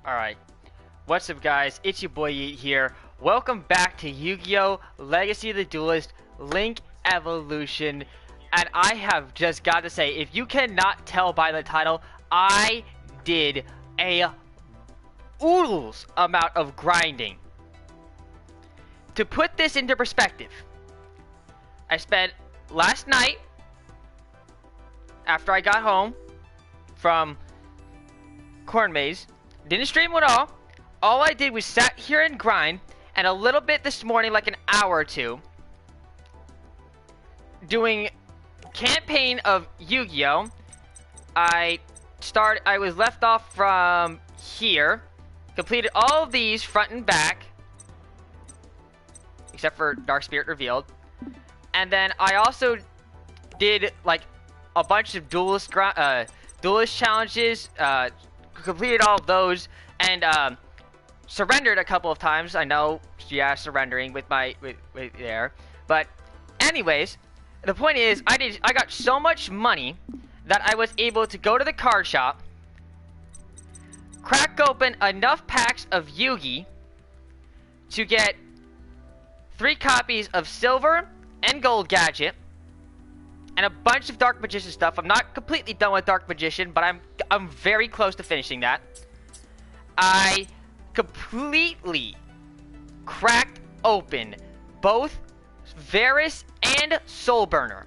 Alright, what's up guys, it's your boy Yeet here. Welcome back to Yu-Gi-Oh! Legacy of the Duelist Link Evolution. And I have just got to say, if you cannot tell by the title, I did a oodles amount of grinding. To put this into perspective, I spent last night, after I got home from Corn Maze, didn't stream at all. All I did was sat here and grind, and a little bit this morning, like an hour or two, doing campaign of Yu-Gi-Oh. I was left off from here, completed all of these front and back, except for Dark Spirit Revealed, and then I also did like a bunch of Duelist Challenges, completed all of those, and surrendered a couple of times. I know, yeah, surrendering with there, but anyways, the point is, I got so much money that I was able to go to the card shop, crack open enough packs of Yugi to get 3 copies of Silver and Gold Gadget, and a bunch of Dark Magician stuff. I'm not completely done with Dark Magician, but I'm very close to finishing that. I completely cracked open both Varus and Soul Burner.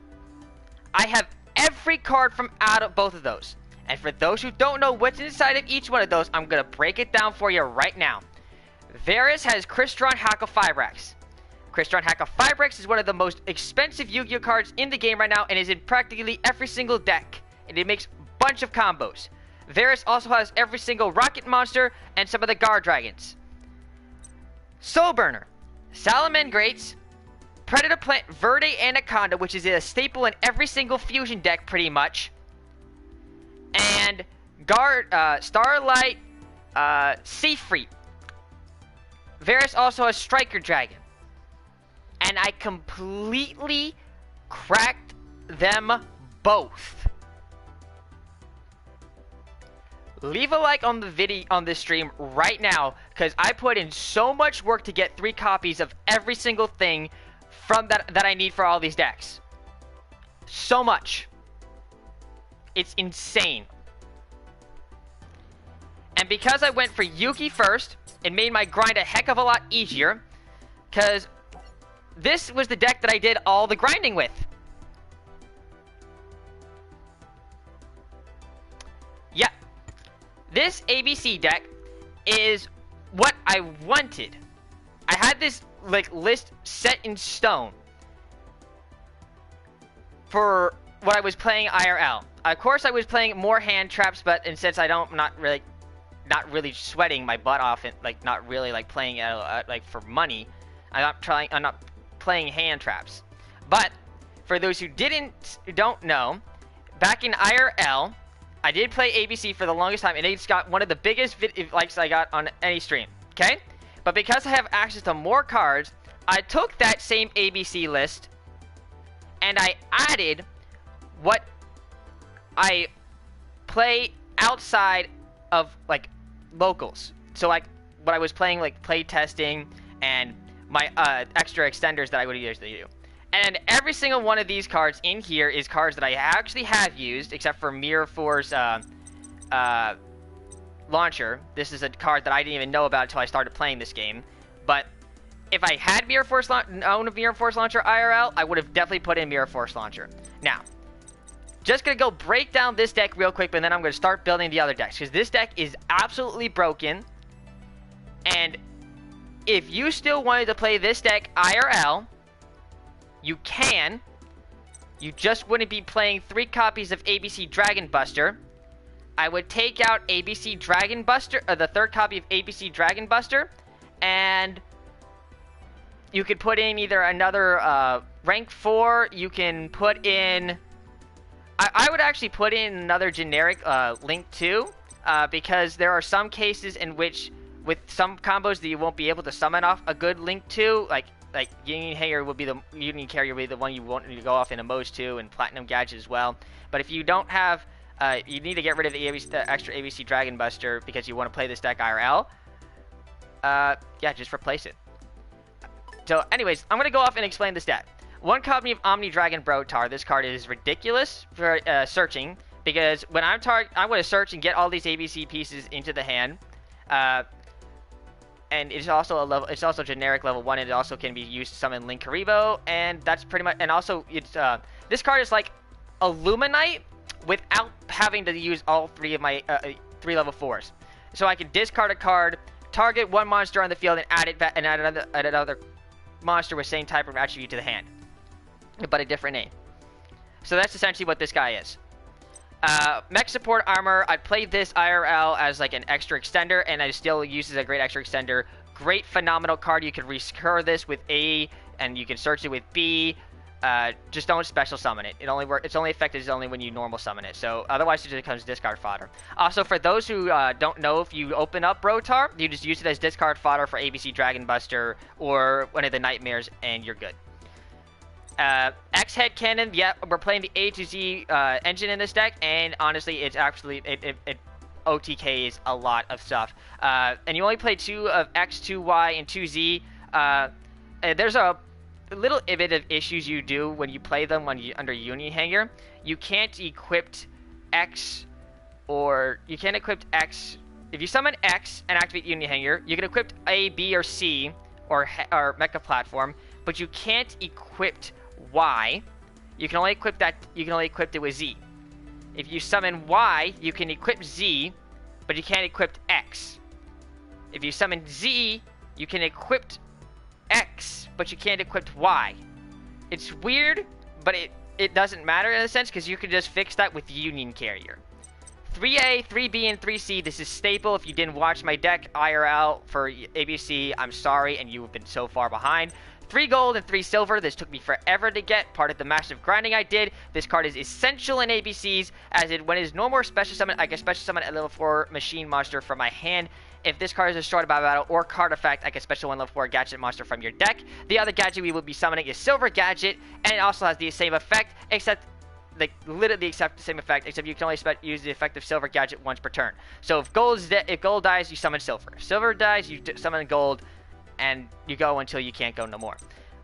I have every card from out of both of those. And for those who don't know what's inside of each one of those, I'm going to break it down for you right now. Varus has Crystron Hack of Fibrax. Crystron Hack of Fibrax is one of the most expensive Yu-Gi-Oh cards in the game right now and is in practically every single deck. And it makes a bunch of combos. Varus also has every single Rocket Monster and some of the Guard Dragons. Soul Burner, Salamangreats, Predator Plant, Verde Anaconda, which is a staple in every single fusion deck pretty much. And Starlight, Seafreet. Varus also has Striker Dragon. And I completely cracked them both. Leave a like on the video on this stream right now, because I put in so much work to get 3 copies of every single thing from that I need for all these decks. So much. It's insane. And because I went for Yugi first, it made my grind a heck of a lot easier, because this was the deck that I did all the grinding with. Yeah. This ABC deck is what I wanted. I had this like list set in stone for what I was playing IRL. Of course, I was playing more hand traps, but and since I'm not really sweating my butt off and like not really like playing like for money, I'm not playing hand traps. But for those who don't know, back in IRL, I did play ABC for the longest time, and it's got one of the biggest likes I got on any stream. Okay, but because I have access to more cards, I took that same ABC list and I added what I play outside of like locals. So like what I was playing, like play testing and my extra extenders that I would usually do. And every single one of these cards in here is cards that I actually have used, except for Mirror Force Launcher. This is a card that I didn't even know about until I started playing this game. But if I had Mirror Force owned Mirror Force Launcher IRL, I would have definitely put in Mirror Force Launcher. Now, just gonna go break down this deck real quick, but then I'm gonna start building the other decks, because this deck is absolutely broken. And if you still wanted to play this deck IRL, you can. You just wouldn't be playing 3 copies of ABC Dragon Buster. I would take out ABC Dragon Buster, the 3rd copy of ABC Dragon Buster, and you could put in either another rank 4. You can put in. I would actually put in another generic Link 2, because there are some cases in which, with some combos, that you won't be able to summon off a good Link 2, like Union Carrier will be the one you want to go off in a Mose 2 and Platinum Gadget as well. But if you don't have You need to get rid of the extra ABC Dragon Buster because you want to play this deck IRL. Yeah, just replace it. So, anyways, I'm going to go off and explain this deck. One copy of Omni Dragon Brotar. This card is ridiculous for searching because when I'm going to search and get all these ABC pieces into the hand. And it's also a level. It's also generic level 1, and it also can be used to summon Link Karibo, and that's pretty much. And also, it's this card is like Illuminite without having to use all 3 of my 3 level 4s. So I can discard a card, target one monster on the field, and add another monster with same type of attribute to the hand, but a different name. So that's essentially what this guy is. Mech support armor, I'd play this IRL as like an extra extender, and I still use it as a great extra extender. Great phenomenal card. You can recur this with A, and you can search it with B. Just don't special summon it. Its only effect is only when you normal summon it. So otherwise it just becomes discard fodder. Also, for those who don't know, if you open up Brotar, you just use it as discard fodder for ABC Dragon Buster or one of the Nightmares, and you're good. X-Head Cannon, yeah, we're playing the A to Z engine in this deck, and honestly, it's actually, it OTKs a lot of stuff. And you only play 2 of X, 2, Y, and 2 Z. There's a little bit of issues you do when you play them under Union Hanger. You can't equip X, or you can't equip X. If you summon X and activate Union Hanger, you can equip A, B, or C, or Mecha Platform, but you can't equip Y. You can only equip that. You can only equip it with Z. If you summon Y, you can equip Z, but you can't equip X. If you summon Z, you can equip X, but you can't equip Y. It's weird, but it doesn't matter in a sense because you can just fix that with Union Carrier. 3A, 3B, and 3C, this is staple. If you didn't watch my deck IRL for ABC, I'm sorry, and you have been so far behind. 3 gold and 3 silver. This took me forever to get. Part of the massive grinding I did. This card is essential in ABCs, as when it is no more special summon, I can special summon a level 4 machine monster from my hand. If this card is destroyed by battle or card effect, I can special 1 level 4 gadget monster from your deck. The other gadget we will be summoning is Silver Gadget, and it also has the same effect, except literally the same effect, except you can only use the effect of Silver Gadget once per turn. So if gold dies, you summon silver. Silver dies, you summon gold, and you go until you can't go no more.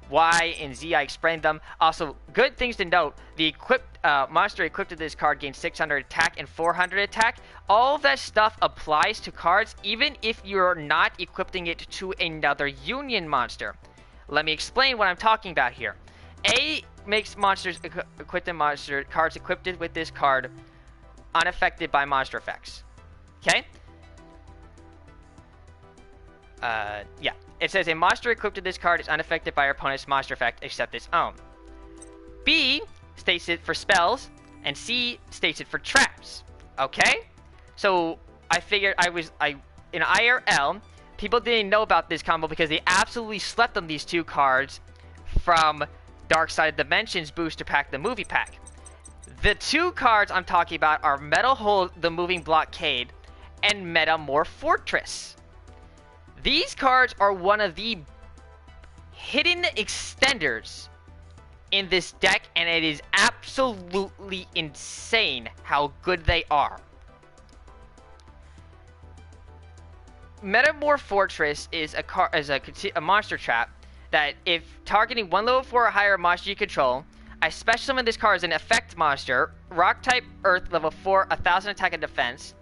Y and Z, I explained them. Also, good things to note, the monster equipped to this card gains 600 attack and 400 attack. All of that stuff applies to cards, even if you're not equipping it to another Union monster. Let me explain what I'm talking about here. A makes cards equipped with this card unaffected by monster effects. Okay? Yeah. It says a monster equipped to this card is unaffected by your opponent's monster effect except its own. B states it for spells, and C states it for traps. Okay? So I figured in IRL, people didn't know about this combo because they absolutely slept on these 2 cards from Dark Side Dimensions Booster Pack, the movie pack. The 2 cards I'm talking about are Metal Hold, the Moving Blockade, and Metamorph Fortress. These cards are one of the hidden extenders in this deck, and it is absolutely insane how good they are. Metamorph Fortress is a monster trap that if targeting 1 level 4 or higher monster you control, I special summon this card as an effect monster, rock type earth level 4, 1000 attack and defense.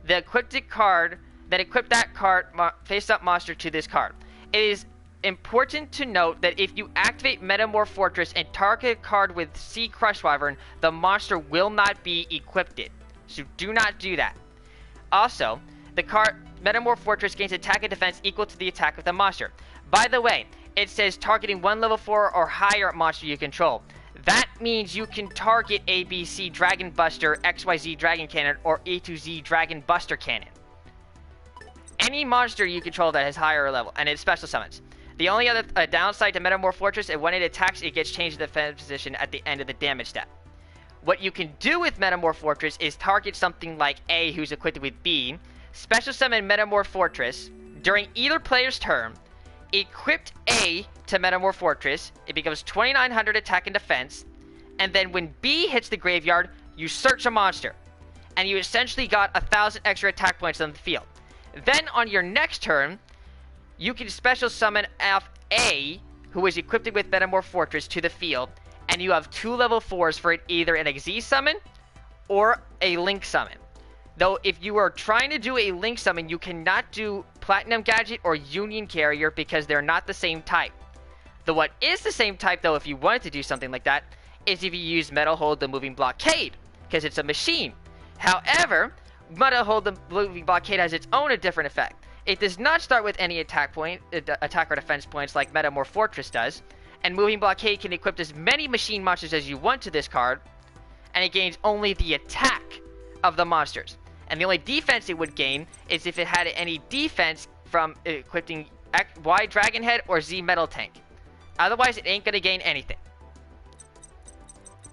The equipped card, then equip that card face up monster to this card. It is important to note that if you activate Metamorph Fortress and target a card with Sea Crush Wyvern, the monster will not be equipped. So do not do that. Also, the card Metamorph Fortress gains attack and defense equal to the attack of the monster. By the way, it says targeting 1 level 4 or higher monster you control. That means you can target ABC Dragon Buster, XYZ Dragon Cannon, or A to Z Dragon Buster Cannon. Any monster you control that has higher level, and it special summons. The only other downside to Metamorph Fortress is when it attacks, it gets changed to the defense position at the end of the damage step. What you can do with Metamorph Fortress is target something like A, who's equipped with B, special summon Metamorph Fortress during either player's turn, equipped A to Metamorph Fortress, it becomes 2900 attack and defense, and then when B hits the graveyard, you search a monster. and you essentially got 1,000 extra attack points on the field. Then on your next turn, you can special summon FA, who is equipped with Metamorph Fortress, to the field, and you have 2 level 4s for either an Xyz summon or a Link summon. Though if you are trying to do a Link summon, you cannot do Platinum Gadget or Union Carrier because they're not the same type. Though what is the same type, though, if you wanted to do something like that, is if you use Metal Hold the Moving Blockade, because it's a machine. However, Metal Hold the Moving Blockade has its own different effect. It does not start with any attack or defense points like Metamorph Fortress does, and Moving Blockade can equip as many machine monsters as you want to this card, and it gains only the attack of the monsters. And the only defense it would gain is if it had any defense from equipping Y Dragon Head or Z Metal Tank. Otherwise, it ain't going to gain anything.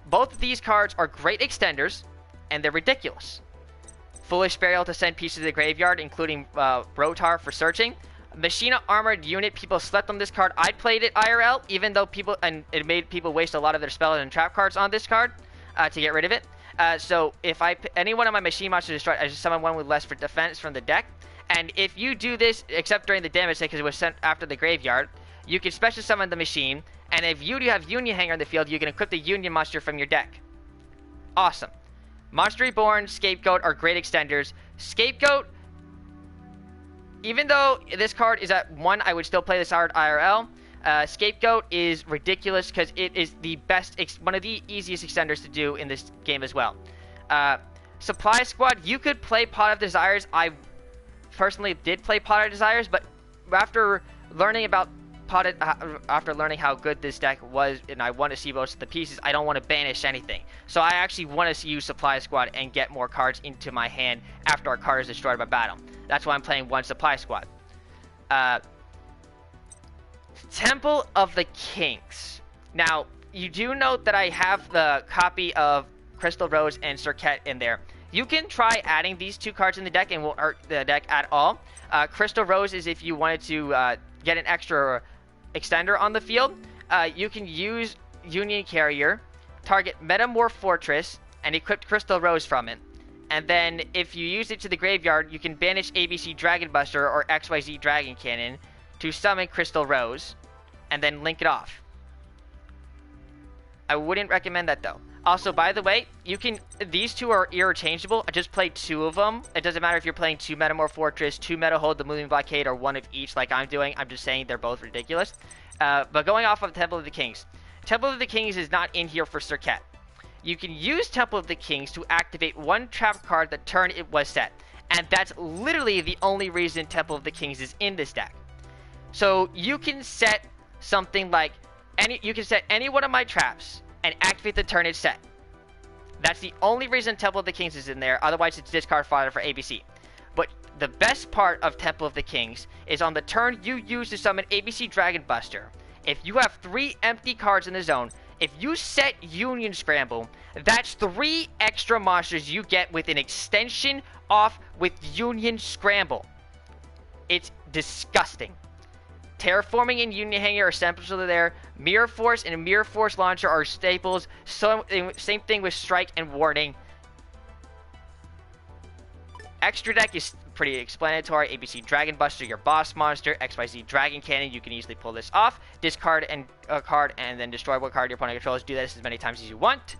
Both of these cards are great extenders, and they're ridiculous. Foolish Burial to send pieces to the graveyard, including Rotar for searching. Machina Armored Unit, people slept on this card. I played it IRL, even though it made people waste a lot of their spell and trap cards on this card to get rid of it. So if any one of my machine monsters destroyed, I just summon one with less for defense from the deck. And if you do this, except during the damage because it was sent after the graveyard, you can special summon the machine. And if you do have Union Hanger in the field, you can equip the Union monster from your deck. Awesome. Monster Reborn, Scapegoat are great extenders. Scapegoat, even though this card is at 1, I would still play this card IRL. Scapegoat is ridiculous because it is the best, one of the easiest extenders to do in this game as well. Supply Squad, you could play Pot of Desires. I personally did play Pot of Desires, but after learning about after learning how good this deck was, and I want to see most of the pieces, I don't want to banish anything. So I actually want to use Supply Squad and get more cards into my hand after our card is destroyed by battle. That's why I'm playing 1 Supply Squad. Temple of the Kings. Now, you do note that I have the copy of Crystal Rose and Circuit in there. You can try adding these 2 cards in the deck and won't hurt the deck at all. Crystal Rose is if you wanted to get an extra extender on the field. You can use Union Carrier, target Metamorph Fortress, and equip Crystal Rose from it. And then if you use it to the graveyard, you can banish ABC Dragon Buster or XYZ Dragon Cannon to summon Crystal Rose, and then link it off. I wouldn't recommend that though. Also, by the way, these 2 are interchangeable. I just played 2 of them. It doesn't matter if you're playing 2 Metamorph Fortress, 2 Metal Hold the Moving Blockade, or 1 of each like I'm doing. I'm just saying they're both ridiculous. But going off of Temple of the Kings. Temple of the Kings is not in here for Circuit. You can use Temple of the Kings to activate 1 trap card the turn it was set. And that's literally the only reason Temple of the Kings is in this deck. So you can set something like you can set any one of my traps and activate the turn it's set. That's the only reason Temple of the Kings is in there. Otherwise, it's discard fodder for ABC. But the best part of Temple of the Kings is on the turn you use to summon ABC Dragon Buster. If you have 3 empty cards in the zone, if you set Union Scramble, that's 3 extra monsters you get with an extension off with Union Scramble. It's disgusting. Terraforming and Union Hanger are staples there. Mirror Force and Mirror Force Launcher are staples. So, same thing with Strike and Warning. Extra deck is pretty explanatory. ABC Dragon Buster, your boss monster. XYZ Dragon Cannon, you can easily pull this off. Discard a card and then destroy what card your opponent controls. Do this as many times as you want.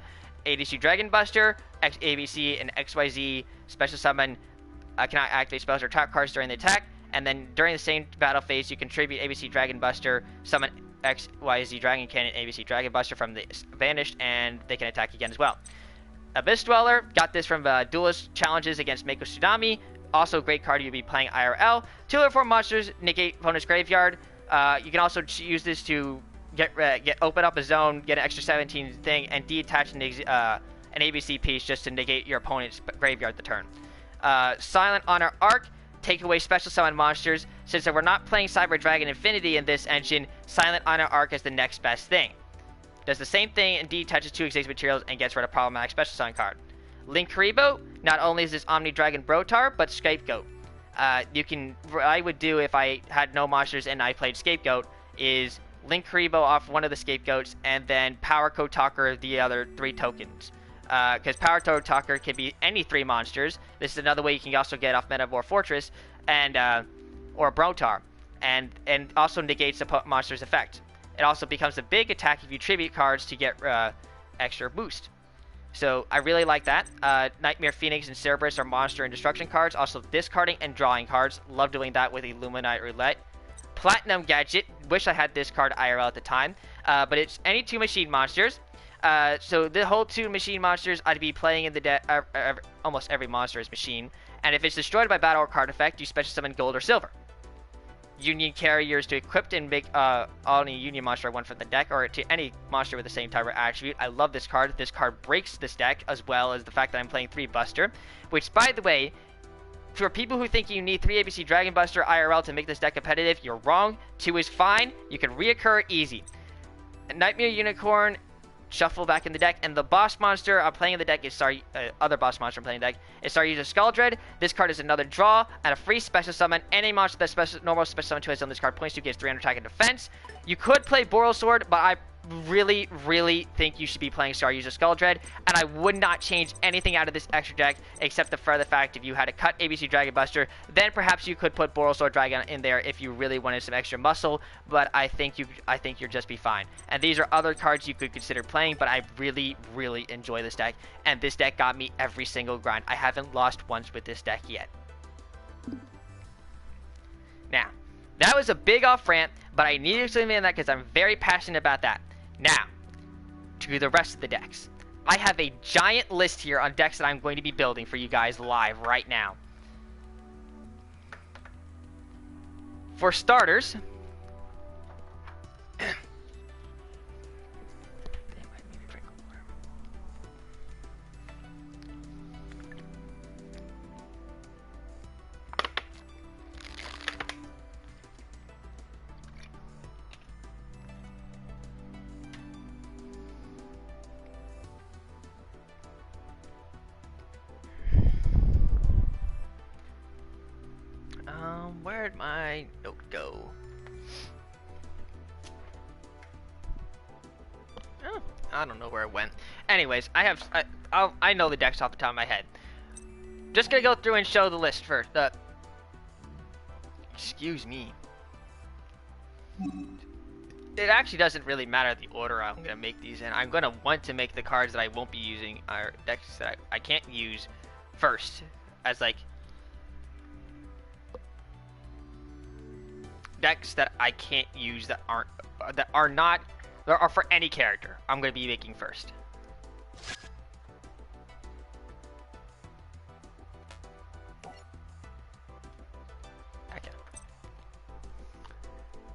ABC Dragon Buster, ABC and XYZ Special Summon cannot activate spells or trap cards during the attack. And then during the same battle phase, you contribute ABC Dragon Buster, summon XYZ Dragon Cannon, ABC Dragon Buster from the Vanished, and they can attack again as well. Abyss Dweller, got this from Duelist Challenges against Mako Tsunami. Also a great card you'd be playing IRL. 2 or 4 monsters, negate opponent's graveyard. You can also use this to open up a zone, get an extra 17 thing, and detach an ABC piece just to negate your opponent's graveyard the turn. Silent Honor Arc. Take away special summon monsters. Since we're not playing Cyber Dragon Infinity in this engine, Silent Honor Arc is the next best thing. Does the same thing and detaches 2 exhaust materials and gets rid of problematic special summon card. Link Karibo, not only is this Omni Dragon Brotar, but Scapegoat. What I would do if I had no monsters and I played Scapegoat is Link Karibo off one of the Scapegoats and then Power Code Talker the other 3 tokens. because Power Toad Talker can be any 3 monsters. This is another way you can also get off Metamorph Fortress and or Brotar, and also negates the monster's effect. It also becomes a big attack if you tribute cards to get extra boost. So I really like that. Nightmare Phoenix and Cerberus are monster and destruction cards. Also discarding and drawing cards. Love doing that with Illuminate Roulette. Platinum Gadget. Wish I had this card IRL at the time. But it's any 2 machine monsters. So the whole 2 machine monsters I'd be playing in the deck. Almost every monster is machine. And if it's destroyed by battle or card effect, you special summon gold or silver. Union Carriers to equip and make any Union monster one from the deck, or to any monster with the same type or attribute. I love this card. This card breaks this deck, as well as the fact that I'm playing 3 Buster, which, by the way, for people who think you need 3 ABC Dragon Buster IRL to make this deck competitive, you're wrong. 2 is fine. You can reoccur easy. Nightmare Unicorn, shuffle back in the deck, and the boss monster I'm playing in the deck is other boss monster I'm playing in the deck is Saryuja Skuldred. This card is another draw and a free special summon. Any monster that normal special summon 2 has on this card points to gets 300 attack and defense. You could play Boral Sword, but I really think you should be playing Saryuja Skuldred, and I would not change anything out of this extra deck except for the fact if you had to cut ABC Dragon Buster, then perhaps you could put Boral Sword Dragon in there if you really wanted some extra muscle, but I think you'll just be fine. And these are other cards you could consider playing, but I really enjoy this deck, and this deck got me every single grind. I haven't lost once with this deck yet. Now, that was a big off rant, but I needed to admit that because I'm very passionate about that. Now, to the rest of the decks. I have a giant list here on decks that I'm going to be building for you guys live right now. For starters, where'd my note go? Oh, I don't know where it went. Anyways, I know the decks off the top of my head. Just gonna go through and show the list first. Excuse me. It actually doesn't really matter the order I'm gonna make these in. I'm gonna want to make the cards that I won't be using, or decks that I can't use, first, as like decks that I can't use that are for any character. I'm going to be making first. Okay.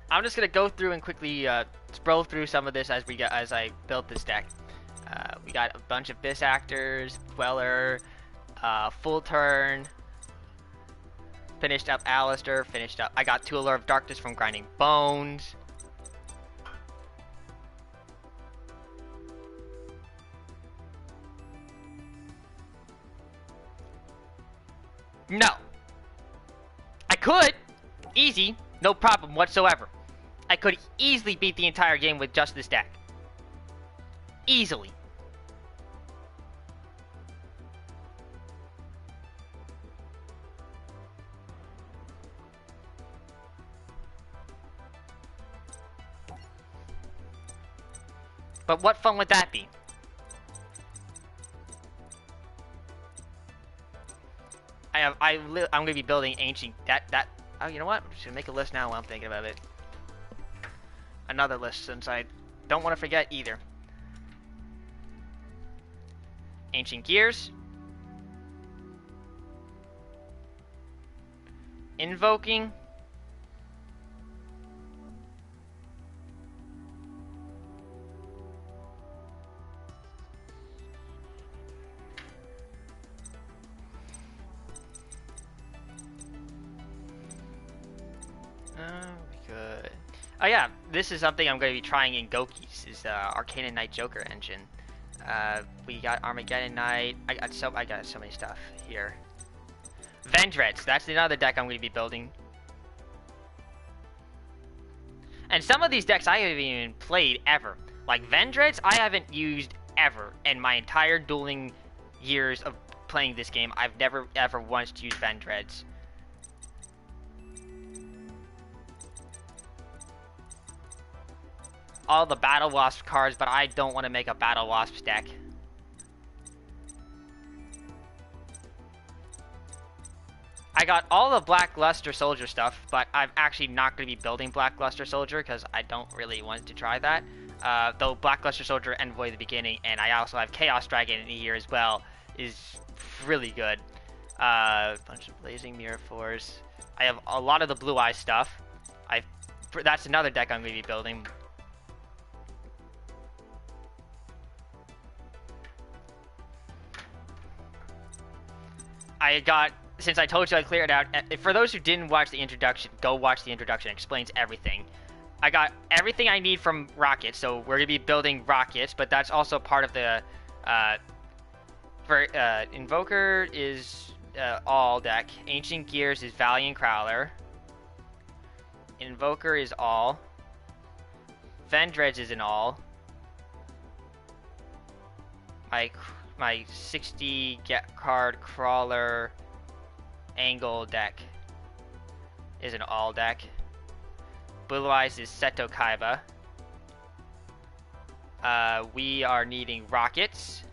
I'm just going to go through and quickly scroll through some of this as I build this deck. We got a bunch of Bis Actors, Queller, Full Turn. Finished up Alistair, I got 2 Allure of Darkness from Grinding Bones. No. I could. Easy. No problem whatsoever. I could easily beat the entire game with just this deck. Easily. But what fun would that be? I'm gonna be building ancient oh, you know what? I should make a list now while I'm thinking about it. Another list, since I don't want to forget either. Ancient Gears. Invoking. Good. Oh yeah, this is something I'm going to be trying in Goki's, is Arcana Knight Joker engine. We got Armageddon Knight. I got so many stuff here. Vendreads, that's another deck I'm going to be building. And some of these decks I haven't even played ever. Like Vendreads, I haven't used ever in my entire dueling years of playing this game, I've never ever once used Vendreads. All the Battle Wasp cards, but I don't want to make a Battle Wasps deck. I got all the Black Luster Soldier stuff, but I'm actually not going to be building Black Luster Soldier because I don't really want to try that. Though Black Luster Soldier Envoy at the beginning, and I also have Chaos Dragon in here as well, is really good. Bunch of Blazing Mirror Force. I have a lot of the Blue Eye stuff. That's another deck I'm going to be building. I got, since I told you I cleared out, for those who didn't watch the introduction, go watch the introduction. It explains everything. I got everything I need from rockets, so we're going to be building rockets, but that's also part of the, Invoker is all deck. Ancient Gears is Valiant Crowler. Invoker is all. Vendreads is an all. My 60 card crawler angle deck is an all deck. Blue Eyes is Seto Kaiba. We are needing rockets.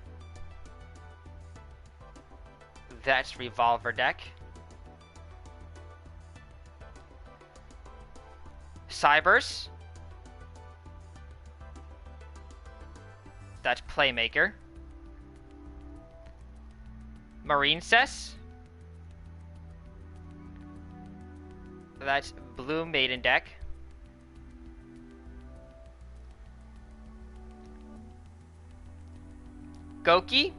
That's Revolver deck. Cybers. That's Playmaker. Marine Cess. That's Blue Maiden deck. Goki.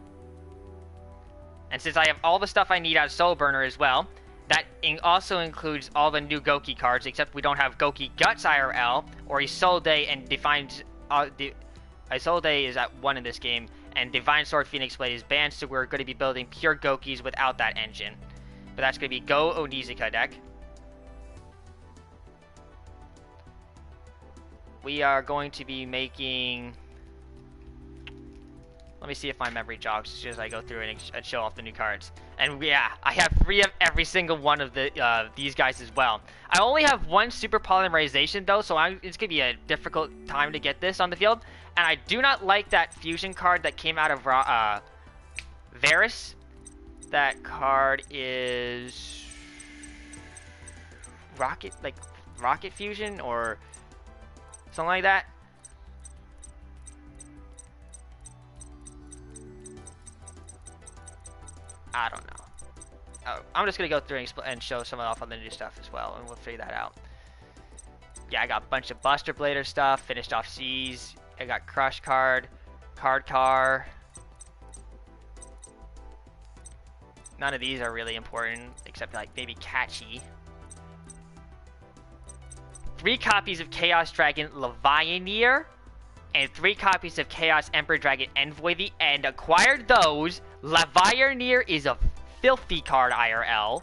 And since I have all the stuff I need out of Soul Burner as well, that also includes all the new Goki cards, except we don't have Goki Guts IRL or Isolde and Defined. Isolde is at 1 in this game, and Divine Sword Phoenix Blade is banned, so we're going to be building pure Gokis without that engine. But that's going to be Go Onizuka deck. We are going to be making... Let me see if my memory jogs as soon as I go through and show off the new cards. And yeah, I have 3 of every single one of the these guys as well. I only have 1 super polymerization though, so it's going to be a difficult time to get this on the field. And I do not like that fusion card that came out of Varus. That card is Rocket Fusion or something like that. I don't know. Oh, I'm just gonna go through and show some off on the new stuff as well, and we'll figure that out. Yeah, I got a bunch of Buster Blader stuff, finished off C's. I got Crush card, Card Car. None of these are really important, except like maybe Catchy. 3 copies of Chaos Dragon Levianeer, and 3 copies of Chaos Emperor Dragon Envoy the End. Acquired those. Levianeer is a filthy card IRL.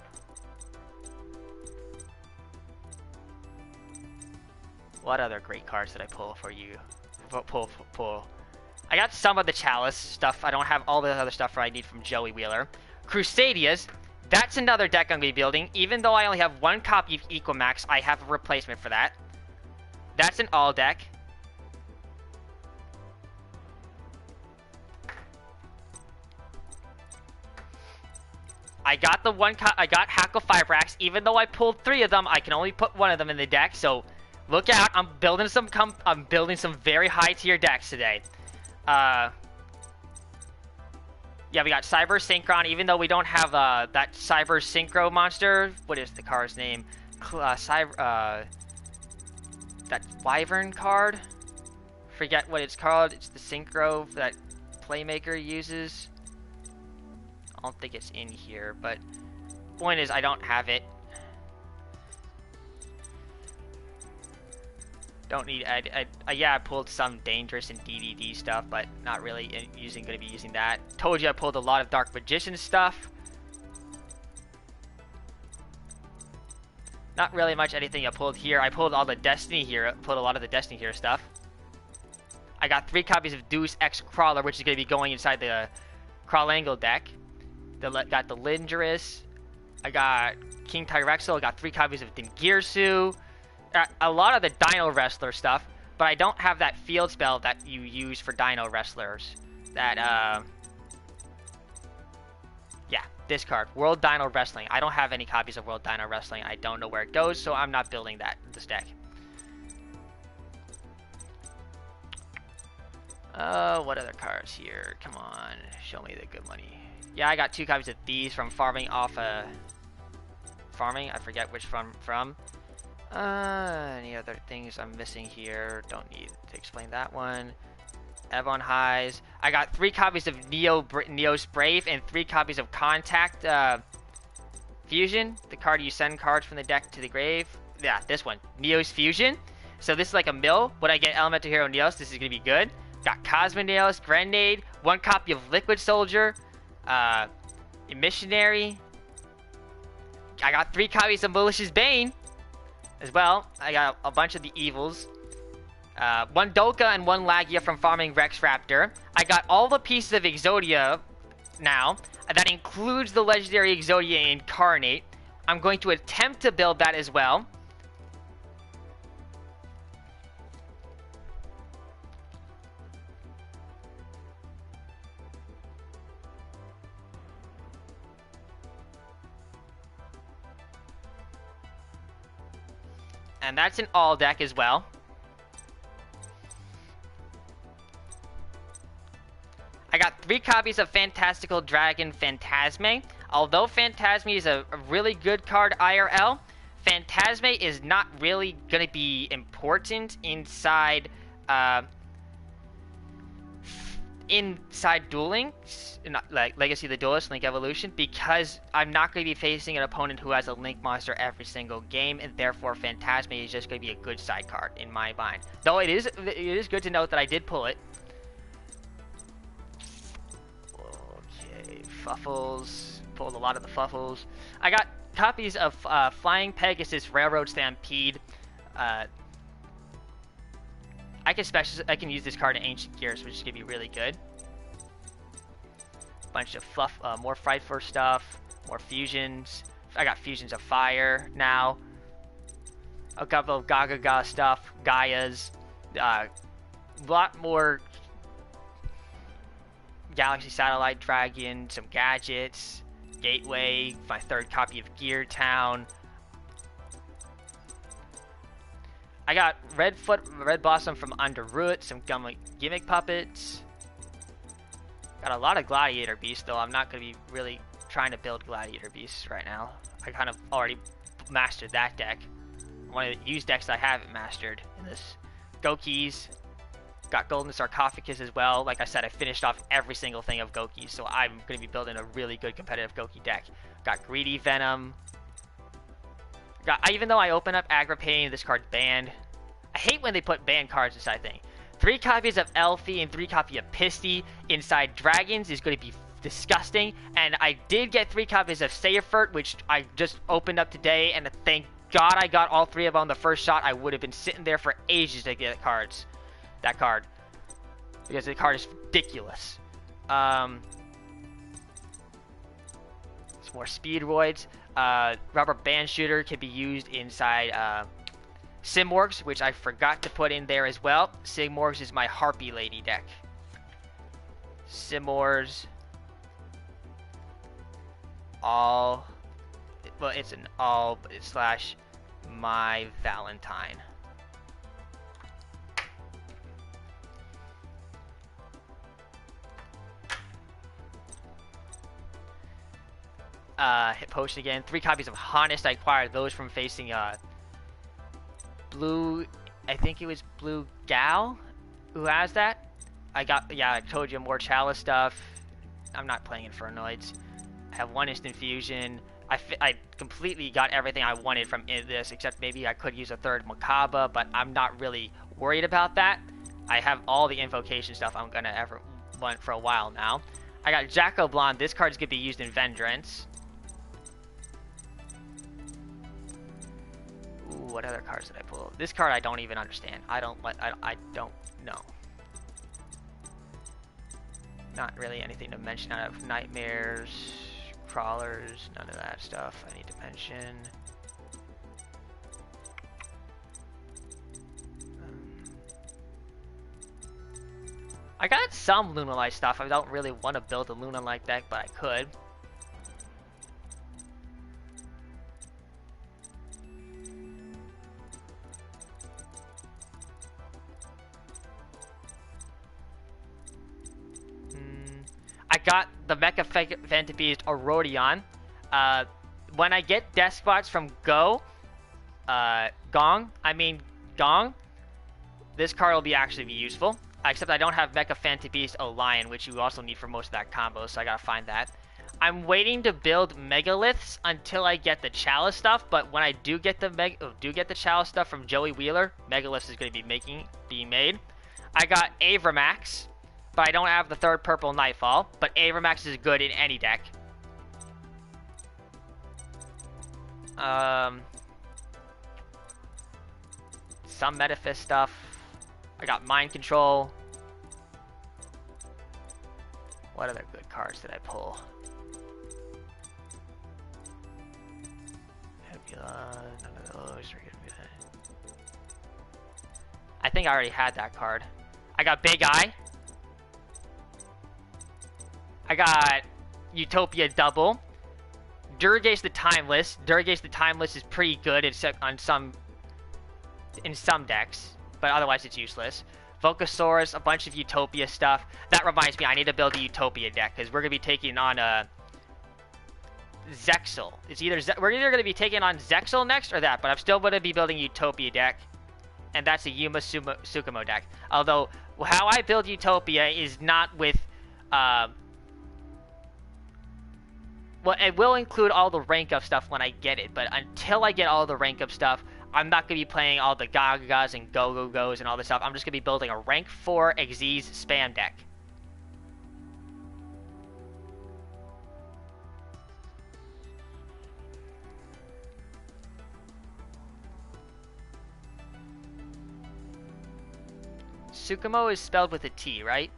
What other great cards did I pull for you? Pull. I got some of the Chalice stuff. I don't have all the other stuff I need from Joey Wheeler. Crusadias. That's another deck I'm going to be building. Even though I only have 1 copy of Equimax, I have a replacement for that. That's an all deck. I got I got Hackle Fibrax. Even though I pulled 3 of them, I can only put 1 of them in the deck. So look out! I'm building some very high tier decks today. Yeah, we got Cyber Synchron. Even though we don't have that Cyber Synchro monster, what is the card's name? That Wyvern card. Forget what it's called. It's the Synchro that Playmaker uses. I don't think it's in here, but point is I don't have it. Don't need. Yeah, I pulled some dangerous and DDD stuff, but not really going to be using that. Told you I pulled a lot of Dark Magician stuff. Not really much anything I pulled here. I pulled all the Destiny here. Pulled a lot of the Destiny here stuff. I got 3 copies of Deuce X Crawler, which is going to be going inside the Crawl Angle deck. Got the Lindris. I got King Tyrexel. I got 3 copies of Dingirsu. A lot of the Dino Wrestler stuff, but I don't have that field spell that you use for Dino Wrestlers. That, yeah, this card. World Dino Wrestling. I don't have any copies of World Dino Wrestling. I don't know where it goes, so I'm not building this deck. What other cards here? Come on, show me the good money. Yeah, I got 2 copies of these from farming off farming. I forget which from. Any other things I'm missing here? Don't need to explain that one. Evon Highs. I got 3 copies of Neo's Brave and 3 copies of Contact Fusion. The card you send cards from the deck to the grave. Yeah, this one. Neo's Fusion. So this is like a mill. When I get Elemental Hero Neos, this is going to be good. Got Cosmoneos, Grenade, 1 copy of Liquid Soldier, Missionary. I got 3 copies of Malicious Bane as well. I got a bunch of the evils. 1 Doka and 1 Lagia from farming Rex Raptor. I got all the pieces of Exodia now. That includes the legendary Exodia Incarnate. I'm going to attempt to build that as well. And that's an all deck as well. I got 3 copies of Fantastical Dragon Phantasme. Although Phantasme is a really good card IRL, Phantasme is not really going to be important inside Duel Links, like Legacy of the Duelist, Link Evolution, because I'm not going to be facing an opponent who has a Link monster every single game, and therefore Phantasme is just going to be a good side card in my mind. Though it is good to note that I did pull it. Okay, Fuffles. Pulled a lot of the Fuffles. I got copies of Flying Pegasus Railroad Stampede. I can use this card in Ancient Gears, which is gonna be really good. Bunch of fluff, more Frightful stuff, more fusions. I got fusions of fire now. A couple of Gaga stuff, Gaias. A lot more Galaxy Satellite Dragon, some gadgets, Gateway, my 3rd copy of Gear Town. I got Red Blossom from Underroot, some gimmick puppets. Got a lot of Gladiator Beasts, though I'm not going to be really trying to build Gladiator Beasts right now. I kind of already mastered that deck. One of the used decks I haven't mastered in this. Gokis. Got Golden Sarcophagus as well. Like I said, I finished off every single thing of Gokis, so I'm going to be building a really good competitive Goki deck. Got Greedy Venom. Even though I open up Agripain, this card's banned. I hate when they put banned cards inside thing. 3 copies of Elfie and 3 copies of Pisty inside Dragons is going to be disgusting. And I did get 3 copies of Seifert, which I just opened up today. And thank God I got all 3 of them on the first shot. I would have been sitting there for ages to get that card. Because the card is ridiculous. Some more Speedroids. Rubber Band Shooter can be used inside Simorgs, which I forgot to put in there as well. Simorgs is my Harpy Lady deck. Simorgs. Well, it's an all / my Valentine. Hit post again. 3 copies of Honest. I acquired those from facing Blue. I think it was Blue Gal who has that. I told you more Chalice stuff. I'm not playing Infernoids. I have 1 Instant Fusion. I completely got everything I wanted from this, except maybe I could use a 3rd Makaba, but I'm not really worried about that. I have all the Invocation stuff I'm gonna ever want for a while now. I got Jacko Blonde. This card's gonna be used in Vengeance. Ooh, what other cards did I pull? This card I don't even understand. I don't know. Not really anything to mention out of nightmares, crawlers, none of that stuff I need to mention. I got some Lunalight stuff. I don't really want to build a Lunalight deck, but I could. I got the Mecha Fantabeast Aurodion. When I get death spots from Gong, this card will actually be useful. Except I don't have Mecha Fantabeast Lion, which you also need for most of that combo, so I gotta find that. I'm waiting to build Megaliths until I get the Chalice stuff, but when I do get the Chalice stuff from Joey Wheeler, Megaliths is gonna be being made. I got Avramax, but I don't have the third purple Nightfall, but Avramax is good in any deck. Some Metaphys stuff. I got Mind Control. What other good cards did I pull? Nebula, none of those are gonna be that. I think I already had that card. I got Big Eye. I got Utopia Double. Durgaze the Timeless. Durgaze the Timeless is pretty good in some decks, but otherwise it's useless. Volcasaurus, a bunch of Utopia stuff. That reminds me, I need to build a Utopia deck, because we're going to be taking on Zexal. We're either going to be taking on Zexal next or that, but I'm still going to be building a Utopia deck, and that's a Yuma Tsukumo deck. Although, how I build Utopia is not with... well, it will include all the rank up stuff when I get it, but until I get all the rank up stuff, I'm not going to be playing all the Gagas and Go-Go-Go's and all this stuff. I'm just going to be building a rank 4 Xyz spam deck. Tsukumo is spelled with a T, right?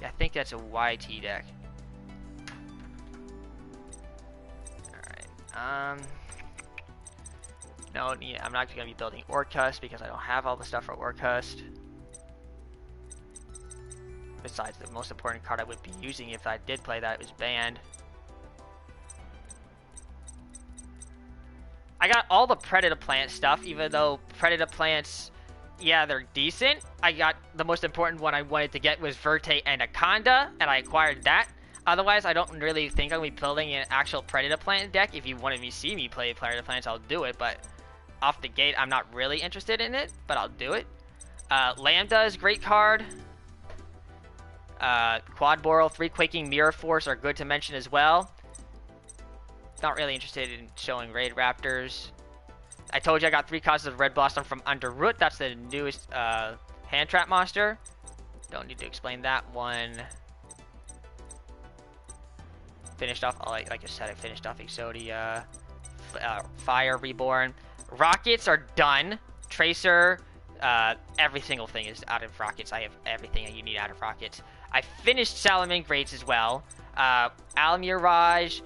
Yeah, I think that's a YT deck. No, I'm not going to be building Orcust because I don't have all the stuff for Orcust. Besides, the most important card I would be using if I did play that was banned. I got all the Predator Plant stuff, even though Predator Plants, yeah, they're decent. I got the most important one I wanted to get was Verte Anaconda, and I acquired that. Otherwise, I don't really think I'm going to be building an actual Predator Plant deck. If you wanted me to see me play Predator Plants, I'll do it. But off the gate, I'm not really interested in it, but I'll do it. Lambda is a great card. Quad Boral, 3 Quaking Mirror Force are good to mention as well. Not really interested in showing Raid Raptors. I told you I got 3 copies of Red Blossom from Underroot. That's the newest hand trap monster. Don't need to explain that one. Finished off, like I said, I finished off Exodia, Fire Reborn. Rockets are done. Tracer, every single thing is out of Rockets. I have everything you need out of Rockets. I finished Salamangreats as well. Almirage,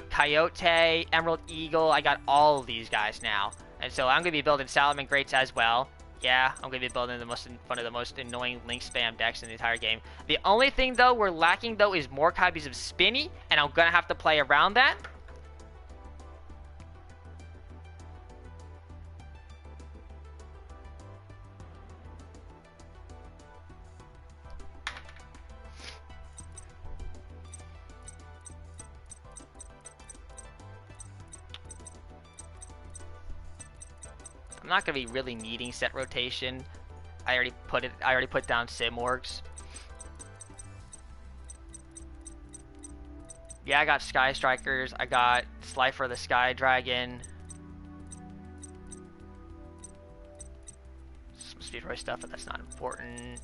Coyote, Emerald Eagle. I got all of these guys now. And so I'm going to be building Salamangreats as well. Yeah, I'm going to be building one of the most annoying Link spam decks in the entire game. The only thing, though, we're lacking, though, is more copies of Spinny, and I'm going to have to play around that. I'm not gonna be really needing set rotation. I already put down Simorgs. Yeah, I got Sky Strikers. I got Slifer the Sky Dragon. Some Speedroy stuff, but that's not important.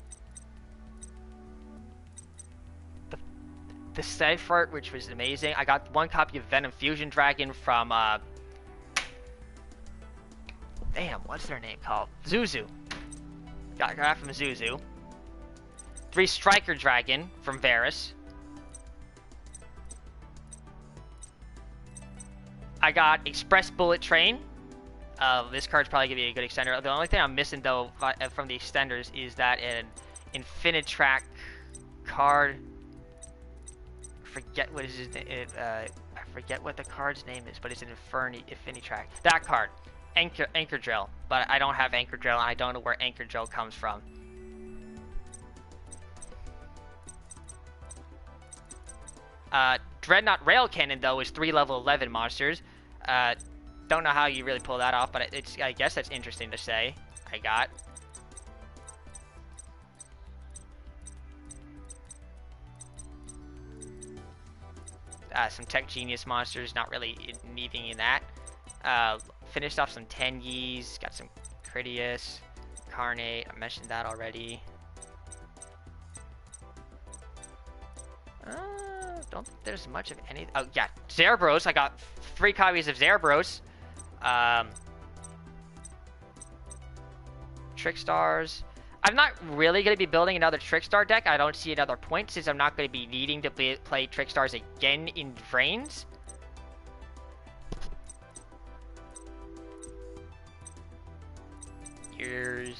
The Seifert, which was amazing. I got 1 copy of Venom Fusion Dragon from damn, what's their name called? Zuzu. Got that from Zuzu. 3 Striker Dragon from Varus. I got Express Bullet Train. This card's probably going to be a good extender. The only thing I'm missing, though, from the extenders is that an Infinitrack card. I forget what is his name. I forget what the card's name is, but it's an Infinitrack. That card. Anchor Drill. But I don't have Anchor Drill, and I don't know where Anchor Drill comes from. Dreadnought Rail Cannon, though, is 3 level 11 monsters. Don't know how you really pull that off, but I guess that's interesting to say. I got. Some Tech Genius monsters, not really needing in that. Finished off some Tenyis, got some Critias, Carnate, I mentioned that already. Don't think there's much of any. Oh yeah, Zerbros. I got 3 copies of Zerbros. Trickstars. I'm not really going to be building another Trickstar deck. I don't see another point since I'm not going to be needing to play Trickstars again in Vrains. Here's...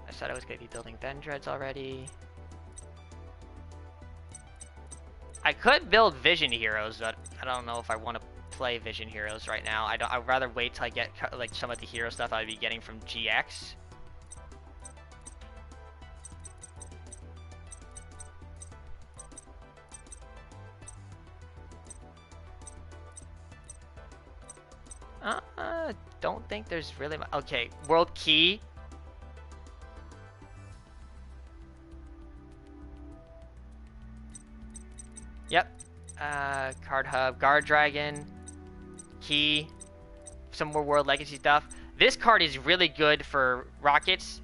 I said I was going to be building Vendreads already. I could build Vision Heroes, but I don't know if I want to play Vision Heroes right now. I'd rather wait till I get like some of the hero stuff I'd be getting from GX. Don't think there's really much. Okay, World Key. Yep. Card Hub, Guard Dragon, Key, some more World Legacy stuff. This card is really good for Rockets.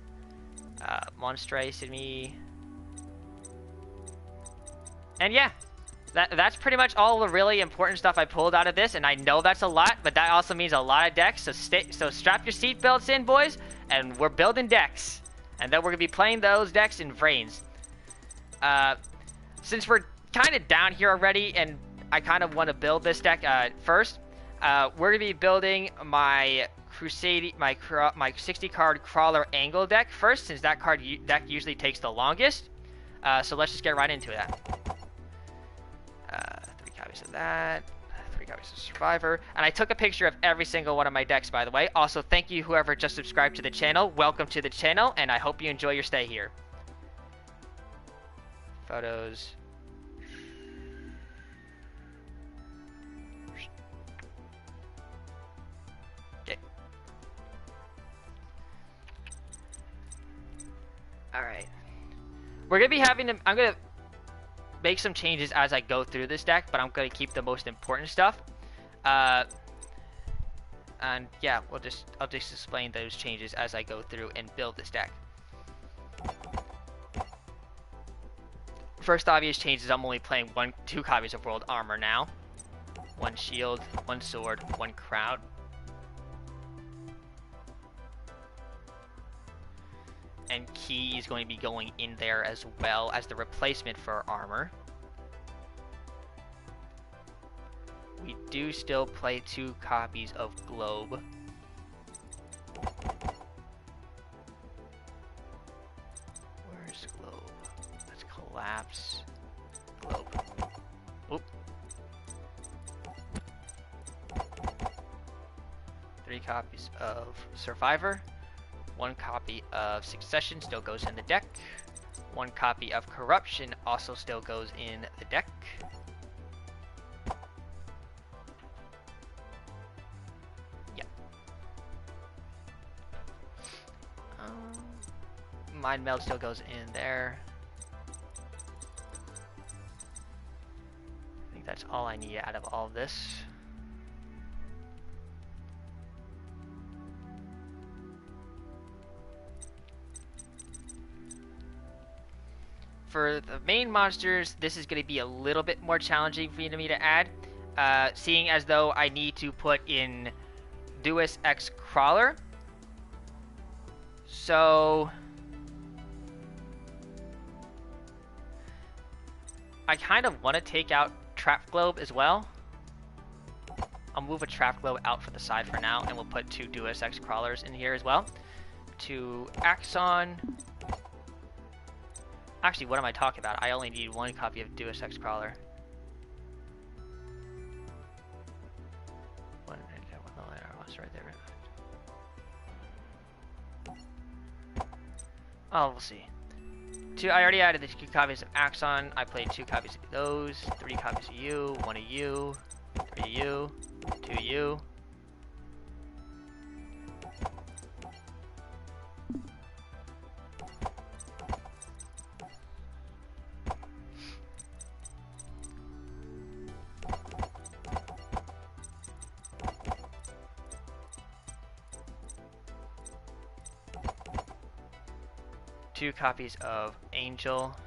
Monstre, me. And yeah, that's pretty much all the really important stuff I pulled out of this, and I know that's a lot, but that also means a lot of decks, so strap your seatbelts in, boys, and we're building decks. And then we're going to be playing those decks in Vrains. Since we're kind of down here already, and I kind of want to build this deck first, we're going to be building my Crusade, my 60-card Crawler Angle deck first, since that deck usually takes the longest. So let's just get right into that. 3 copies of that, 3 copies of Survivor, and I took a picture of every single one of my decks, by the way. Also, thank you whoever just subscribed to the channel. Welcome to the channel, and I hope you enjoy your stay here. Photos. Okay. All right. We're gonna be having. I'm gonna make some changes as I go through this deck, but I'm going to keep the most important stuff. And yeah, I'll just explain those changes as I go through and build this deck. First obvious change is I'm only playing 2 copies of World Armor now. 1 shield, 1 sword, 1 crown. And Key is going to be going in there as well as the replacement for armor. We do still play 2 copies of Globe. Where's Globe? Let's collapse Globe. Oop. 3 copies of Survivor. 1 copy of Succession still goes in the deck. 1 copy of Corruption also still goes in the deck. Yeah. Mind Meld still goes in there. I think that's all I need out of all of this. For the main monsters, this is going to be a little bit more challenging for me to add. seeing as though I need to put in Duelist X Crawler. So I kind of want to take out Trap Globe as well. I'll move a Trap Globe out for the side for now, and we'll put 2 Duelist X Crawlers in here as well. 2 Axon. Actually, what am I talking about? I only need 1 copy of Duelist X Crawler. Right there. Oh, we'll see. 2. I already added the 2 copies of Axon. I played 2 copies of those. 3 copies of you. 1 of you. 3 of you. 2 of you. Two copies of Angel.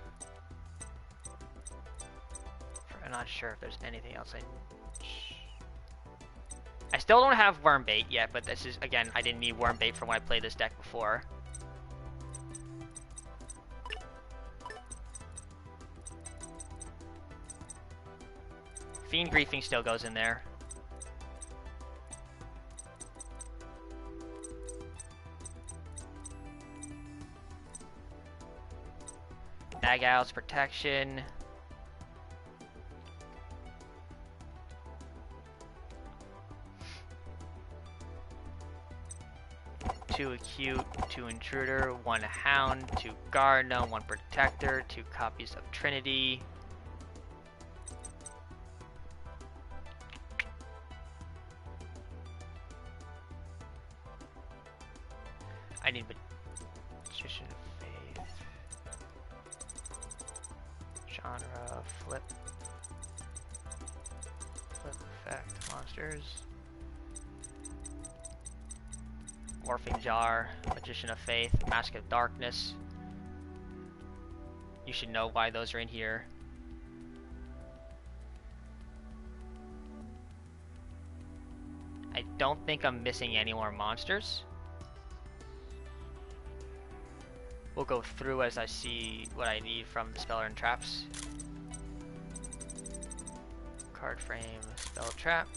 I'm not sure if there's anything else I still don't have Worm Bait yet, but this is, again, I didn't need Worm Bait for when I played this deck before. Fiend Griefing still goes in there. Nagow's Protection. Two Acute, 2 Intruder, 1 Hound, 2 Garno, 1 Protector, 2 copies of Trinity. I need Magician of Faith. Genre, flip effect, monsters. Morphing Jar, Magician of Faith, Mask of Darkness. You should know why those are in here. I don't think I'm missing any more monsters. We'll go through as I see what I need from Speller and Traps. Card Frame, Spell Trap.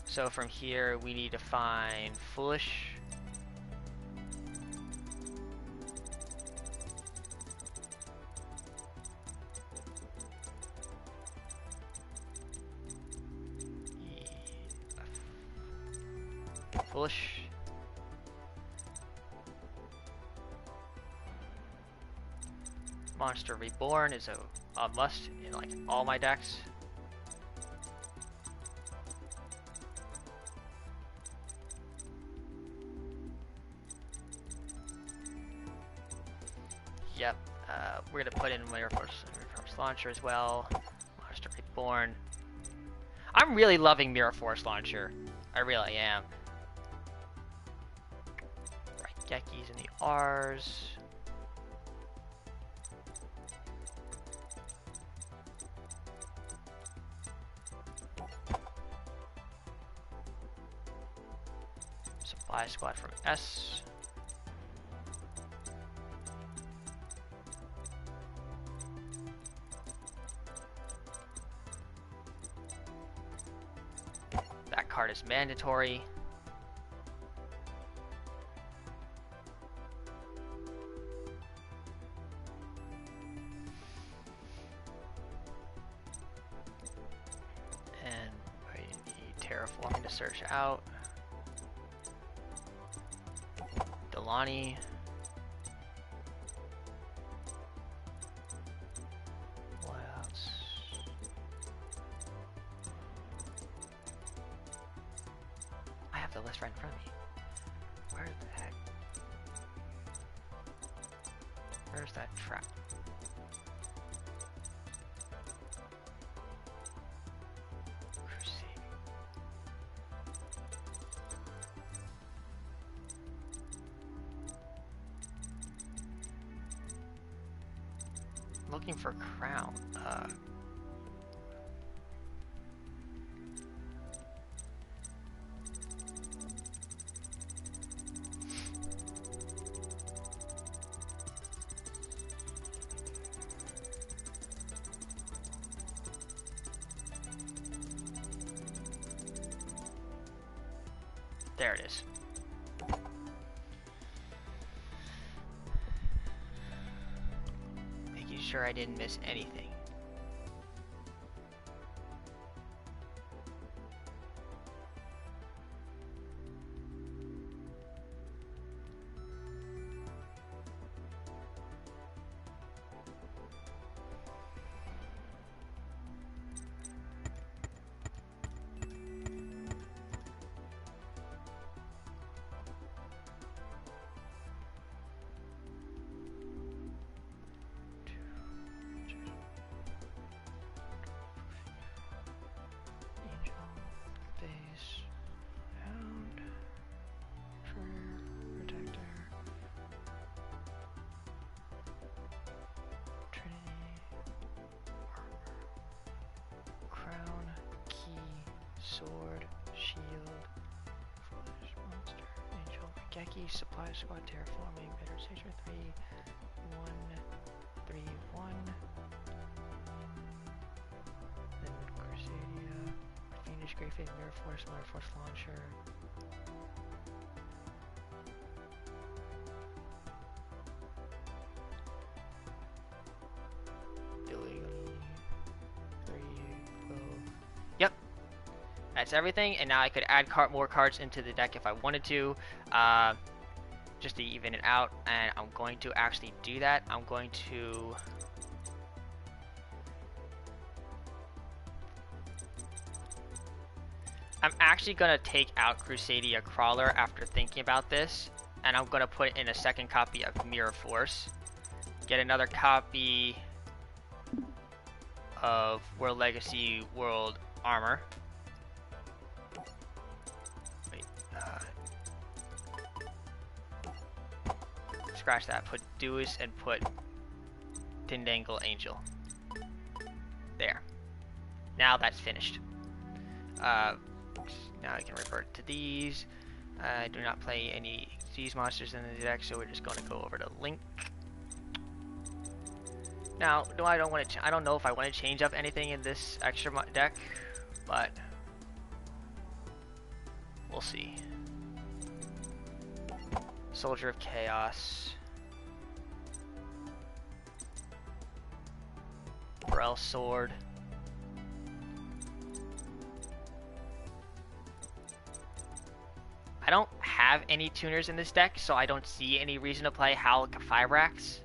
So from here, we need to find Foolish. Foolish. Monster Reborn is a must in like all my decks. Yep, we're gonna put in Mirror Force Launcher as well. Monster Reborn. I'm really loving Mirror Force Launcher. I really am. Right, Gekki's in the R's. Supply Squad from S. That card is mandatory. And we need Terraforming to search out. Delani. What else? I have the list right in front of me. Where the heck? Where's that trap? Looking for Crown. There it is. Making sure I didn't miss anything. Sword, shield, foolish monster, angel, Geki, supply squad, terraforming, better station 3, 1, 3, 1. Then Crusadia, Fiendish, Great Fate, Mirror Force Launcher. That's everything, and now I could add more cards into the deck if I wanted to, just to even it out, and I'm going to actually do that. I'm actually going to take out Crusadia Crawler after thinking about this, and I'm going to put in a second copy of Mirror Force, get another copy of World Legacy World Armor. Scratch that, put Duelist and put Tindangle Angel. There. Now that's finished. Now I can revert to these. I do not play any these monsters in the deck, so we're just going to go over to Link. Now, I don't know if I want to change up anything in this extra deck, but we'll see. Soldier of Chaos. Burrell Sword. I don't have any tuners in this deck, so I don't see any reason to play Fibrax.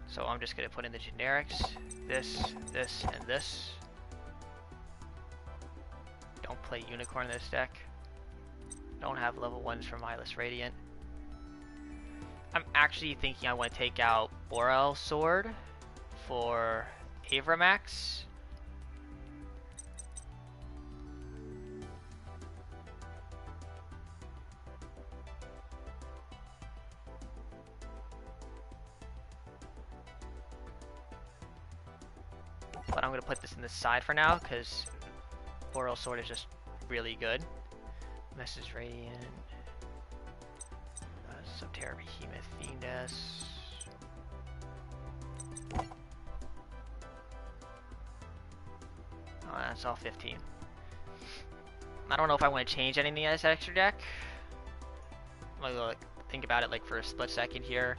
So I'm just going to put in the generics. This, and this. Don't play Unicorn in this deck. Don't have level 1s from Eyeless Radiant. I'm actually thinking I want to take out Burrell Sword for Avramax. But I'm going to put this in the side for now because Burrell Sword is just really good. Message Radiant. Subterra Behemoth Fiendess. Oh, that's all 15. I don't know if I want to change anything in this extra deck. I'm gonna think about it like for a split second here.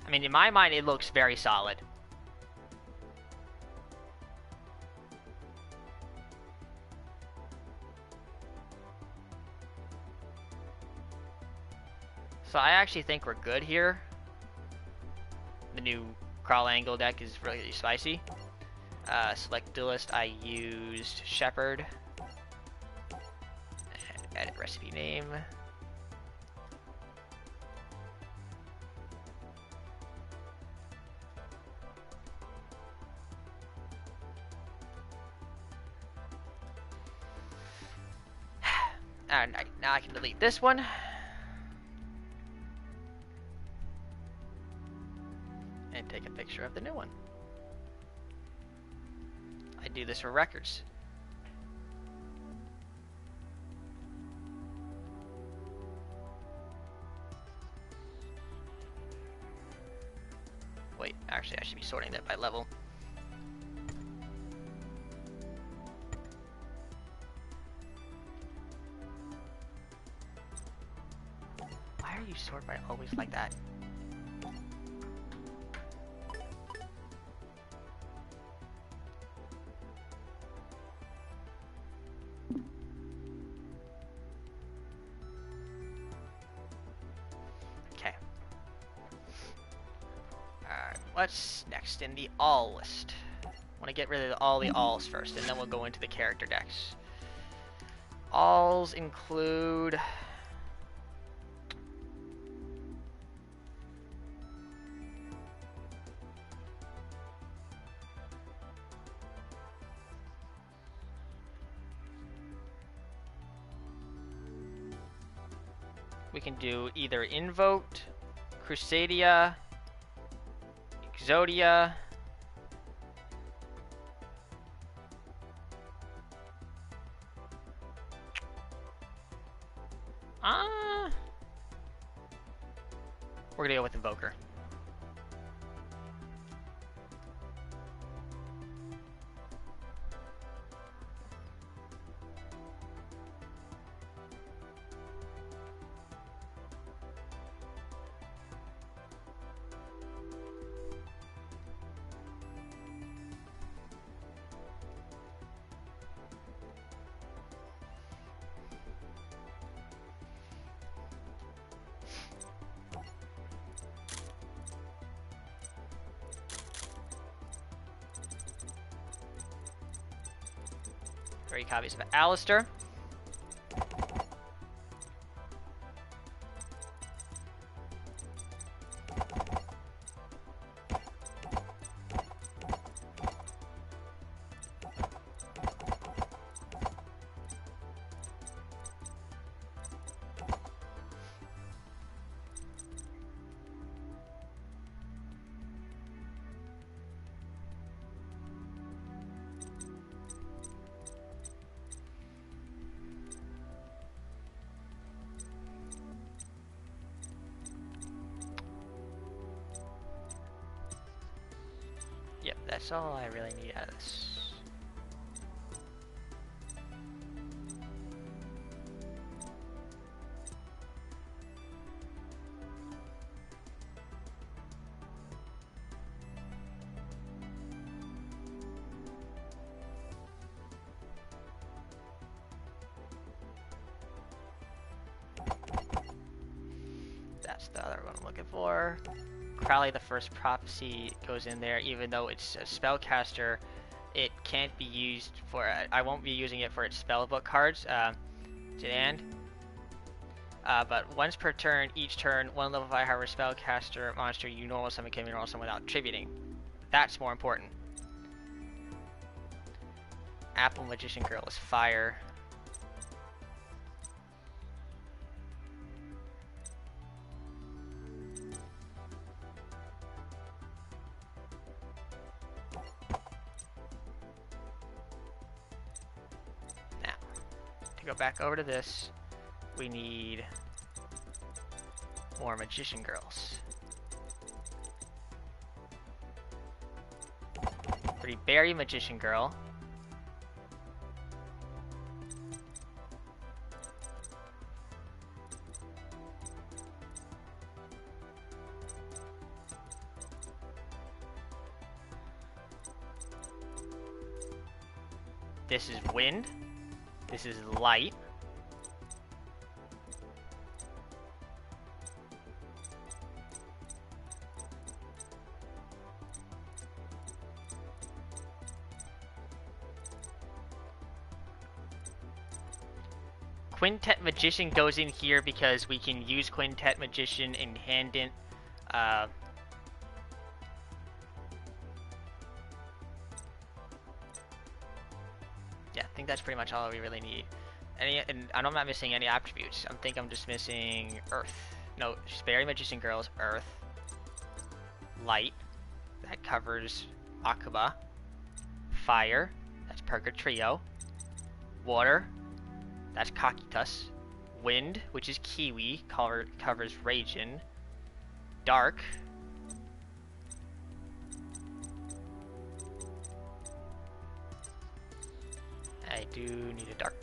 I mean, in my mind, it looks very solid. So I actually think we're good here. The new Crawl Angle deck is really spicy. Select Duelist, I used Shepherd. Edit recipe name. And now I can delete this one. And take a picture of the new one. I do this for records. Wait, actually I should be sorting that by level. Why are you sorted by always like that? What's next in the all list? I want to get rid of all the alls first, and then we'll go into the character decks. Alls include... we can do either Invoked, Crusadia, Exodia, we're gonna go with Invoker. Three copies of Alistair. Yep, that's all I really need out of this. That's the other one I'm looking for. Crowley the First Prophecy goes in there, even though it's a spellcaster. It can't be used for. I won't be using it for its spellbook cards. To end. But once per turn, each turn, one level 5 higher spellcaster monster you normal summon can be normal summon without attributing. That's more important. Apple Magician Girl is fire. Go back over to this. We need more Magician Girls. Pretty Berry Magician Girl. This is Wind. This is Light. Quintet Magician goes in here because we can use Quintet Magician in hand in. Yeah, I think that's pretty much all we really need. And I'm not missing any attributes. I think I'm just missing Earth. No, Berry Magician Girls, Earth. Light, that covers Akuba. Fire, that's Purgatrio. Water, that's Kakitas. Wind, which is Kiwi, covers Ragin. Dark, I do need a dark.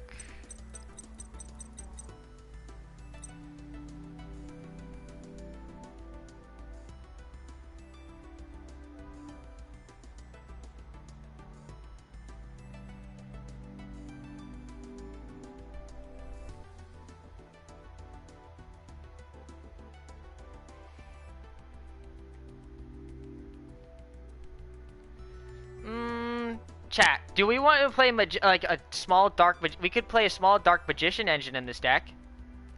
Chat, do we want to play like a small dark? We could play a small dark magician engine in this deck,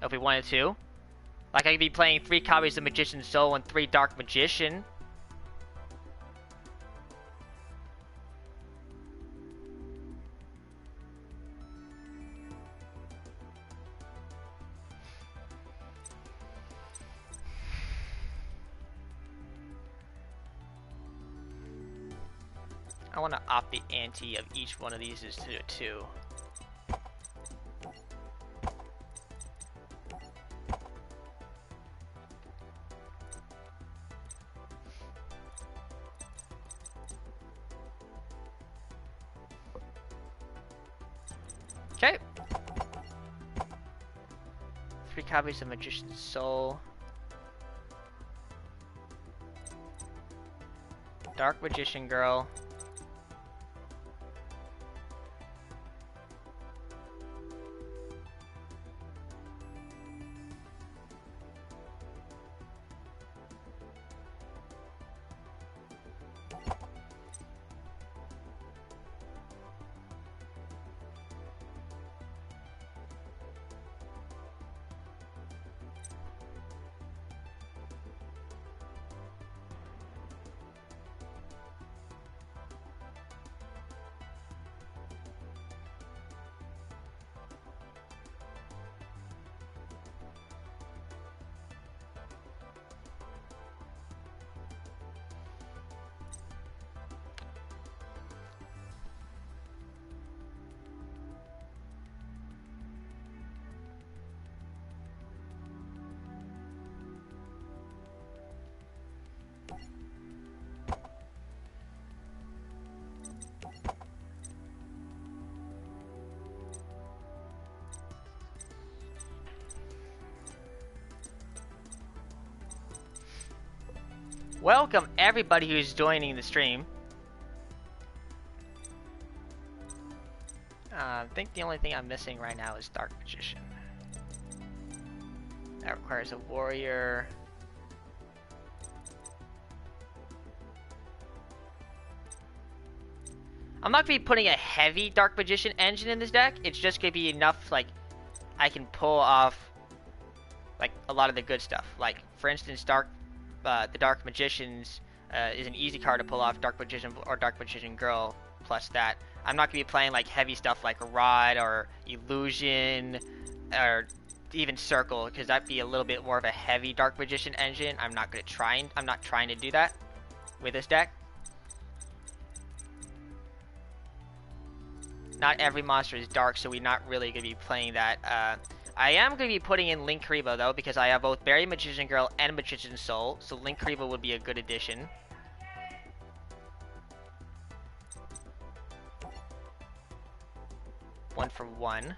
if we wanted to. Like I could be playing 3 copies of Magician's Soul and 3 Dark Magician. I want to opt the ante of each one of these is to a 2. Okay. 3 copies of Magician's Soul. Dark Magician Girl. Welcome everybody who's joining the stream. I think the only thing I'm missing right now is Dark Magician. That requires a warrior. I'm not going to be putting a heavy Dark Magician engine in this deck. It's just going to be enough, like, I can pull off, like, a lot of the good stuff. Like, for instance, the Dark Magicians is an easy card to pull off, Dark Magician or Dark Magician Girl, plus that. I'm not going to be playing, like, heavy stuff like Rod or Illusion or even Circle, because that'd be a little bit more of a heavy Dark Magician engine. I'm not trying to do that with this deck. Not every monster is dark, so we're not really going to be playing that. I am going to be putting in Link Kariba, though, because I have both Berry Magician Girl and Magician's Soul, so Link Kariba would be a good addition. One for one.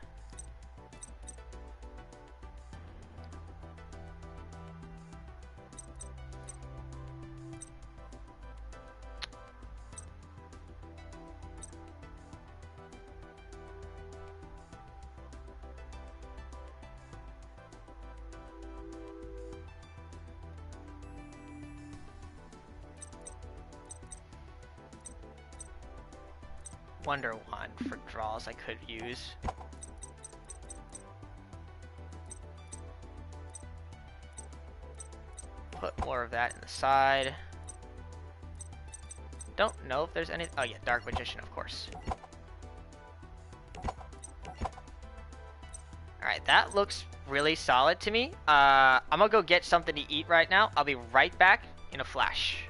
Wonder Wand for draws I could use. Put more of that in the side. Don't know if there's any. Oh yeah, Dark Magician, of course. Alright, that looks really solid to me. I'm gonna go get something to eat right now. I'll be right back in a flash.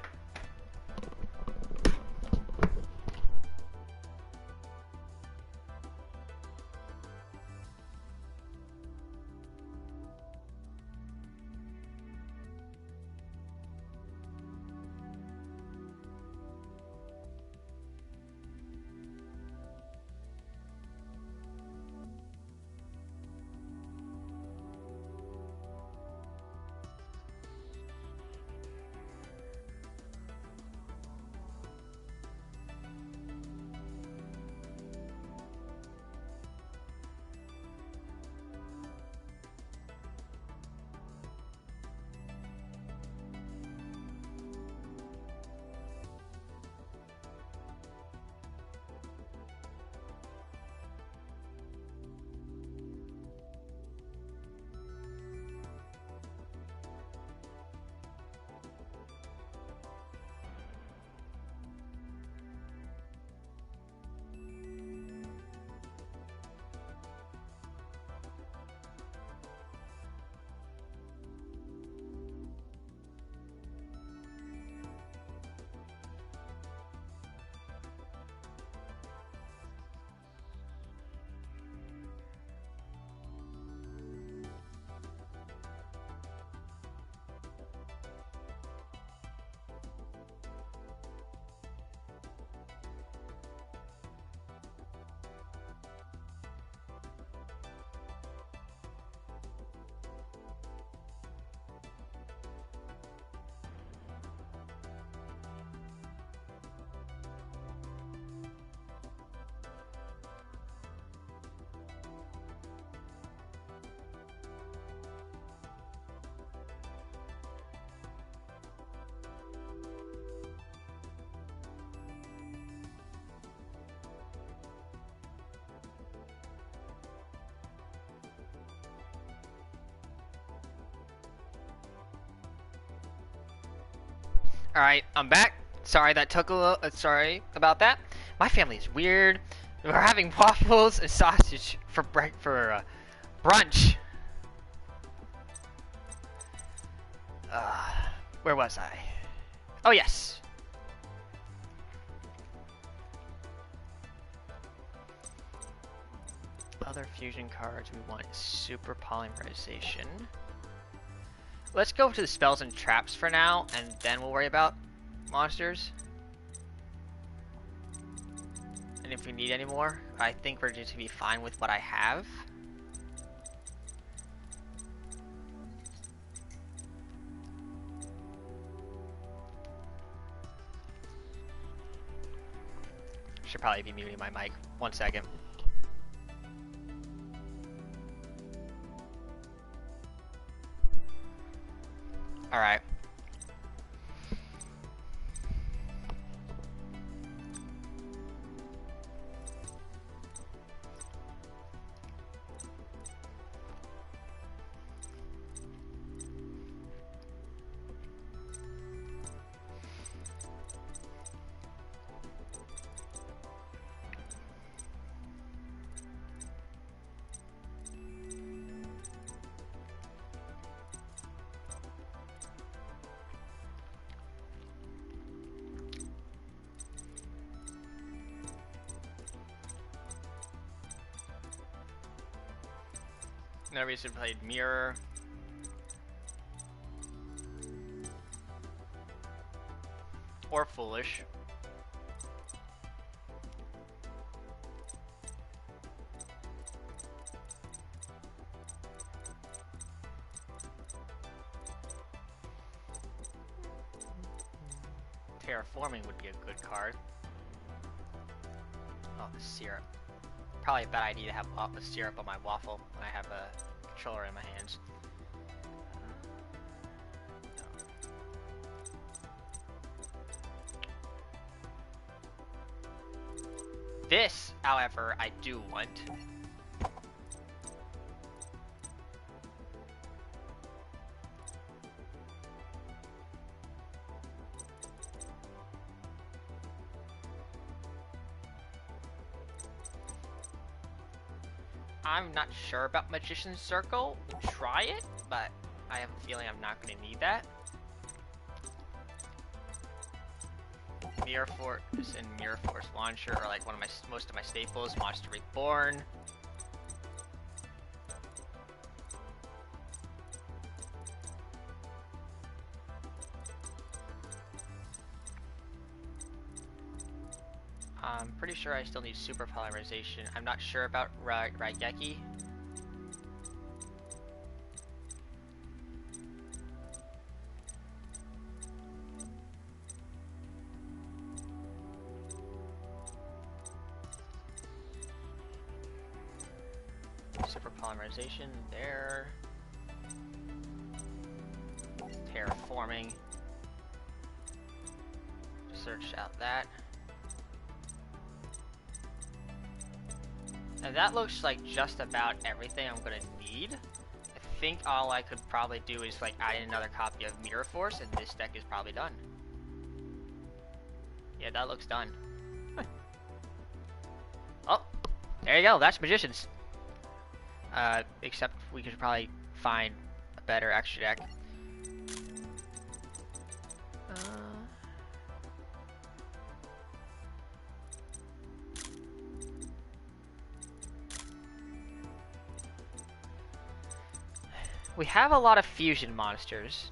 Alright, I'm back. Sorry that took a little, sorry about that. My family is weird. We're having waffles and sausage for brunch. Where was I? Oh yes. Other fusion cards we want is super polymerization. Let's go to the spells and traps for now, and then we'll worry about monsters. And if we need any more, I think we're just gonna be fine with what I have. Should probably be muting my mic. 1 second. Alright. No reason played Mirror. Or Foolish. Terraforming would be a good card. Oh, the syrup. Probably a bad idea to have a syrup on my waffle when I have a controller in my hands. This, however, I do want. I'm not sure about Magician's Circle. Try it, but I have a feeling I'm not going to need that. Mirror Force and Mirror Force Launcher are like most of my staples. Monster Reborn. I'm pretty sure I still need super polymerization. I'm not sure about Raigeki. Super polymerization there. Terraforming. Search out that. And that looks like just about everything I'm gonna need. I think all I could probably do is like add in another copy of Mirror Force, and this deck is probably done. Yeah, that looks done. Oh, there you go. That's Magicians. Except we could probably find a better extra deck. We have a lot of fusion monsters.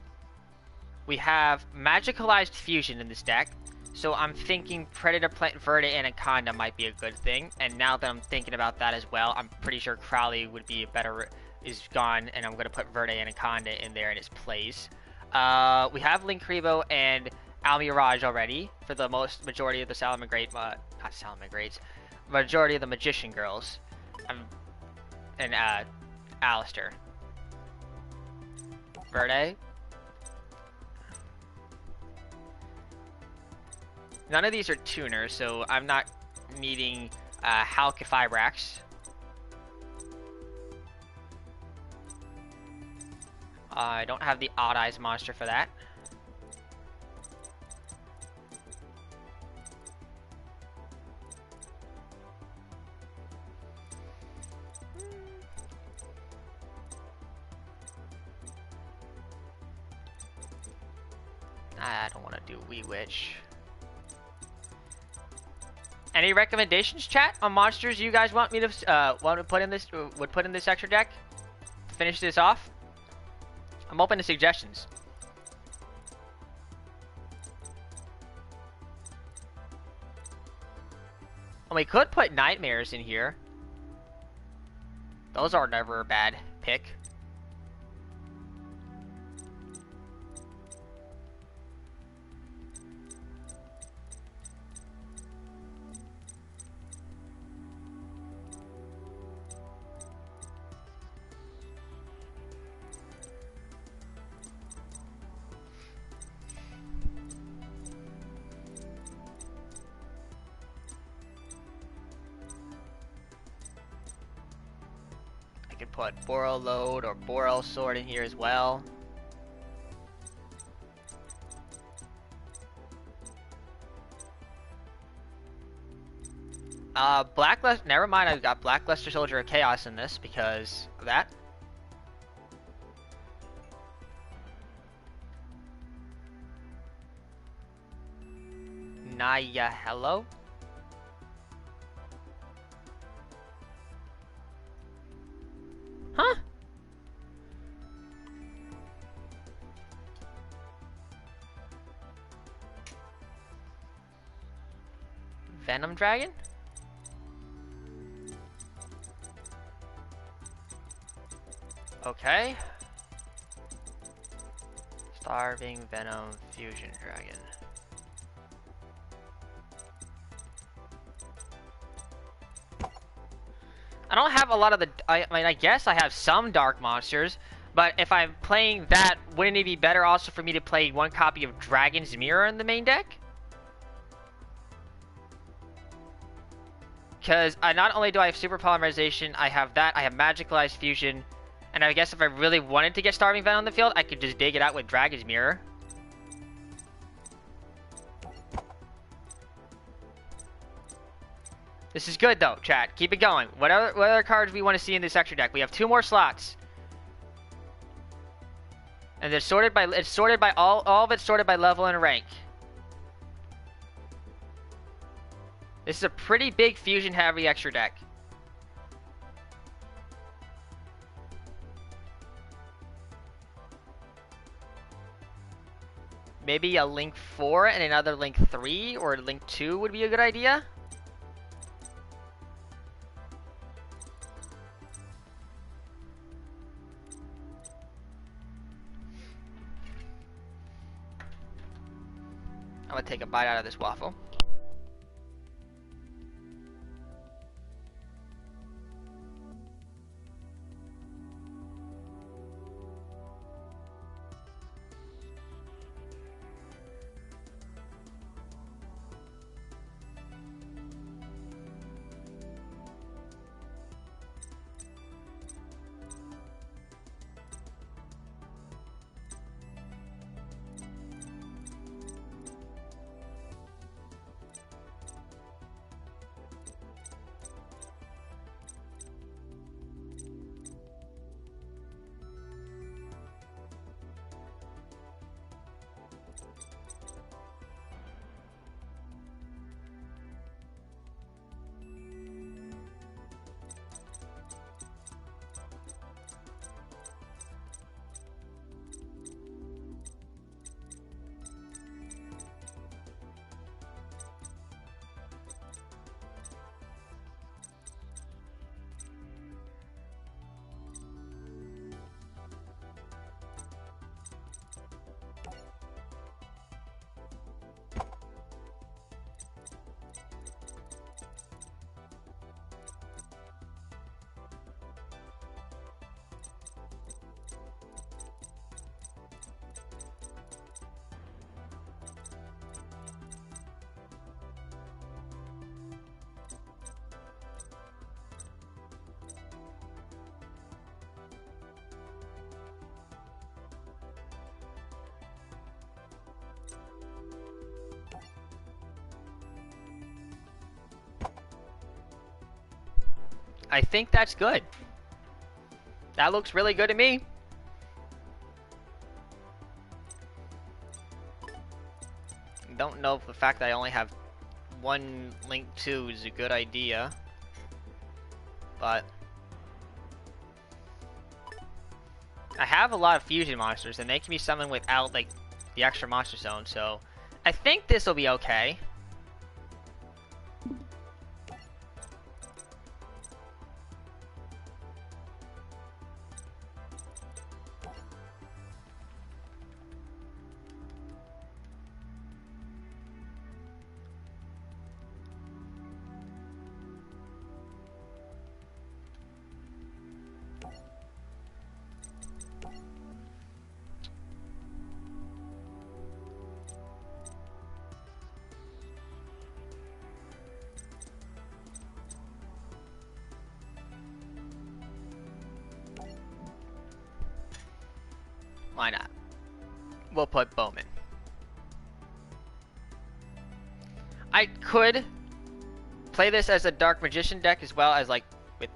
We have magicalized fusion in this deck, so I'm thinking Predator Plant Verde Anaconda might be a good thing. And now that I'm thinking about that as well, I'm pretty sure Crowley would be a better, is gone, and I'm going to put Verde Anaconda in there in its place. We have Linkribo and Almirage already for the majority of the Salamangreat, not Salamangreats, majority of the Magician girls, and Alistair. Verde. None of these are tuners, so I'm not needing Halkifibrax. I don't have the Odd Eyes monster for that. I don't want to do Wee Witch. Any recommendations, chat, on monsters you guys want me to put in this extra deck? Finish this off. I'm open to suggestions. And we could put Nightmares in here. Those are never a bad pick. I could put Boral Load or Boral Sword in here as well. Blacklist. Never mind, I've got Blackluster Soldier of Chaos in this because of that. Naya, hello. Huh? Venom Dragon? Okay. Starving Venom Fusion Dragon. I don't have a lot of the... I mean, I guess I have some dark monsters, but if I'm playing that, wouldn't it be better also for me to play one copy of Dragon's Mirror in the main deck? Because not only do I have Super Polymerization, I have that, I have Magicalized Fusion, and I guess if I really wanted to get Starving Venom on the field, I could just dig it out with Dragon's Mirror. This is good though, chat. Keep it going. What other cards we want to see in this extra deck? We have 2 more slots. And they're sorted by all of it's sorted by level and rank. This is a pretty big fusion heavy extra deck. Maybe a Link 4 and another Link 3 or Link 2 would be a good idea. I'm gonna take a bite out of this waffle. I think that's good. That looks really good to me. don't know if the fact that I only have one Link 2 is a good idea, but I have a lot of fusion monsters, and they can be summoned without, like, the extra monster zone, so I think this will be okay. Why not? We'll put Bowman. I could play this as a Dark Magician deck as well as, like, with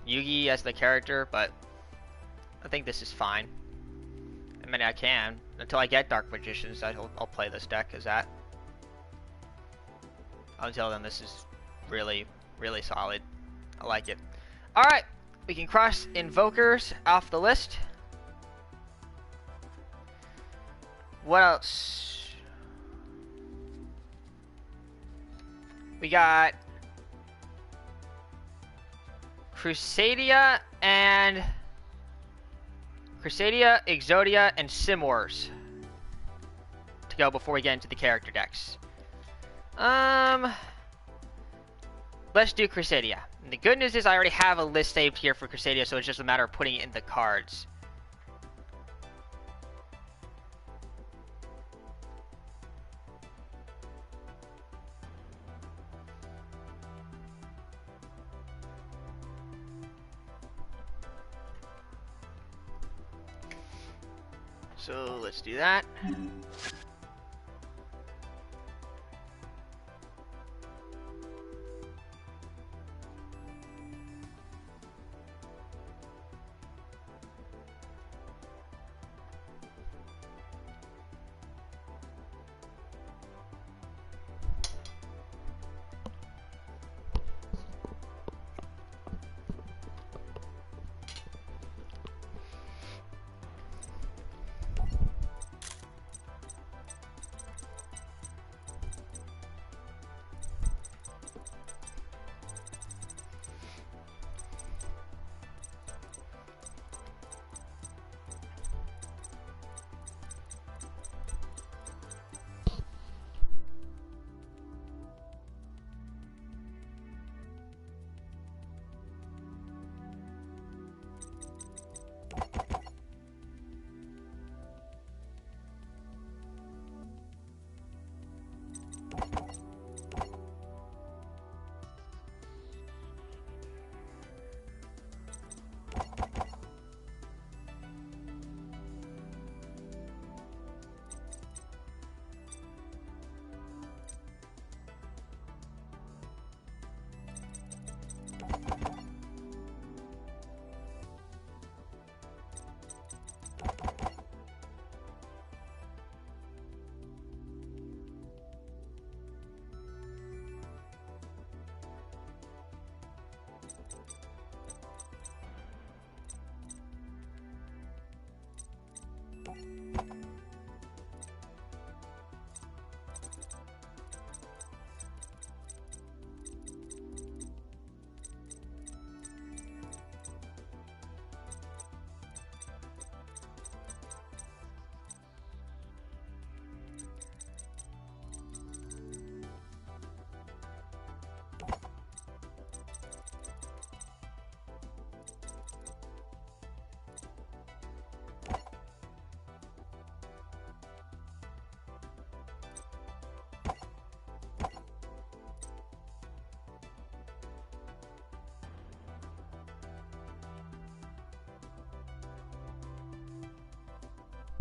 Yugi as the character, but I think this is fine. I mean, I can. Until I get Dark Magicians, I'll play this deck as that. Until then, this is really, really solid. I like it. Alright, we can cross Invokers off the list. What else? We got Crusadia, Exodia, and Simors to go before we get into the character decks. Let's do Crusadia. And the good news is I already have a list saved here for Crusadia, so it's just a matter of putting it in the cards. So let's do that.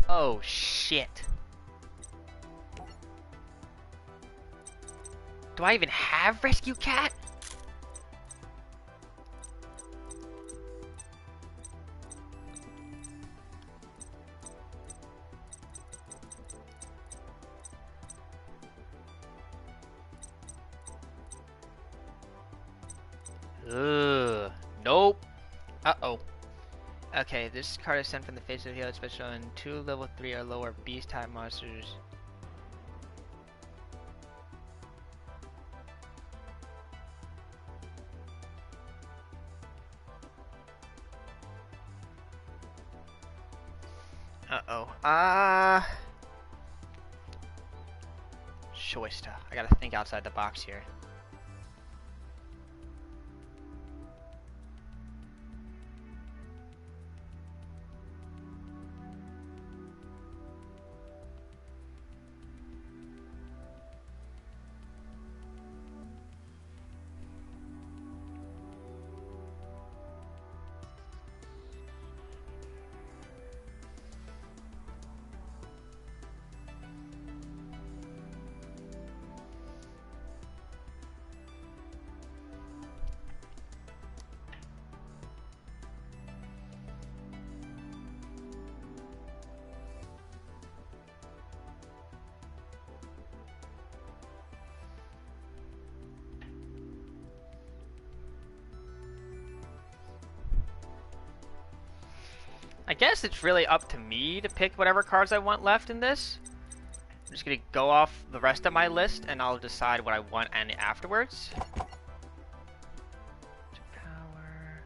Oh, shit. Do I even have Rescue Cat? Ugh. Nope. Uh-oh. Okay, this card is sent from the face of the field, special on 2 level 3 or lower beast type monsters. Uh-oh. Choice. I gotta think outside the box here. I guess it's really up to me to pick whatever cards I want left in this. I'm just gonna go off the rest of my list and I'll decide what I want and afterwards. Power.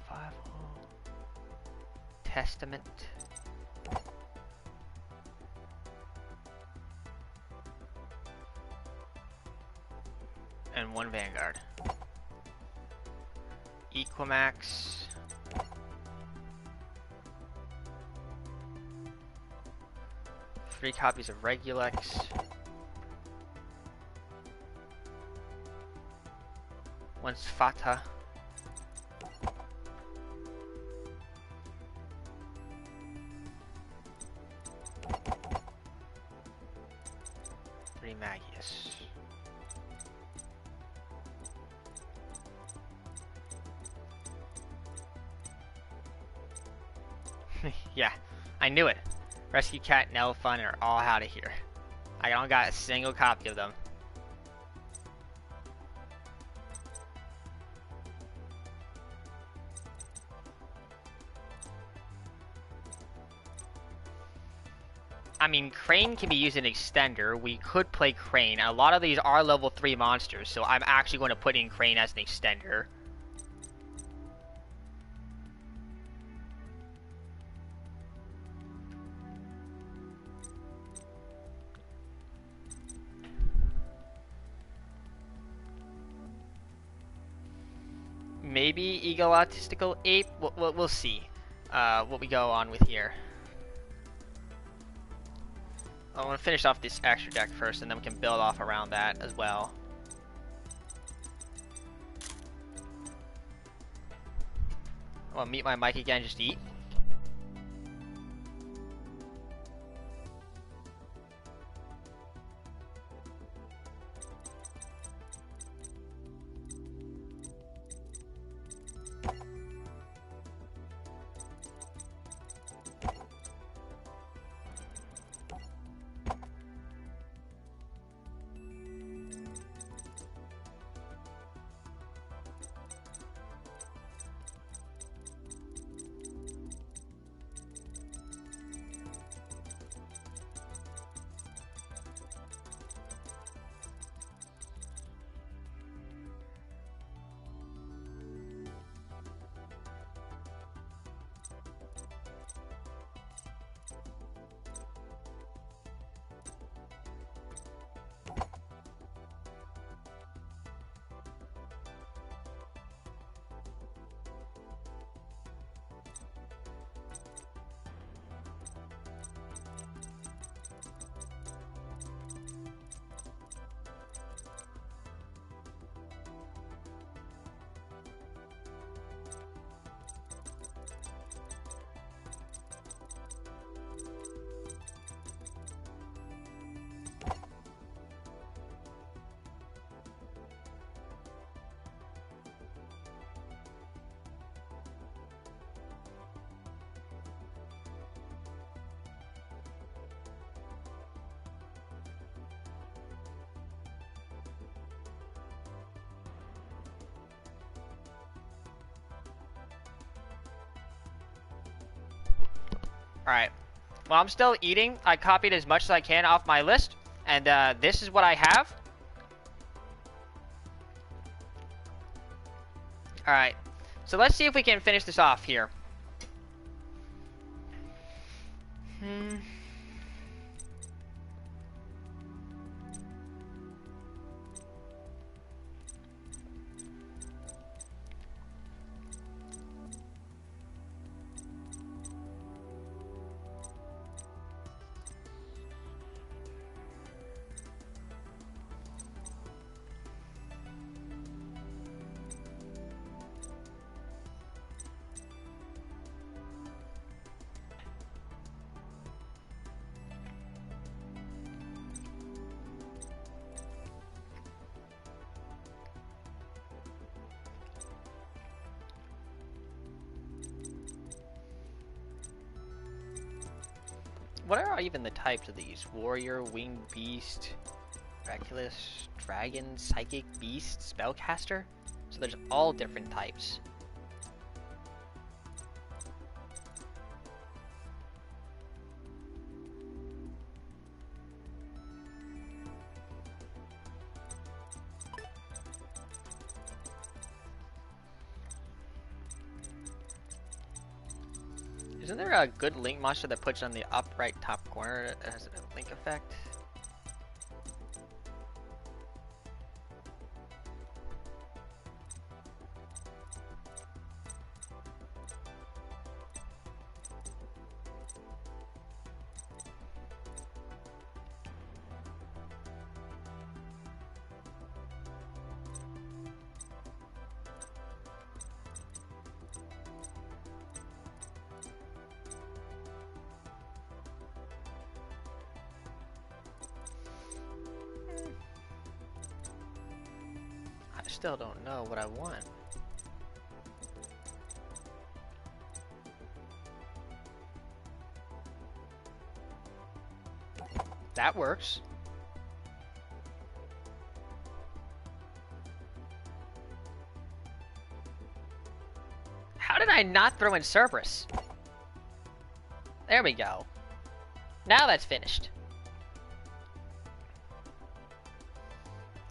Revival. Testament. And 1 Vanguard. Equimax. Three copies of Regulex. 1 Sfata. Three Magius. Yeah, I knew it. Rescue Cat and Elefun are all out of here. I don't got a single copy of them. I mean, Crane can be used in Extender. We could play Crane. A lot of these are level 3 monsters, so I'm actually going to put in Crane as an Extender. Maybe Egotistical Ape? We'll see what we go on with here. I want to finish off this extra deck first, and then we can build off around that as well. I want to mute my mic again, just eat. Alright. While I'm still eating, I copied as much as I can off my list. And this is what I have. Alright. So let's see if we can finish this off here. What are even the types of these? Warrior, Winged Beast, Miraculous, Dragon, Psychic, Beast, Spellcaster? So there's all different types. Isn't there a good link monster that puts on the upright top corner that has a link effect? I still don't know what I want. That works. How did I not throw in Cerberus? There we go. Now that's finished.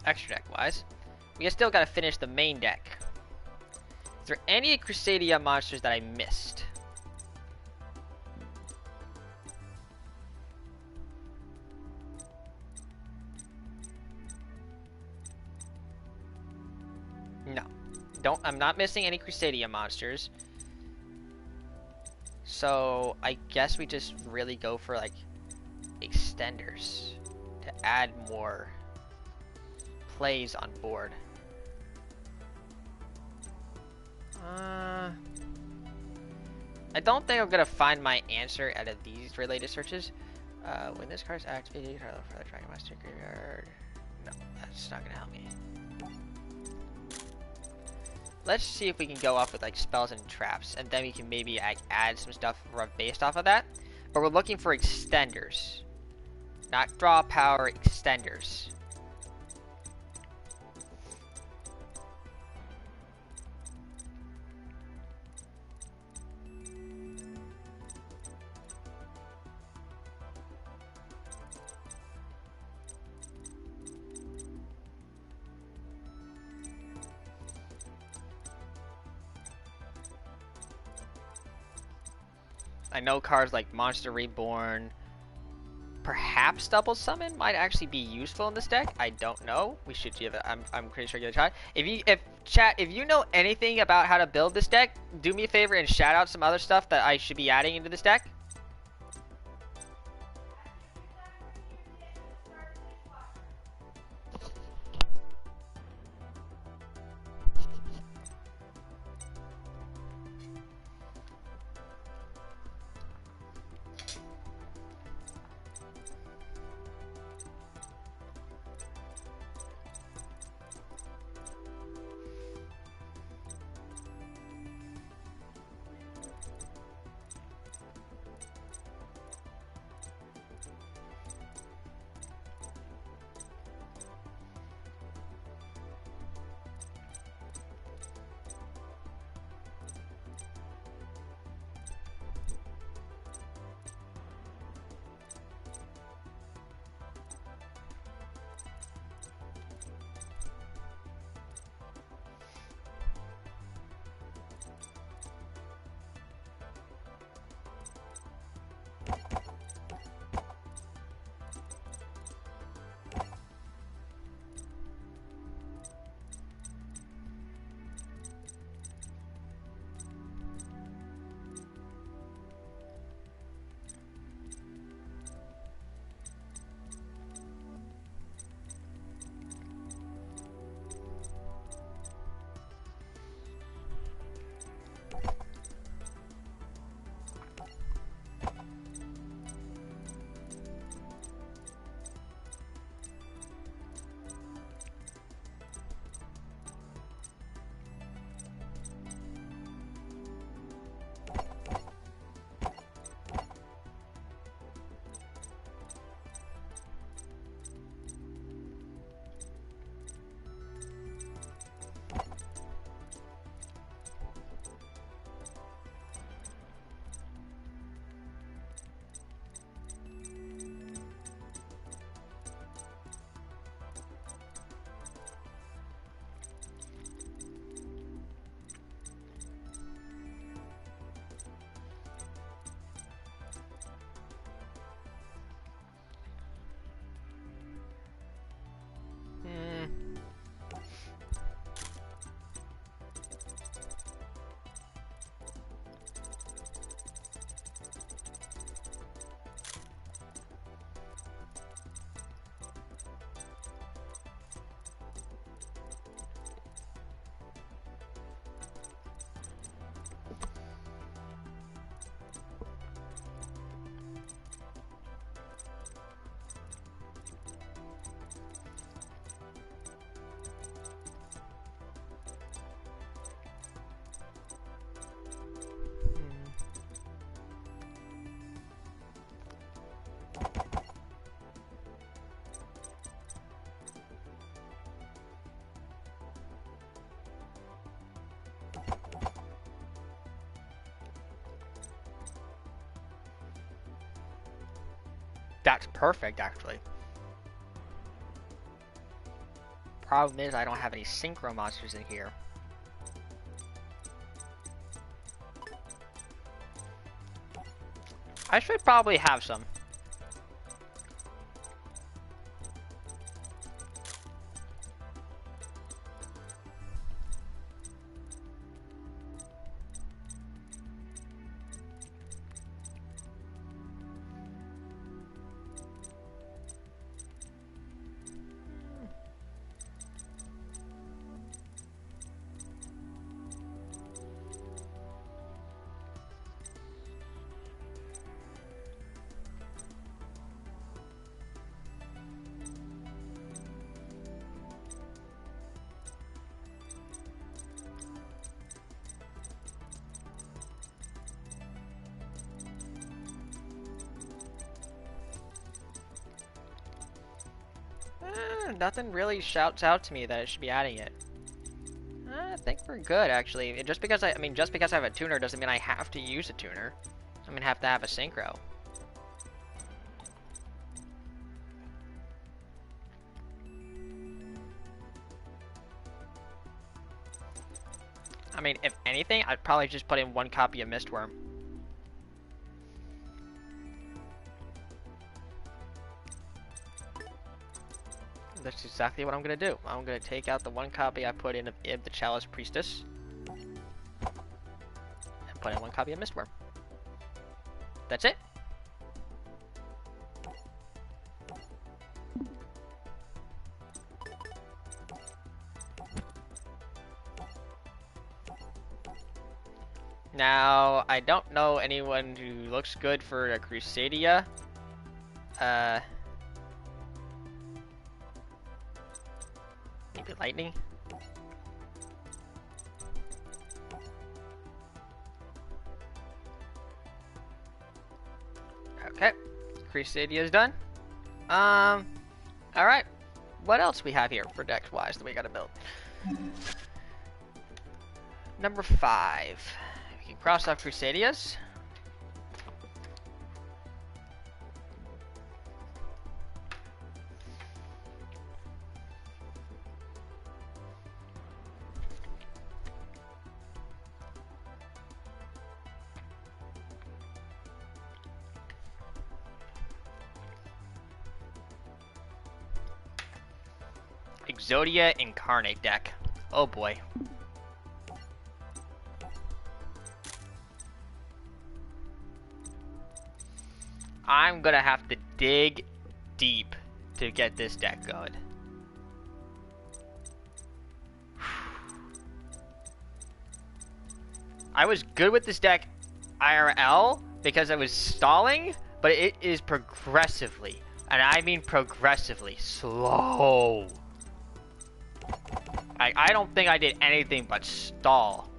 Extra deck wise. We still gotta finish the main deck. Is there any Crusadia monsters that I missed? No. I'm not missing any Crusadia monsters. So I guess we just really go for like extenders to add more plays on board. I don't think I'm gonna find my answer out of these related searches. When this card is activated, you can for the Dragon Master graveyard. No, that's not gonna help me. Let's see if we can go off with like spells and traps, and then we can maybe add some stuff based off of that. But we're looking for extenders, not draw power, extenders. I know cards like Monster Reborn, perhaps Double Summon might actually be useful in this deck. I don't know. We should give it. I'm pretty sure give it a try. If you know anything about how to build this deck, do me a favor and shout out some other stuff that I should be adding into this deck. That's perfect, actually. Problem is, I don't have any synchro monsters in here. I should probably have some. Nothing really shouts out to me that I should be adding it. I think we're good, actually. Just because I have a tuner doesn't mean I have to use a tuner. I'm gonna have to have a synchro. I mean, if anything, I'd probably just put in 1 copy of Mistworm. That's exactly what I'm gonna do. I'm gonna take out the 1 copy I put in of Ib, the Chalice Priestess, and put in 1 copy of Mistworm. That's it. Now, I don't know anyone who looks good for a Crusadia. Maybe Lightning? Okay. Crusadia is done. Alright. What else we have here for deck-wise that we gotta build? Number 5. We can cross off Crusadias. Exodia Incarnate deck. Oh boy. I'm gonna have to dig deep to get this deck going. I was good with this deck IRL because I was stalling, but it is progressively, and I mean progressively, slow. I don't think I did anything but stall.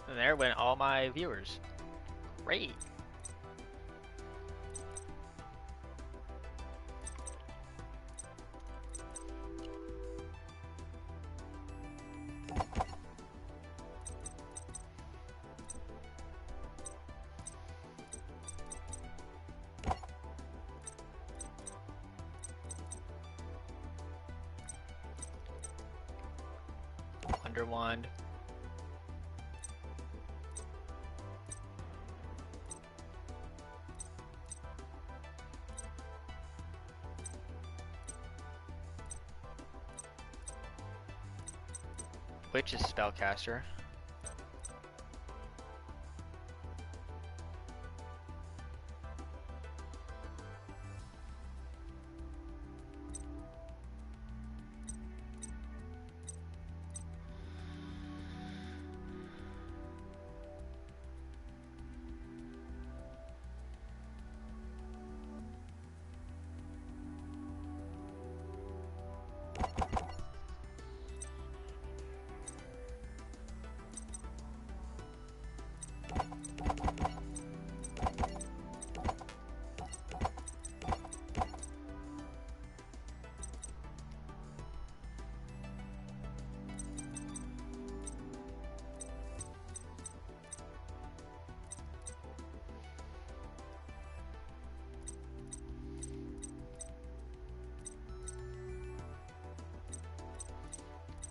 And there went all my viewers. Great. Thunder Wand. Which is Spellcaster.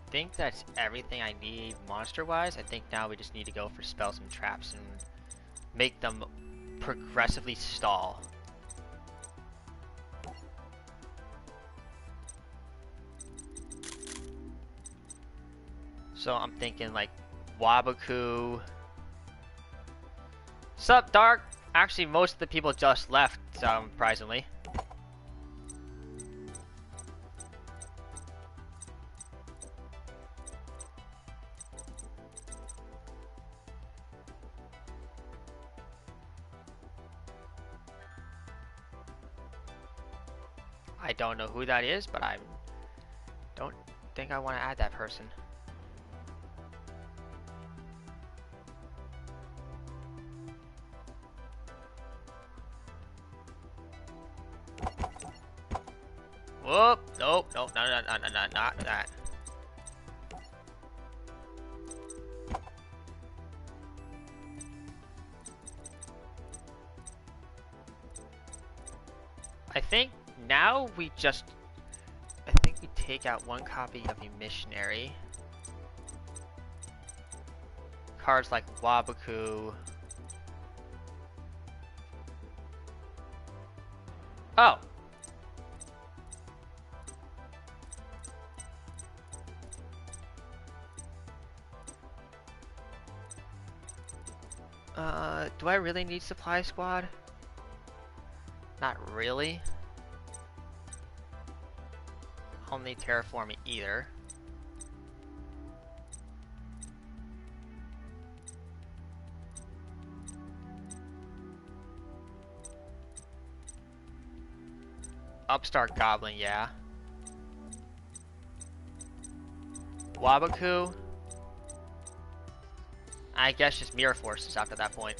I think that's everything I need monster-wise. I think now we just need to go for spells and traps and make them progressively stall. So I'm thinking like Wabaku. Sup, Dark? Actually, most of the people just left, surprisingly. I don't know who that is, but I don't think I want to add that person. Whoop! Nope, nope, no, not that. I think now we just, I think we take out one copy of a missionary. Cards like Wabaku. Oh. Do I really need supply squad? Not really. I'll need terraforming either. Upstart Goblin, yeah. Wabaku. I guess just Mirror Forces after that point.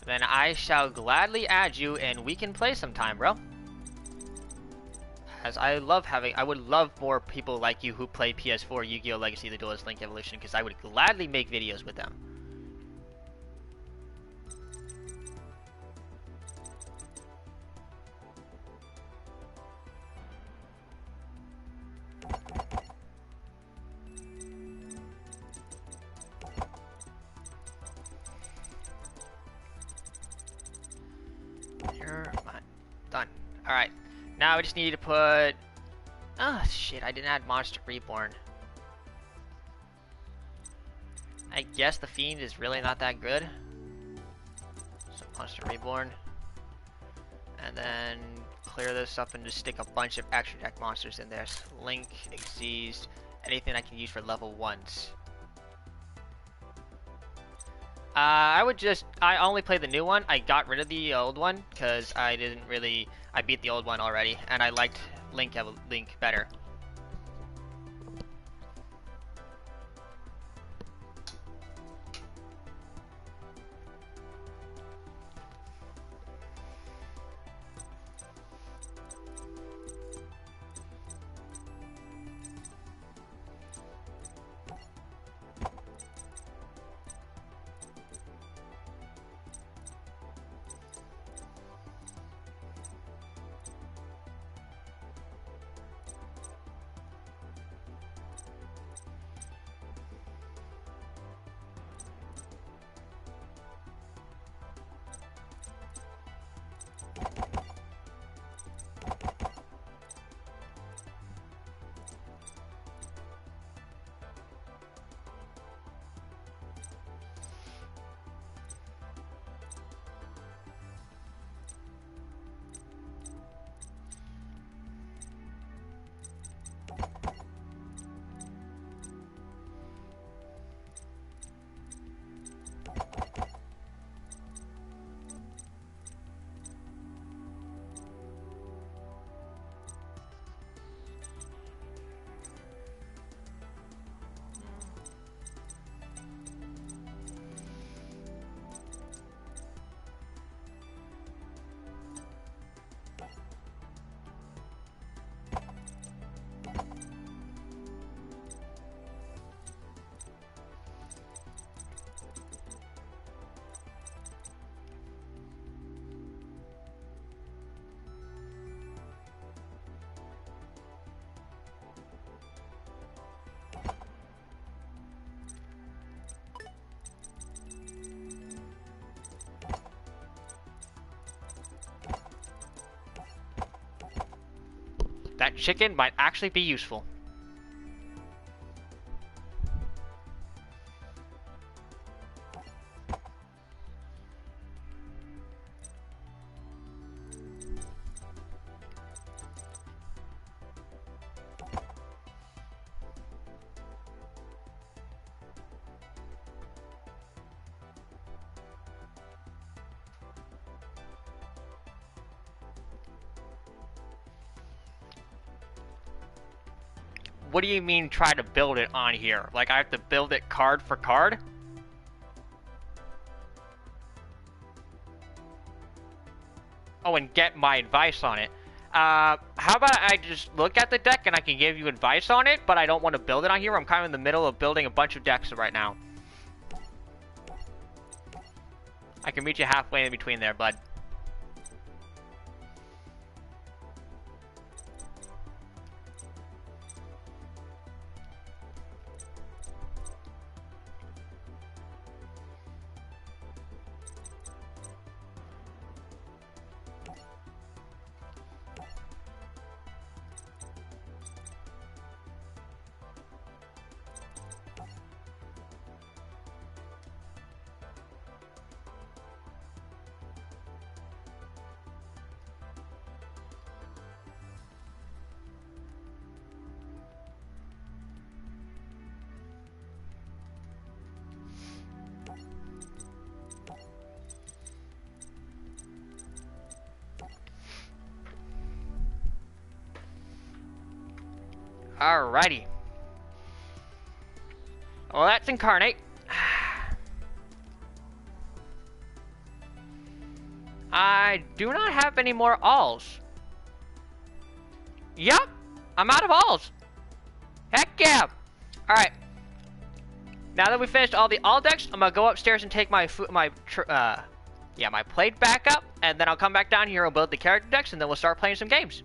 Then I shall gladly add you and we can play sometime, bro. As I would love more people like you who play PS4, Yu-Gi-Oh! Legacy, the Duelist Link Evolution, because I would gladly make videos with them. Done. Alright. Now I just need to put... Oh, shit. I didn't add Monster Reborn. I guess the Fiend is really not that good. So Monster Reborn. And then clear this up and just stick a bunch of extra deck monsters in there. Link, Exceed, anything I can use for level 1s. I only play the new one. I got rid of the old one because I beat the old one already, and I liked Link better. chicken might actually be useful. What do you mean try to build it on here? Like I have to build it card for card? Oh, and get my advice on it. How about I just look at the deck and I can give you advice on it, but I don't want to build it on here. I'm kind of in the middle of building a bunch of decks right now. I can meet you halfway in between there, bud. Alrighty. Well, that's Incarnate. I do not have any more alls. Yup, I'm out of alls. Heck yeah. Alright. Now that we finished all the all decks, I'm gonna go upstairs and take my plate back up, and then I'll come back down here and build the character decks, and then we'll start playing some games.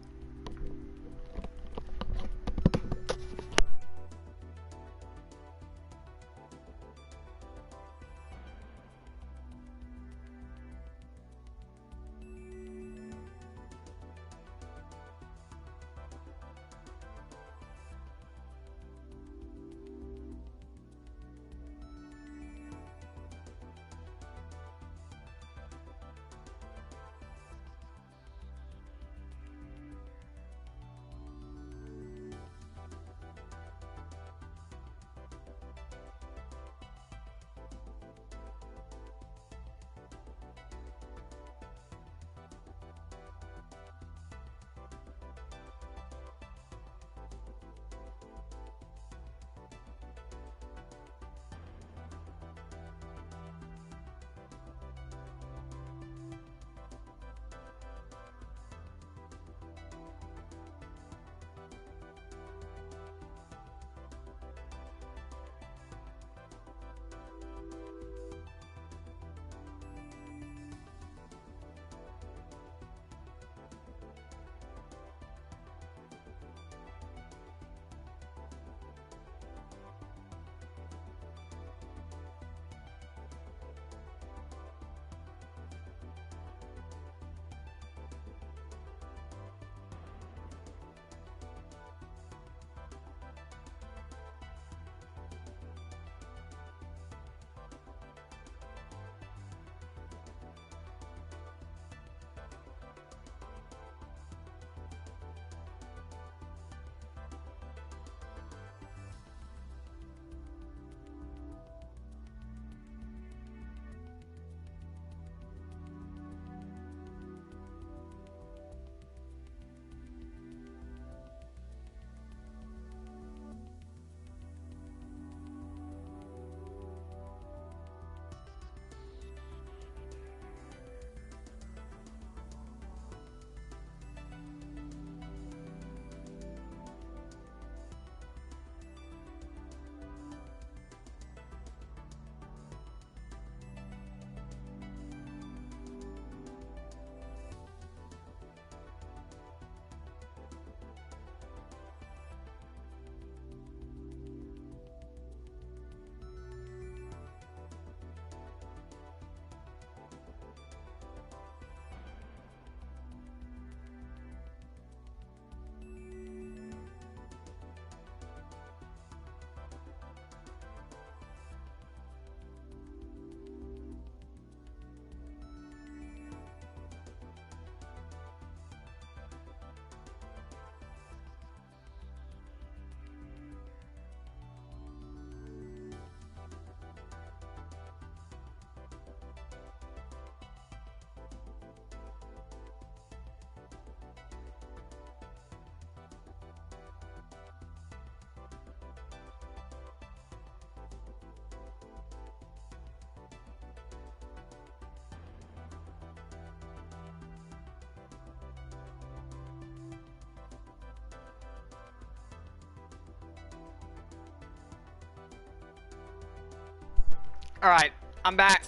Alright, I'm back.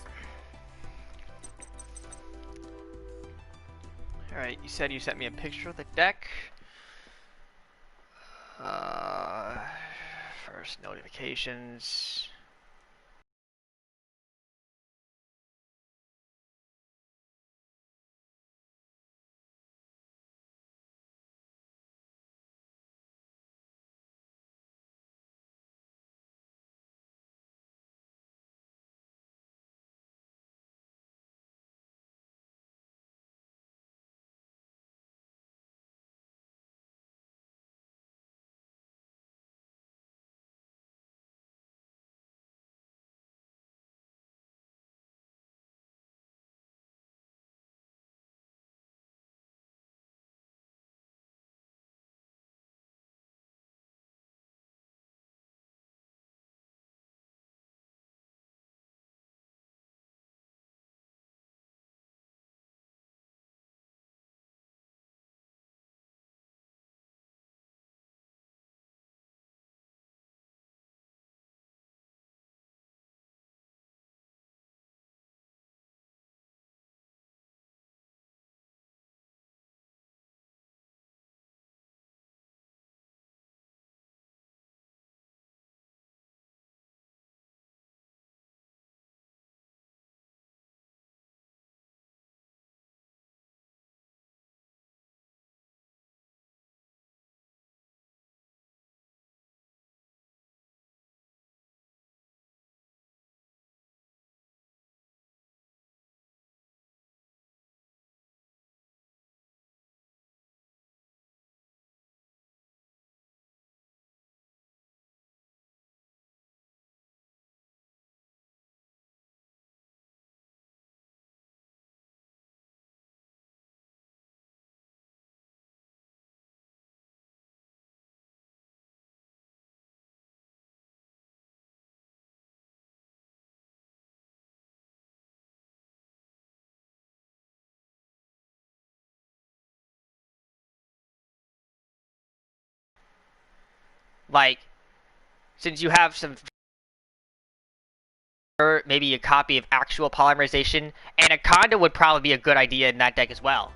Alright, you said you sent me a picture of the deck. First notifications. Like, since you have some, maybe a copy of actual polymerization, Anaconda would probably be a good idea in that deck as well.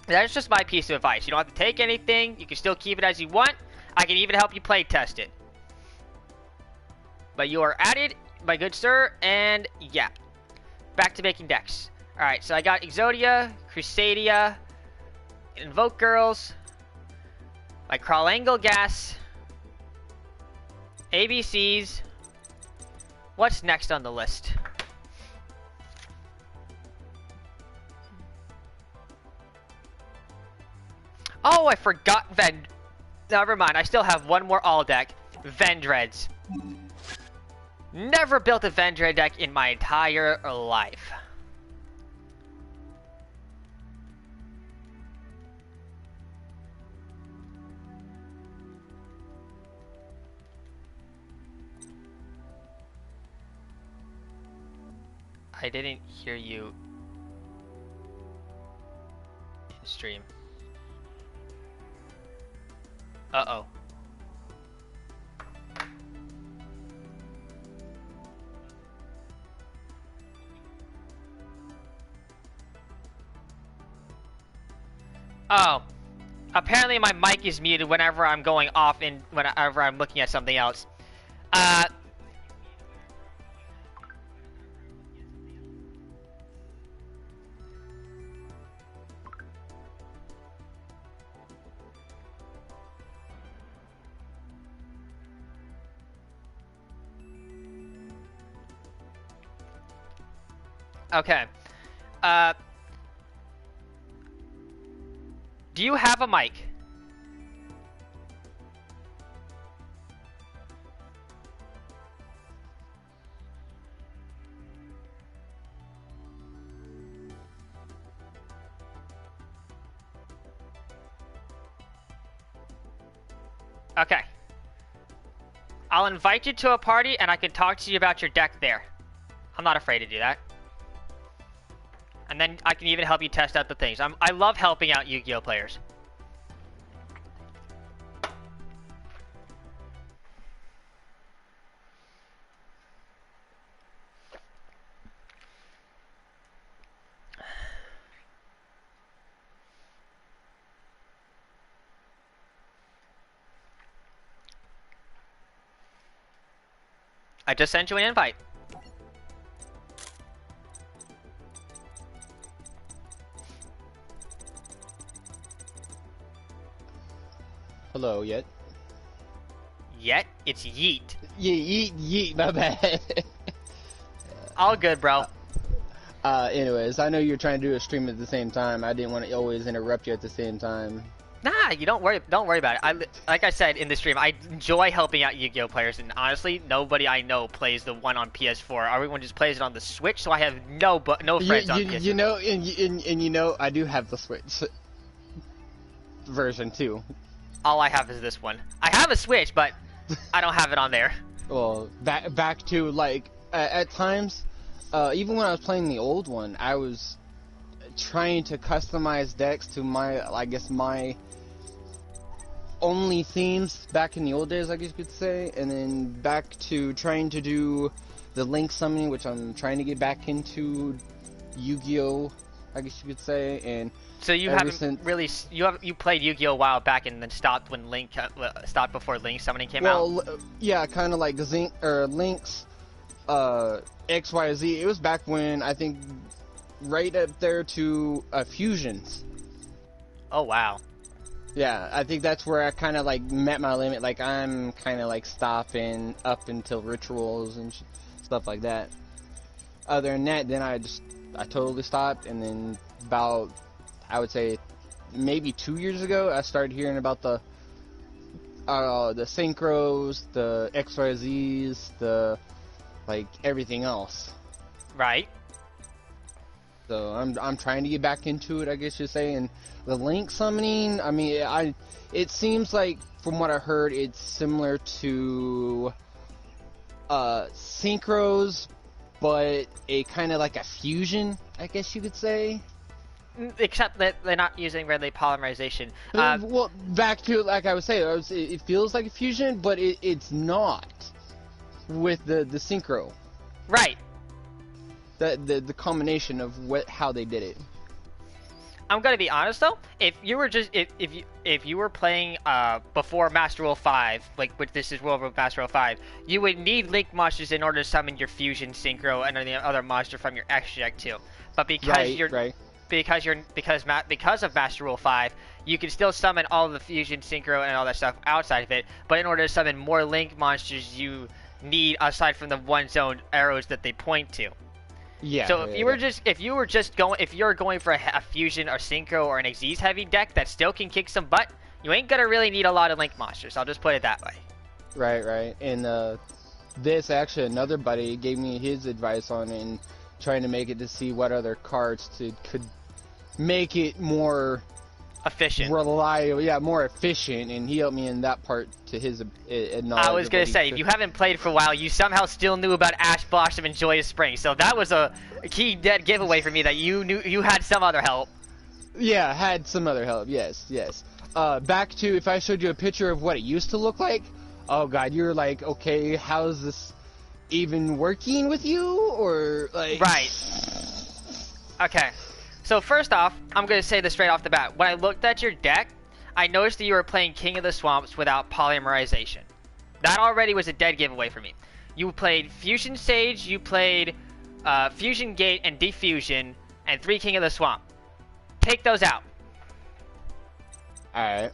That's just my piece of advice. You don't have to take anything. You can still keep it as you want. I can even help you play test it. But you are at it, my good sir, and yeah. Back to making decks. Alright, so I got Exodia, Crusadia, Invoke Girls, my Crawl Angle Gas, ABCs. What's next on the list? Oh, I forgot Never mind, I still have one more all deck. Vendreads. Never built a Vendread deck in my entire life. I didn't hear you in stream. Uh-oh. Oh. Apparently my mic is muted whenever I'm going off and whenever I'm looking at something else. Okay. Do you have a mic? Okay. I'll invite you to a party and I can talk to you about your deck there. I'm not afraid to do that. And then I can even help you test out the things. I love helping out Yu-Gi-Oh players. I just sent you an invite. Hello, Yet? Yet? It's Yeet. Yeet, my bad. All good, bro. Anyways, I know you're trying to do a stream at the same time. I didn't want to always interrupt you at the same time. Nah, you don't worry about it. Like I said in the stream, I enjoy helping out Yu-Gi-Oh players, and honestly, nobody I know plays the one on PS4. Everyone just plays it on the Switch, so I have no friends on PS4. You know, and you know, I do have the Switch version too. All I have is this one. I have a Switch, but I don't have it on there. Well, back to like at times, even when I was playing the old one, I was trying to customize decks to my only themes back in the old days, I guess you could say, and then back to trying to do the Link summoning, which I'm trying to get back into Yu-Gi-Oh, I guess you could say, and so you haven't really you played Yu-Gi-Oh a while back and then stopped when Link stopped before Link summoning came out. Well, yeah, kind of like Link's XYZ. It was back when I think right up there to fusions. Oh wow. Yeah, I think that's where I kind of like met my limit. Like I'm kind of like stopping up until rituals and stuff like that. Other than that, then I totally stopped. And then about, I would say, maybe 2 years ago, I started hearing about the synchros, the XYZs, the like everything else. Right. So I'm trying to get back into it, I guess you'd say. And the Link summoning, I mean, it seems like from what I heard, it's similar to synchros, but a kind of like a fusion, I guess you could say. Except that they're not using redley polymerization. Well, back to like I was saying, it feels like a fusion, but it's not with the synchro. Right. The combination of how they did it. I'm gonna be honest though. If you were just if you were playing before Master Rule 5, like this is World of Master Rule 5, you would need Link monsters in order to summon your fusion, synchro, and any other monster from your extra deck too. But because because of Master Rule 5, you can still summon all of the fusion, synchro, and all that stuff outside of it. But in order to summon more Link monsters, you need, aside from the one zone arrows that they point to. Yeah. So if you're going for a fusion or synchro or an Xyz heavy deck that still can kick some butt, you ain't gonna really need a lot of Link monsters. I'll just put it that way. Right. And this actually another buddy gave me his advice on it and trying to make it to see what other cards could make it more efficient, reliable, more efficient, and he helped me in that part to his knowledge. I was gonna say, if you haven't played for a while, you somehow still knew about Ash Blossom and Joyous Spring, so that was a key dead giveaway for me that you knew you had some other help. Yeah, had some other help. Yes. Back to if I showed you a picture of what it used to look like. Oh God, you're like, okay, how's this even working with you, or like? Right. Okay. So first off, I'm going to say this straight off the bat. When I looked at your deck, I noticed that you were playing King of the Swamps without polymerization. That already was a dead giveaway for me. You played Fusion Sage, you played Fusion Gate and Diffusion, and 3 King of the Swamp. Take those out. Alright.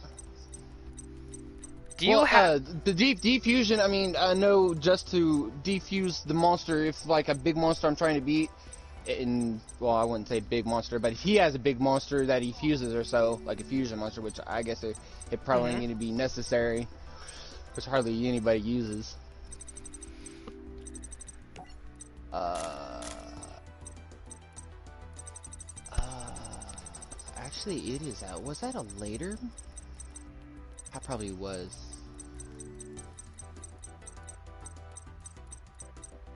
Do you have... the Diffusion, I mean, I know just to defuse the monster, if like a big monster I'm trying to beat, well, I wouldn't say big monster, but if he has a big monster that he fuses or so, like a fusion monster, which I guess it probably ain't going to be necessary, which hardly anybody uses. Actually, it is out. Was that a later? I probably was.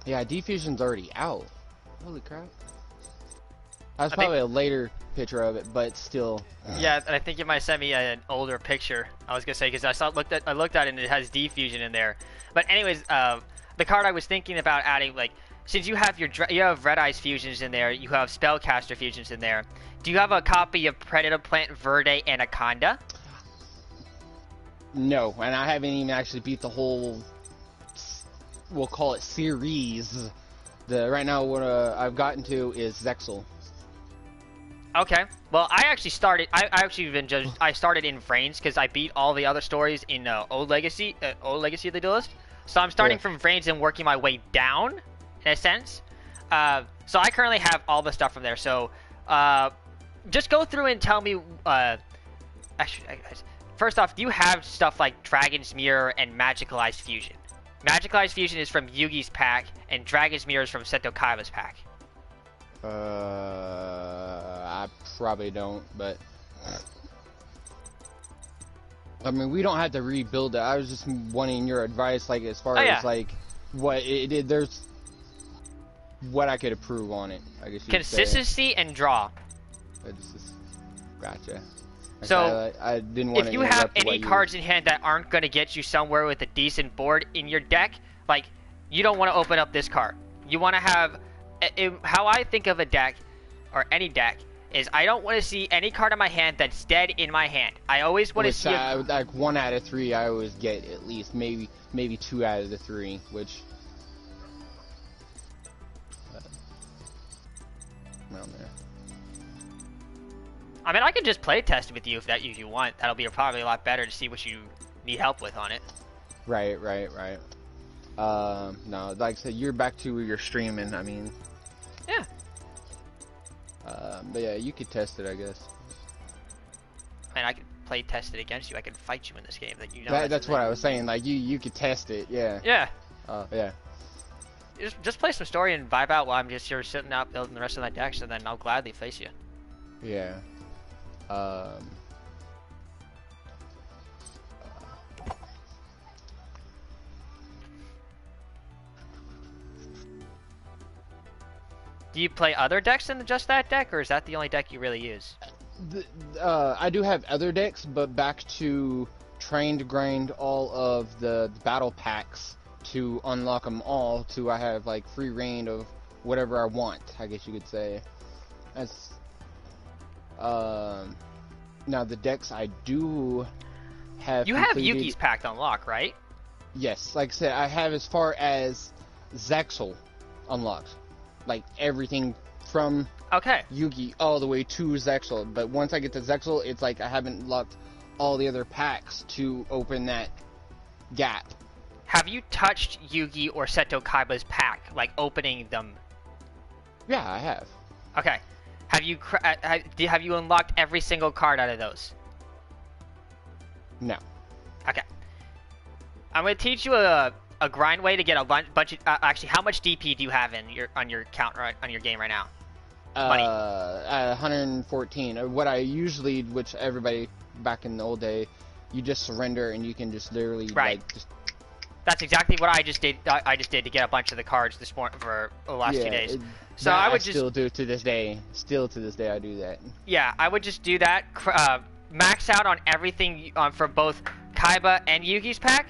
Yeah, Diffusion's already out. Holy crap. That's probably a later picture of it, but still. Yeah, and I think you might send me an older picture. I was gonna say because I looked at it and it has Diffusion in there. But anyways, the card I was thinking about adding, like, since you have you have Red Eyes fusions in there, you have Spellcaster fusions in there. Do you have a copy of Predator Plant, Verde, Anaconda? No, and I haven't even actually beat the whole we'll call it series. Right now what I've gotten to is Zexal. Okay. Well, I actually started. I started in Vrains because I beat all the other stories in old Legacy of the Duelist. So I'm starting from Vrains and working my way down, in a sense. So I currently have all the stuff from there. So just go through and tell me. Actually, first off, do you have stuff like Dragon's Mirror and Magicalized Fusion? Magicalized Fusion is from Yugi's pack, and Dragon's Mirror is from Seto Kaiba's pack. I probably don't, but I mean, we don't have to rebuild it. I was just wanting your advice, like as far as like what it did. There's what I could improve on it. I guess you consistency and draw. Gotcha. So I didn't want if you have any cards in hand that aren't going to get you somewhere with a decent board in your deck, like you don't want to open up this card. You want to have how I think of a deck or any deck is I don't want to see any card in my hand that's dead in my hand. I always want to see like 1 out of 3. I always get at least maybe 2 out of the 3, which around there. I mean, I can just play test with you if you want. That'll be probably a lot better to see what you need help with on it. Right. No, like I said, you're back to your streaming. I mean, yeah. But yeah, you could test it, I guess. I mean, I could play test it against you. I could fight you in this game. That's what I was saying. Like you could test it. Yeah. Yeah. Yeah. Just play some story and vibe out while I'm just here sitting out building the rest of my decks, and then I'll gladly face you. Yeah. Do you play other decks than just that deck, or is that the only deck you really use? I do have other decks, but back to trying to grind all of the battle packs to unlock them all. To I have like free reign of whatever I want, I guess you could say. That's now the decks I do have. You have Yugi's pack unlocked, right? Yes, like I said, I have as far as Zexal unlocked. Like everything from Yugi all the way to Zexal, but once I get to Zexal, it's like I haven't locked all the other packs to open that gap. Have you touched Yugi or Seto Kaiba's pack, like opening them? Yeah, I have. Okay. Have you unlocked every single card out of those? No. Okay. I'm gonna teach you a grind way to get a bunch of actually, how much DP do you have on your count on your game right now? Money. 114. What I usually, which everybody back in the old day, you just surrender and you can just literally That's exactly what I just did. I just did to get a bunch of the cards this morning for the last 2 days. So I would still do to this day. Still to this day, I do that. Yeah, I would just do that. Max out on everything for both Kaiba and Yugi's pack,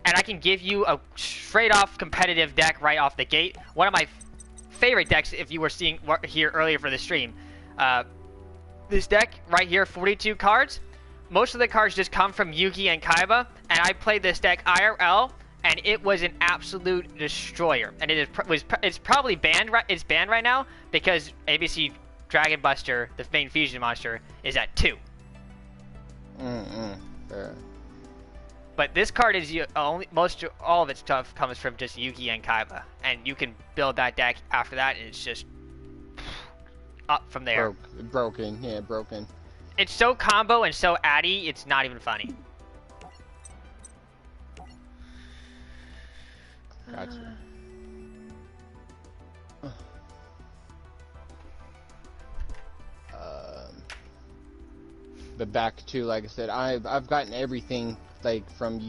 and I can give you a straight-off competitive deck right off the gate. One of my favorite decks, if you were seeing here earlier for the stream. This deck right here, 42 cards. Most of the cards just come from Yugi and Kaiba, and I played this deck IRL, and it was an absolute destroyer. And it's probably banned. It's banned right now because ABC Dragon Buster, the main fusion monster, is at 2. But this card is all of its stuff comes from just Yugi and Kaiba, and you can build that deck after that, and it's just up from there. Broken. It's so combo and so addy, it's not even funny. Gotcha. But back to, like I said, I've gotten everything, like from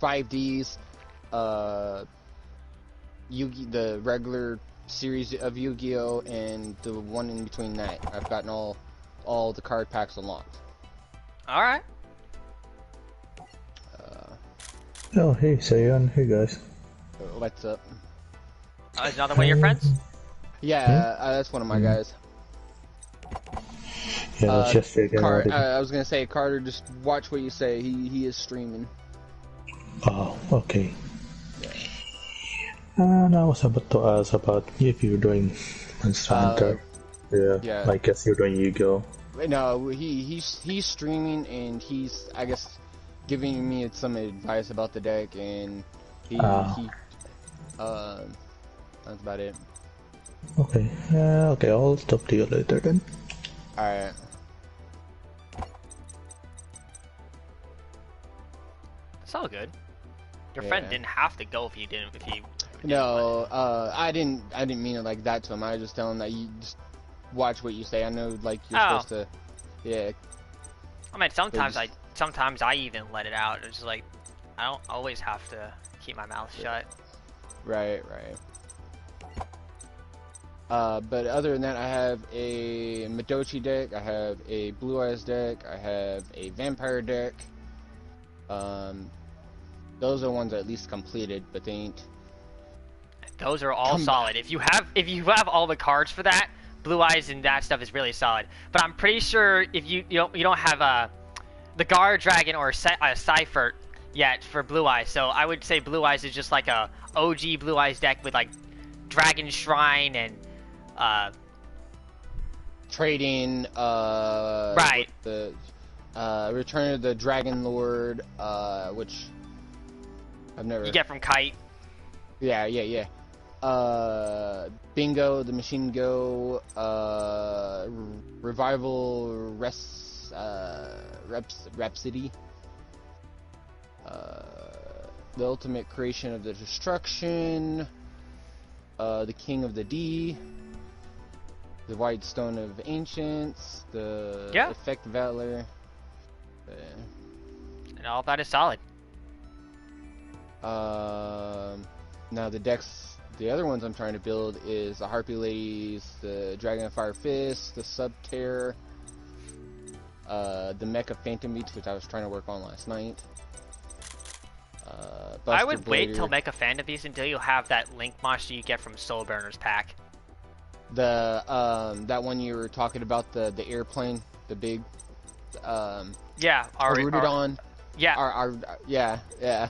5Ds, Yugi, the regular series of Yu-Gi-Oh, and the one in between that. I've gotten all the card packs unlocked. All right. Oh, hey, Sayan. Hey, guys. What's up? Is another one of your friends? Yeah, that's one of my guys. Yeah, let's just figure out. I was gonna say, Carter, just watch what you say. He is streaming. Oh, okay. And I was about to ask about if you're doing Monster Hunter. Yeah, I guess you're doing Yu-Gi-Oh. No, he's streaming and he's, I guess, giving me some advice about the deck, and that's about it. Okay, okay, I'll talk to you later then. Alright. It's all good. Your friend didn't have to go if you didn't. No, I didn't mean it like that to him. I was just telling him that you just watch what you say. I know, like, you're supposed to. Yeah. I mean, sometimes I even let it out. It's just like, I don't always have to keep my mouth shut. Right. But other than that, I have a Madochi deck, I have a Blue Eyes deck, I have a Vampire deck. Those are ones at least completed, but they ain't. Those are all solid. If you have all the cards for that, Blue Eyes and that stuff is really solid. But I'm pretty sure if you don't have the Guard Dragon or a Cypher yet for Blue Eyes, so I would say Blue Eyes is just like a OG Blue Eyes deck with like Dragon Shrine and trading right, the Return of the Dragon Lord, which I've never. You get from Kite. Yeah. Bingo, the Machine Go, Revival, Rhapsody, the Ultimate Creation of the Destruction, the King of the D, the White Stone of Ancients, the Effect Valor. And all that is solid. Now the decks, the other ones I'm trying to build is the Harpy Ladies, the Dragon of Fire Fist, the Sub-Terror, the Mecha Phantom Beats, which I was trying to work on last night. I would wait till Mecha Phantom Beats until you have that Link monster you get from Soul Burner's pack. The that one you were talking about, the airplane, the big yeah, Arudon. Yeah. Yeah.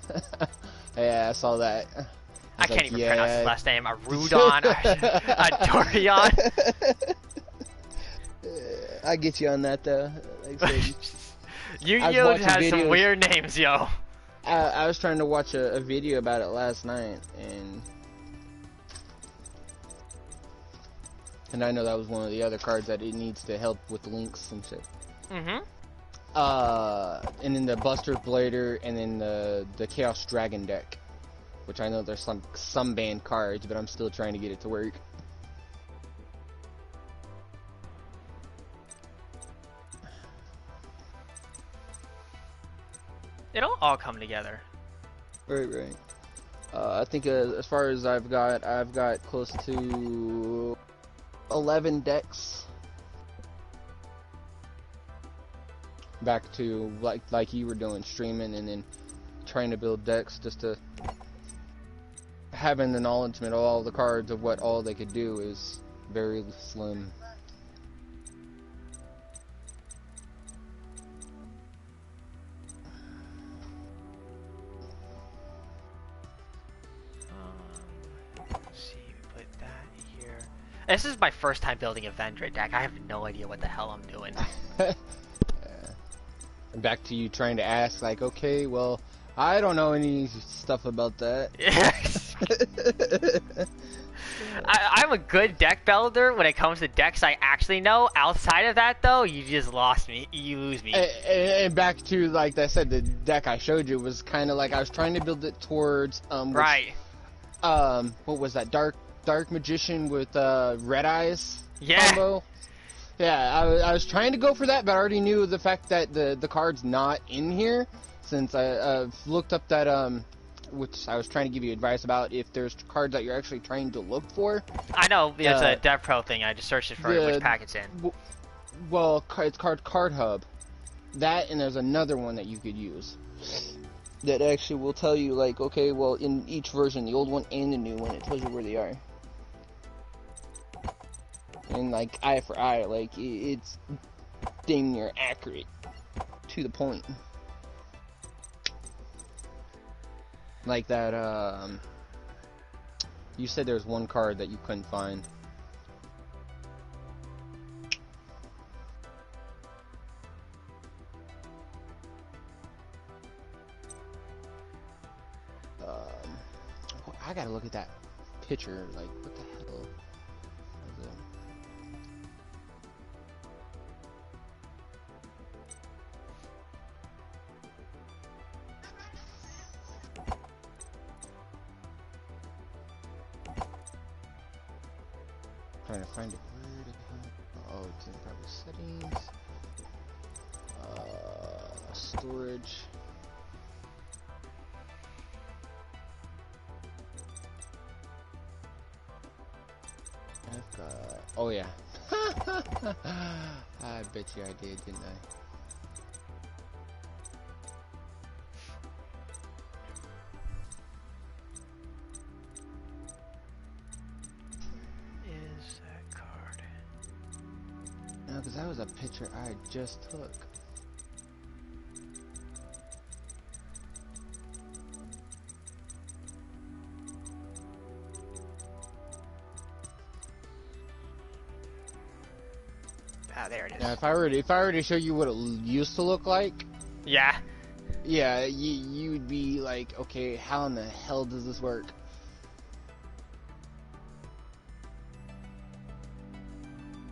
Yeah, I saw that. I can't even pronounce his last name. Arudon, Dorian. I get you on that though. Like Yu-Gi-Oh has some weird names, yo. I was trying to watch a video about it last night, and I know that was one of the other cards that it needs to help with the links and shit. Mm-hmm. And then the Buster Blader, and then the Chaos Dragon deck, which I know there's some banned cards, but I'm still trying to get it to work. It'll all come together. Right. I think as far as I've got close to 11 decks. Back to like you were doing, streaming and then trying to build decks, just to having the knowledge of all the cards of what all they could do is very slim. Let's see, put that here. This is my first time building a Vendra deck. I have no idea what the hell I'm doing. Back to you trying to ask, like, okay, well, I don't know any stuff about that. I'm a good deck builder when it comes to decks I actually know. Outside of that, though, you just lost me. You lose me. And back to, like I said, the deck I showed you was kind of like I was trying to build it towards right. What was that? Dark Magician with Red Eyes combo. Yeah, I was trying to go for that, but I already knew the fact that the card's not in here, since I've looked up that which I was trying to give you advice about, if there's cards that you're actually trying to look for. I know, it's a DevPro thing. I just searched it for which pack it's in. Well, it's Card Hub. That, and there's another one that you could use that actually will tell you, like, okay, well, in each version, the old one and the new one, it tells you where they are. And like eye for eye, like it's dang near accurate to the point. Like that You said there's one card that you couldn't find. I gotta look at that picture. Like, what the hell? Trying to find it. Where did it go? Oh, it's in probably settings. Storage. I've got. Oh yeah. I bet you I did, didn't I? No, because that was a picture I just took. Ah, there it is. Now, if I were to show you what it used to look like, yeah, you would be like, okay, how in the hell does this work?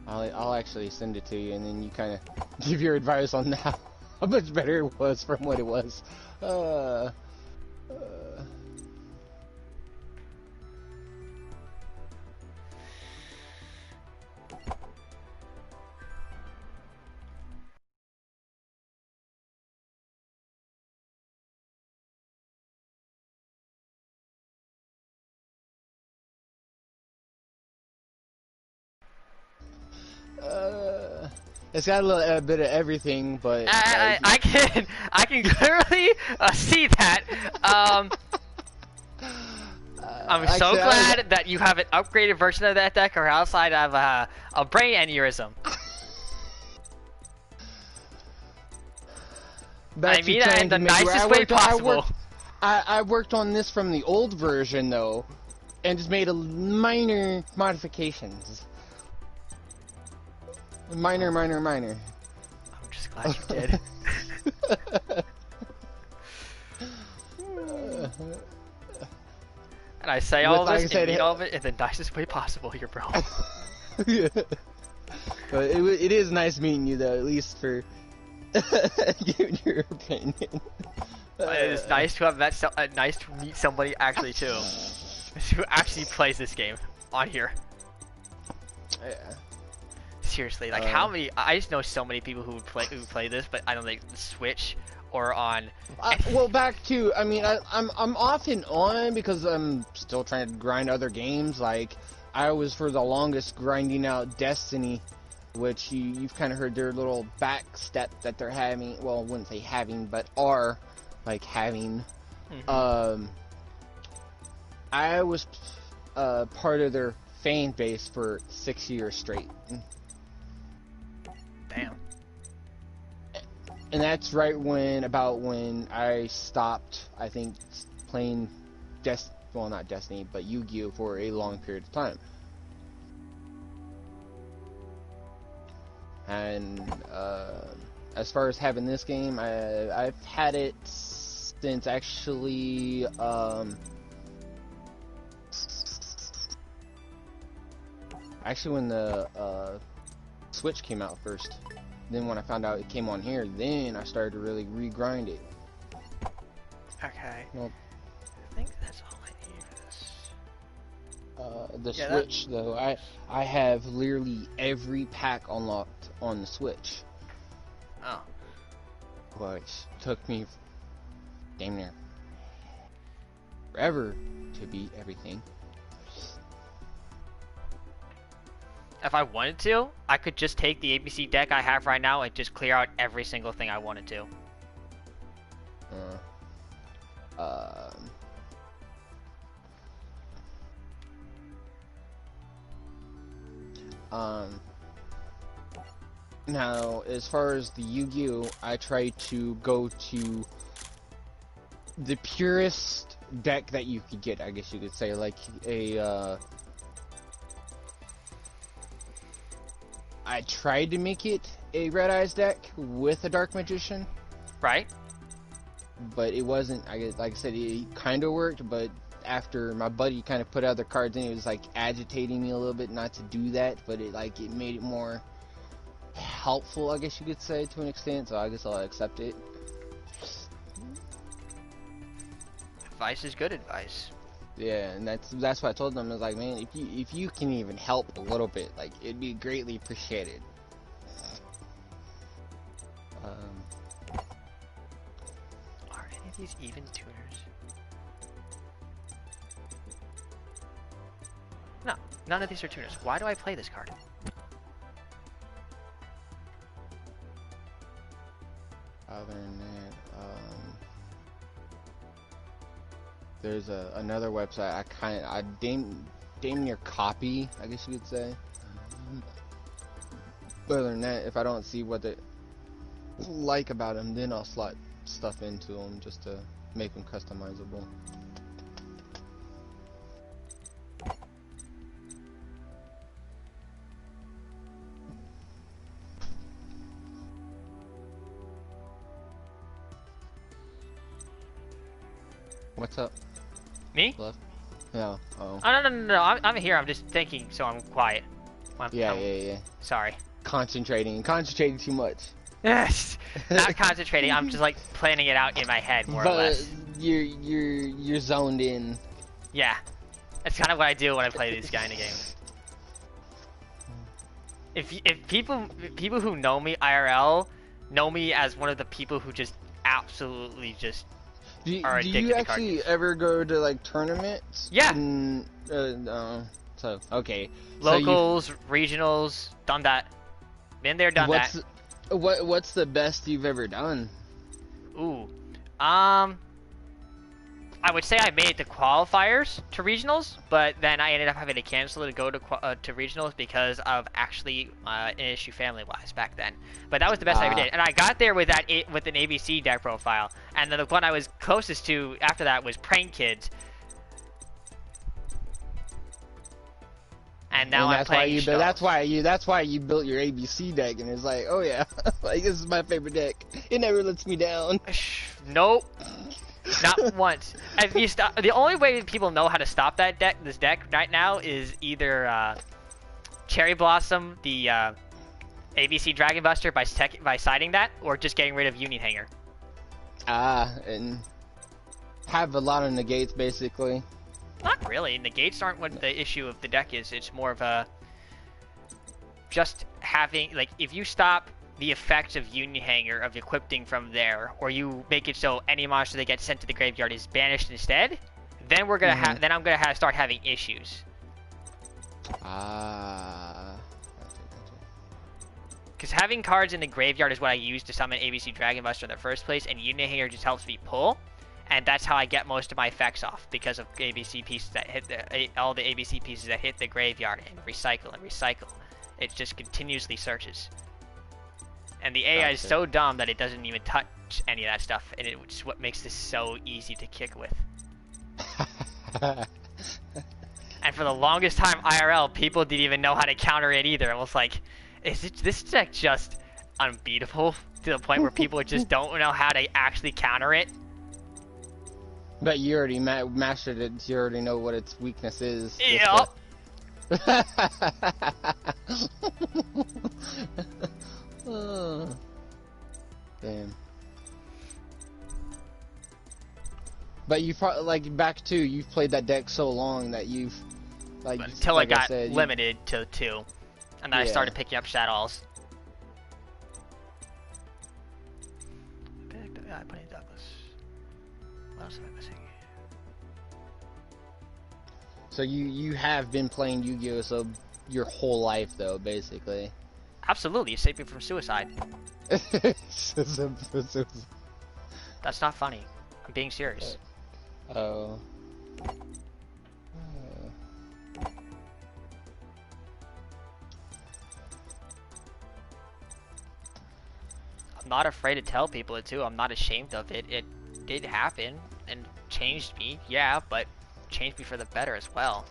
I'll actually send it to you, and then you kind of give your advice on how much better it was from what it was. It's got a bit of everything, but I can clearly see that. I'm so glad that you have an upgraded version of that deck, or else I'd have a brain aneurysm. I mean that in the nicest way possible. I worked on this from the old version though, and just made a minor modifications. Minor. I'm just glad you did. And I say all this and mean all of it in the nicest way possible here, bro. Yeah. But it is nice meeting you though, at least for giving your opinion. It is nice to have met nice to meet somebody actually too, who actually plays this game on here. Yeah. Seriously, like how many? I just know so many people who play this, but I don't think Switch or on. Well, back to I'm off and on because I'm still trying to grind other games. Like I was for the longest grinding out Destiny, which you've kind of heard their little back step that they're having. Well, I wouldn't say having, but are like having. Mm-hmm. I was part of their fan base for 6 years straight. Damn. And that's right when I stopped, I think, playing well, not Destiny, but Yu-Gi-Oh for a long period of time. And as far as having this game, I've had it since actually when the Switch came out first. Then when I found out it came on here, then I started to really regrind it. Okay. Well, I think that's all I need for this. The Switch though, I have literally every pack unlocked on the Switch. Oh. Which took me damn near forever to beat everything. If I wanted to, I could just take the ABC deck I have right now and just clear out every single thing I wanted to. Now, as far as the Yu-Gi-Oh, I try to go to the purest deck that you could get, I guess you could say, like a I tried to make it a Red Eyes deck with a Dark Magician. Right. But it wasn't, I guess, like I said, it kind of worked, but after my buddy kind of put other cards in, it was like agitating me a little bit not to do that, but it made it more helpful, I guess you could say, to an extent, so I guess I'll accept it. Advice is good advice. Yeah, and that's what I told them. I was like, man, if you can even help a little bit, like, it'd be greatly appreciated. Are any of these even tuners? No, none of these are tuners. Why do I play this card? Other than that, there's another website I damn near copy, I guess you could say. But other than that, if I don't see what they like about them, then I'll slot stuff into them just to make them customizable. What's up? Me? Left? No. Oh. Oh, no. I'm here. I'm just thinking, so I'm quiet. Yeah. Sorry. Concentrating too much. Yes. Not concentrating. I'm just like planning it out in my head, more or less. You're zoned in. Yeah. That's kind of what I do when I play this kind of game. If people who know me IRL know me as one of the people who just absolutely just are addicted to card games. Do you actually ever go to like tournaments? Yeah. So okay. Locals, regionals, done that. Been there, done that. What's the best you've ever done? Ooh, I would say I made it to qualifiers to regionals, but then I ended up having to cancel it to go to regionals because of actually an issue family-wise back then. But that was the best I ever did, and I got there with with an ABC deck profile, and then the one I was closest to after that was Prank Kids. And now I'm playing shows. That's why you built your ABC deck, and it's like, oh yeah, like this is my favorite deck. It never lets me down. Nope. Not once. If you stop, the only way people know how to stop this deck right now is either Cherry Blossom, the ABC Dragon Buster by siding that, or just getting rid of Union Hanger. And have a lot of negates basically. Not really. Negates aren't what the issue of the deck is. It's more of a just having, like, if you stop the effect of Union Hanger of equipping from there, or you make it so any monster that gets sent to the graveyard is banished instead, then we're gonna then I'm gonna start having issues. Because having cards in the graveyard is what I use to summon ABC Dragon Buster in the first place, and Union Hanger just helps me pull, and that's how I get most of my effects off, because of ABC pieces that hit all the ABC pieces that hit the graveyard and recycle and recycle. It just continuously searches. And the AI is so dumb that it doesn't even touch any of that stuff, and it's what makes this so easy to kick with. And for the longest time IRL, people didn't even know how to counter it either. It was like, is this deck just unbeatable to the point where people just don't know how to actually counter it? But you already mastered it, so you already know what its weakness is. Yep. Damn. But you've probably, like, you've played that deck so long that you've, like, until I got limited to 2, and then I started picking up Shadows. I put in Douglas. What else am I missing? So you have been playing Yu-Gi-Oh! So your whole life, though, basically. Absolutely, it saved me from suicide. That's not funny. I'm being serious. Oh. I'm not afraid to tell people it too. I'm not ashamed of it. It did happen, and changed me, yeah, but changed me for the better as well.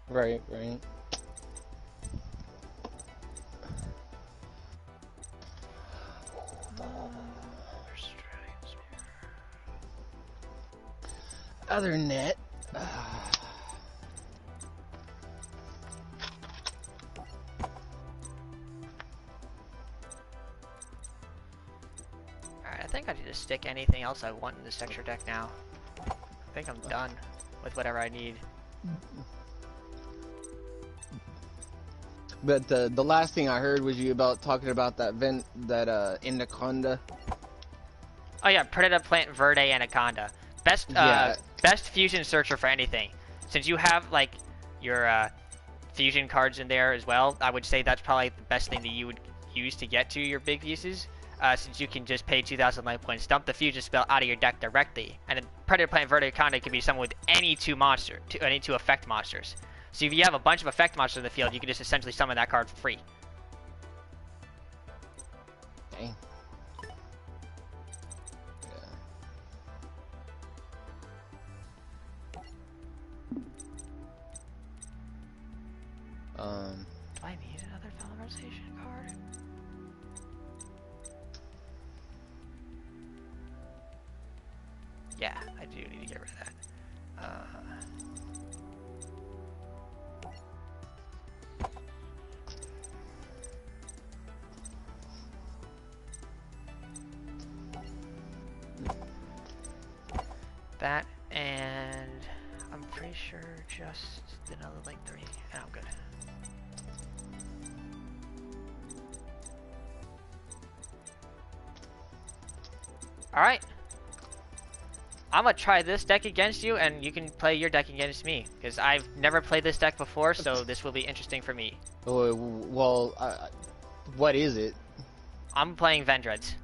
Right, right. Other net. Alright, I think I need to stick anything else I want in this texture deck now. I think I'm done with whatever I need. But the last thing I heard was you about talking about that Anaconda. Oh yeah, Predator Plant Verde Anaconda. Best best fusion searcher for anything. Since you have like your fusion cards in there as well, I would say that's probably the best thing that you would use to get to your big uses. Since you can just pay 2,000 life points, dump the fusion spell out of your deck directly, and then Predator Plant Verde Anaconda can be someone with any two effect monsters. So if you have a bunch of effect monsters in the field, you can just essentially summon that card for free. Dang. Do I need another Valorization card? Yeah, I do need to get rid of that. That, and I'm pretty sure just another Link 3, and I'm good. Alright. I'm gonna try this deck against you, and you can play your deck against me, because I've never played this deck before, so this will be interesting for me. Well, what is it? I'm playing Vendreads.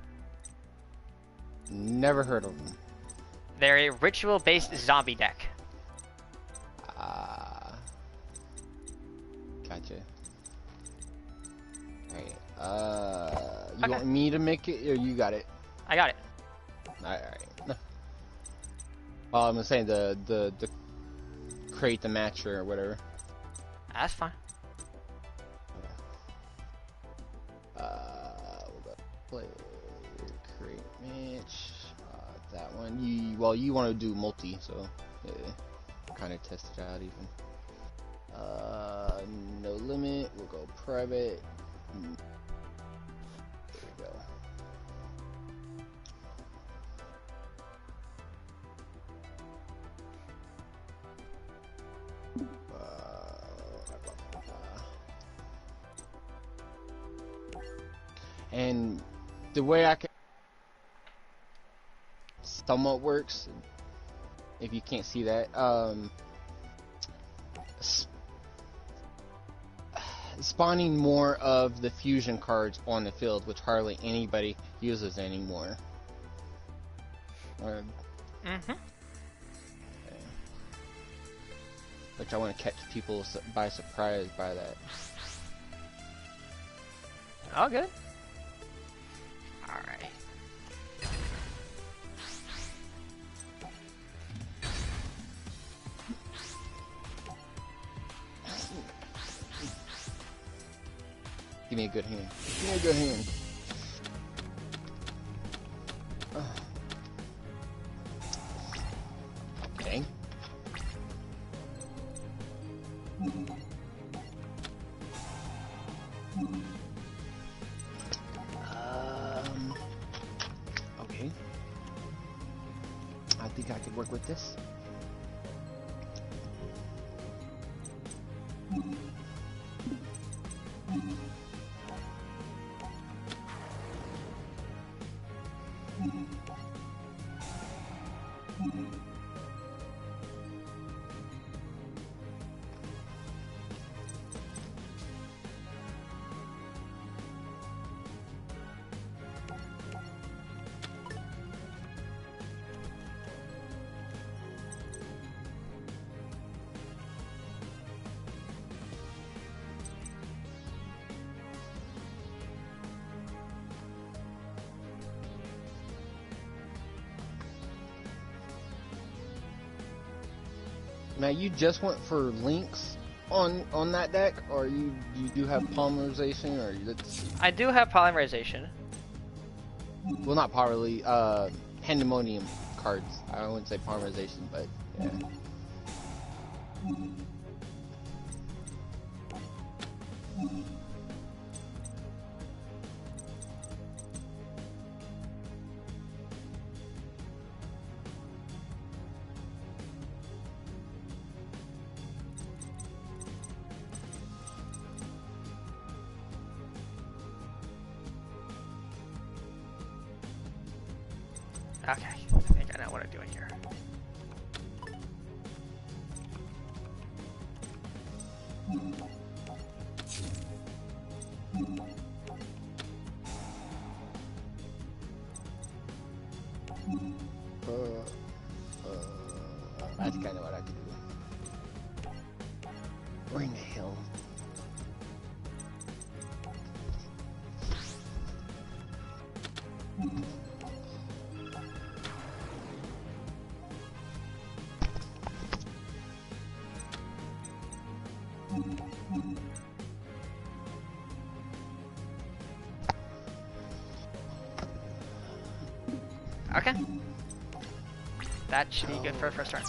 Never heard of them. They're a ritual-based zombie deck. Gotcha. Alright, you want me to make it, or you got it? I got it. Alright. Well, I'm saying the create the match or whatever. That's fine. We'll go play, create match. That one. You want to do multi, so yeah, kind of test it out even. No limit. We'll go private. There we go. And the way I can somewhat works, if you can't see that, spawning more of the fusion cards on the field, which hardly anybody uses anymore. Which I want to catch people by surprise by that. All good. Alright. Give me a good hand. Give me a good hand. Dang. Okay. I think I could work with this. Now you just went for links on that deck, or you do have polymerization, or I do have polymerization. Well, not pandemonium cards. I wouldn't say polymerization, but yeah. Okay, I think I know what I'm doing here. That's kind of what I could do. Bring the hill. Okay. That should be good for a first turn. I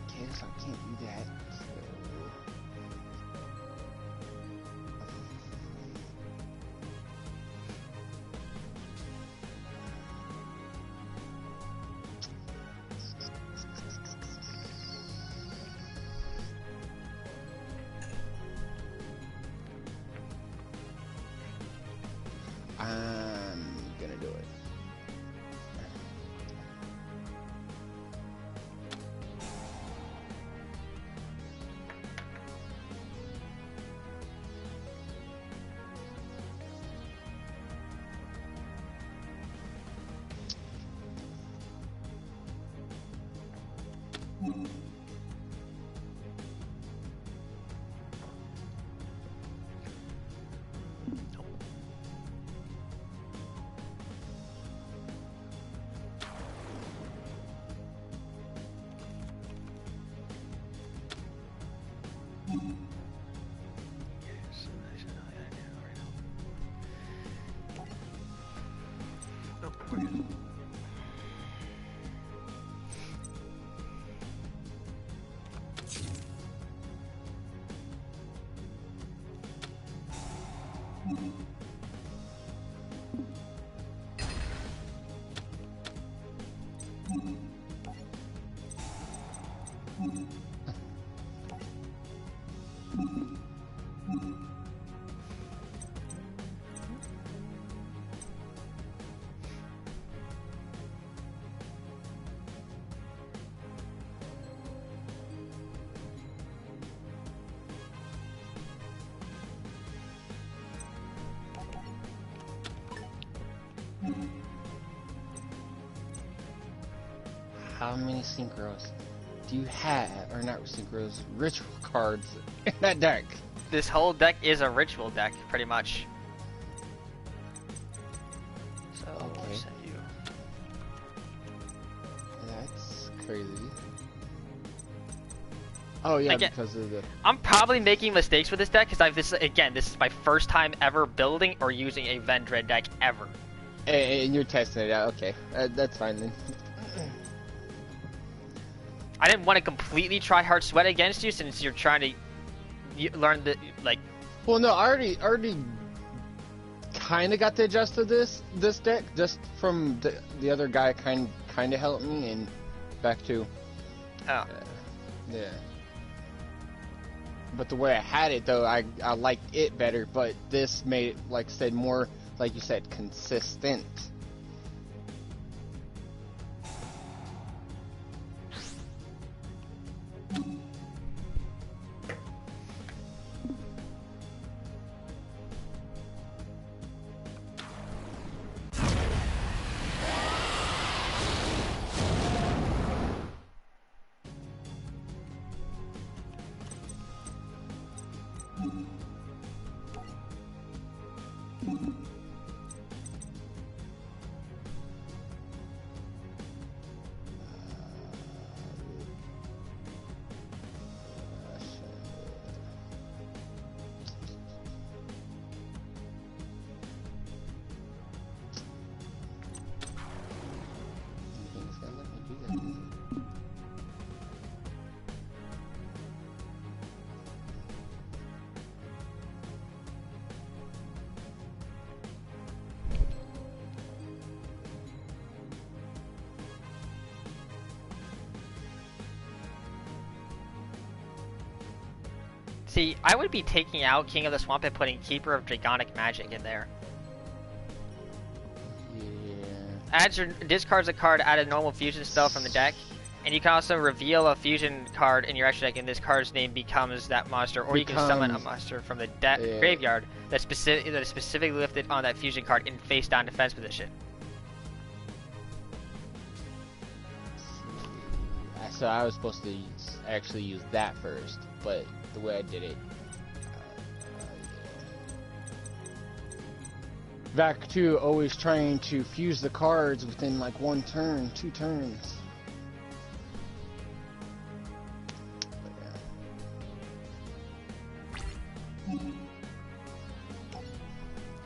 guess I can't do that. I'm gonna do it. How many synchros do you have, or not synchros, ritual cards in that deck? This whole deck is a ritual deck, pretty much. So, Okay. I'll send you. That's crazy. Oh yeah, Again, because of the... I'm probably making mistakes with this deck because this is my first time ever building or using a Vendread deck ever. And you're testing it out, okay. That's fine then. I didn't want to completely try hard sweat against you since you're trying to learn the, like... Well, no, I already kind of got to adjust to this deck, just from the other guy kind of helped me, and back to... Oh. Yeah. But the way I had it, though, I liked it better, but this made it, like I said, more, like you said, consistent. See, I would be taking out King of the Swamp and putting Keeper of Dragonic Magic in there. Yeah. Discards a card, add a normal fusion spell from the deck, and you can also reveal a fusion card in your extra deck, and this card's name becomes that monster, or you can summon a monster from the graveyard that is specifically lifted on that fusion card in face-down defense position. So I was supposed to actually use that first, but the way I did it. Back to always trying to fuse the cards within like 1 turn, 2 turns.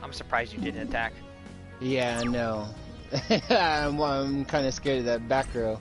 I'm surprised you didn't attack. Yeah, I know. I'm kind of scared of that back row.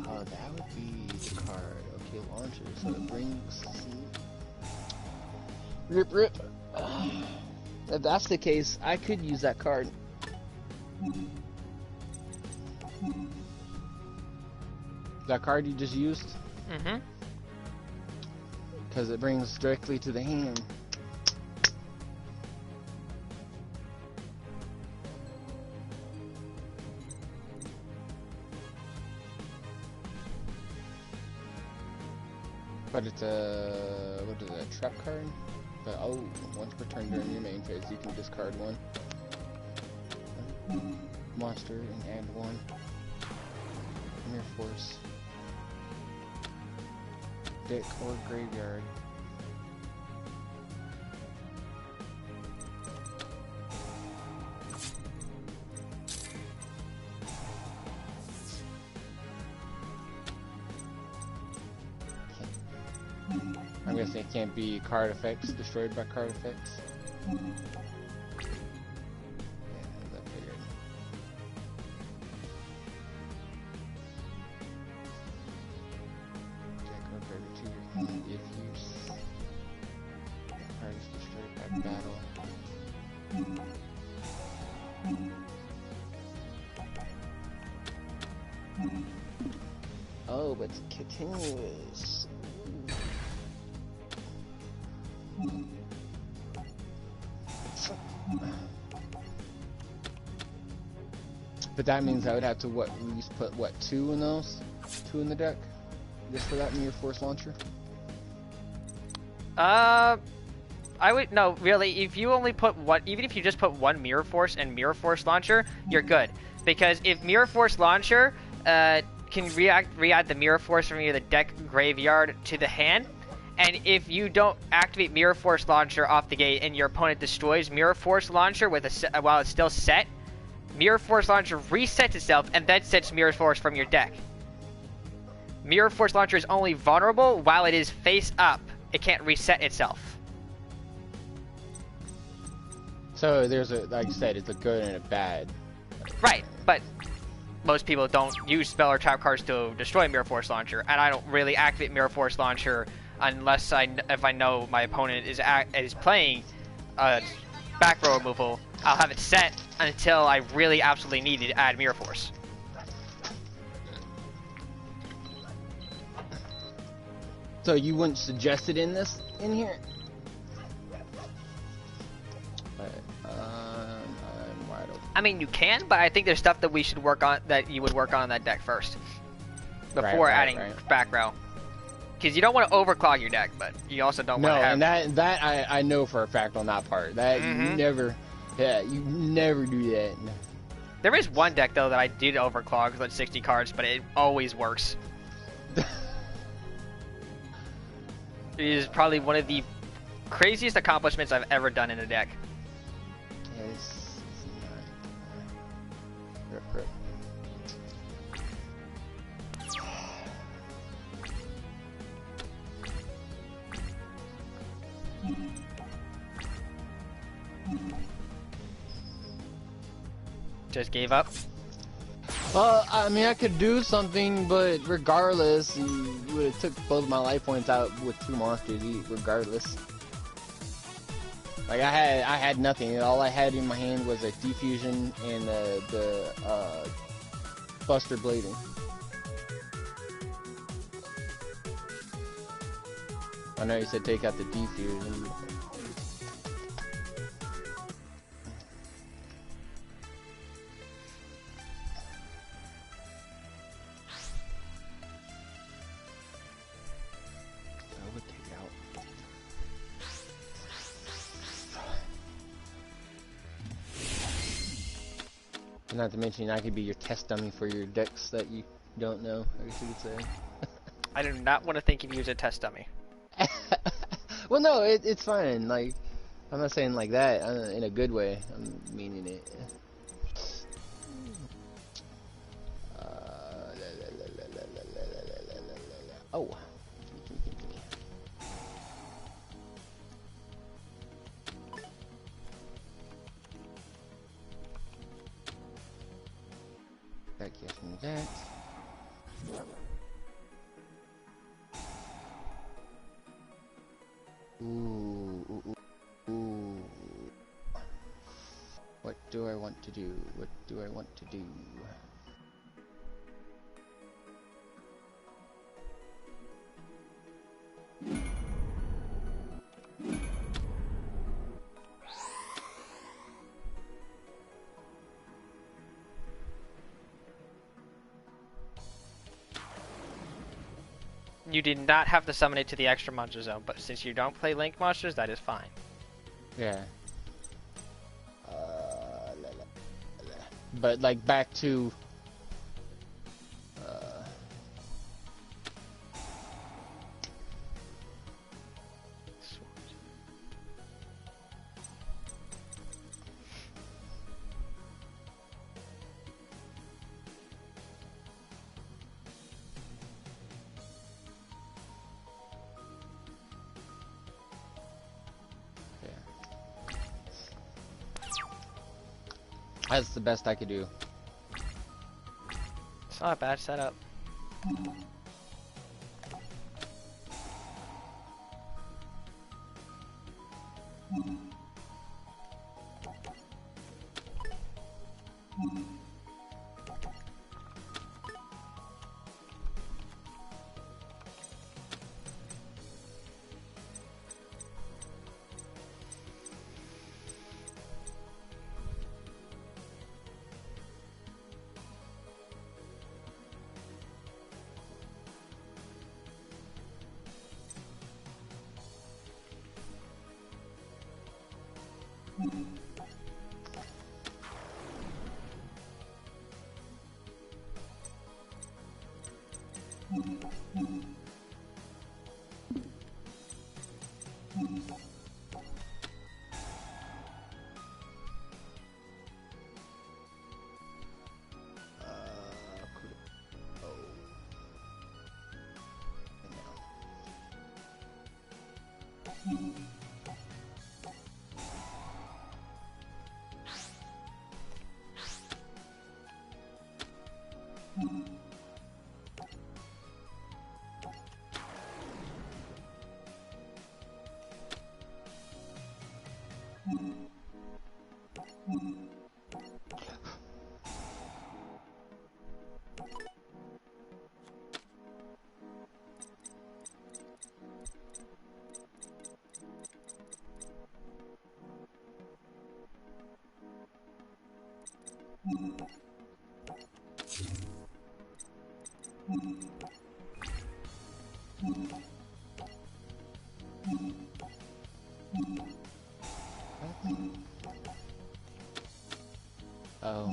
Oh, that would be the card. Okay, launcher. So it brings. Rip, rip. If that's the case, I could use that card. That card you just used? Mm-hmm. Because it brings directly to the hand. But it's a, what is it, a trap card? But oh, once per turn during your main phase, you can discard 1 monster and add 1 Mirror Force, deck or graveyard. I'm guessing it can't be card effects, destroyed by card effects. Yeah, that figured. Jack or card to your hand if the card is destroyed by battle. Oh, but it's continuous. But that means I would have to at least put 2 in those? 2 in the deck? Just for that Mirror Force launcher? I would, no, really, if you only put 1, even if you just put 1 Mirror Force and Mirror Force launcher, you're good. Because if Mirror Force launcher can re-add the Mirror Force from either the deck graveyard to the hand, and if you don't activate Mirror Force launcher off the gate and your opponent destroys Mirror Force launcher with while it's still set, Mirror Force launcher resets itself and then sets Mirror Force from your deck. Mirror Force launcher is only vulnerable while it is face up. It can't reset itself. So there's a, like you said, it's a good and a bad. Right, but most people don't use spell or trap cards to destroy Mirror Force launcher, and I don't really activate Mirror Force launcher unless if I know my opponent is playing back row removal. I'll have it set until I really absolutely need to add Mirror Force. So you wouldn't suggest it in here? But, I'm wide open. I mean, you can, but I think there's stuff that we should work on, that you would work on that deck first, before adding back row. Because you don't want to overclog your deck, but you also don't want to have... No, and that I know for a fact on that part. That you never do that. There is one deck, though, that I did overclog with like 60 cards, but it always works. It is probably one of the craziest accomplishments I've ever done in a deck. Just gave up? Well, I mean, I could do something, but regardless, it would have took both my life points out with 2 monsters each, regardless. Like, I had nothing. All I had in my hand was a defusion and the Buster Blading. I know you said take out the defusion. Not to mention, I could be your test dummy for your decks that you don't know, I guess you could say. I do not want to think of you as a test dummy. Well, no, it's fine. Like, I'm not saying like that in a good way. I'm meaning it. Oh. Back casting that. Ooh. What do I want to do? What do I want to do? You did not have to summon it to the extra monster zone, but since you don't play Link monsters, that is fine. Yeah. But like back to that's the best I could do. It's not a bad setup. Oh.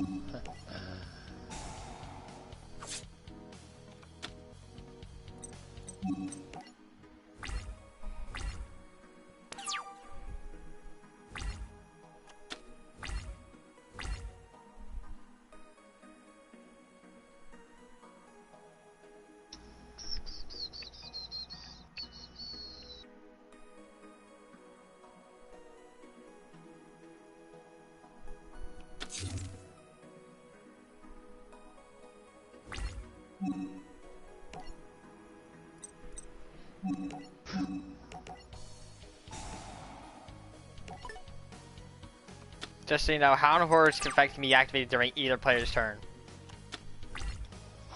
Just so you know, Hound Hordes effect can be activated during either player's turn.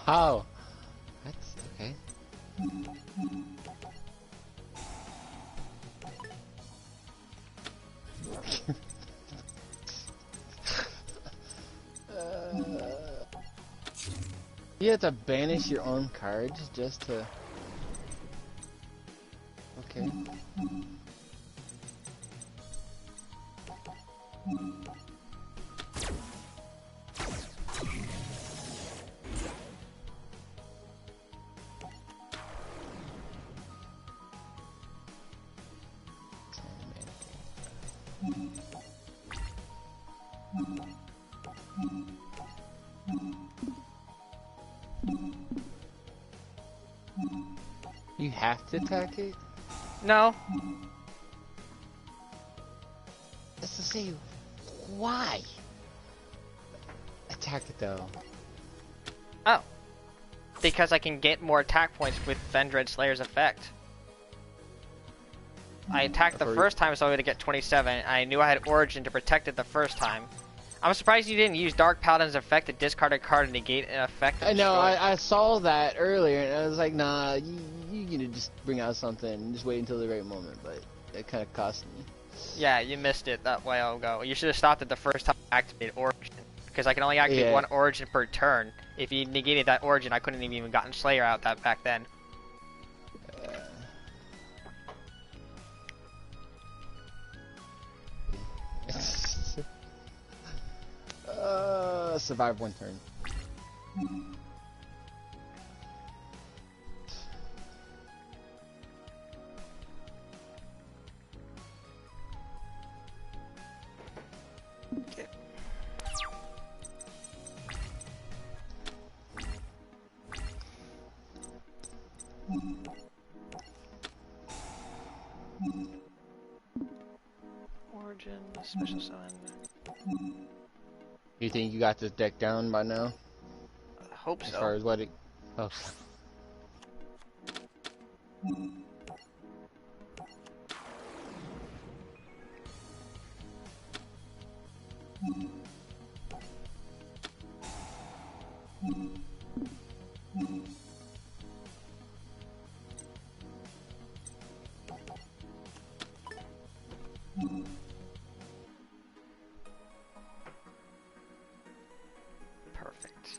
How? That's okay. You have to banish your own cards just to... Okay. You have to attack it? No. Just to say, why? Attack it though. Oh. Because I can get more attack points with Vendread Slayer's effect. I attacked the first time, so I would get 27. I knew I had Origin to protect it the first time. I'm surprised you didn't use Dark Paladin's effect to discard a card and negate an effect. I know, I saw that earlier, and I was like, nah, you need to just bring out something and just wait until the right moment, but it kind of cost me. Yeah, you missed it that while ago. You should have stopped it the first time I activated Origin, because I can only activate one Origin per turn. If you negated that Origin, I couldn't have even gotten Slayer out that back then. Survive one turn. Okay. Origin, special summon. You think you got this deck down by now? I hope so. As far as what it... Oh. Perfect.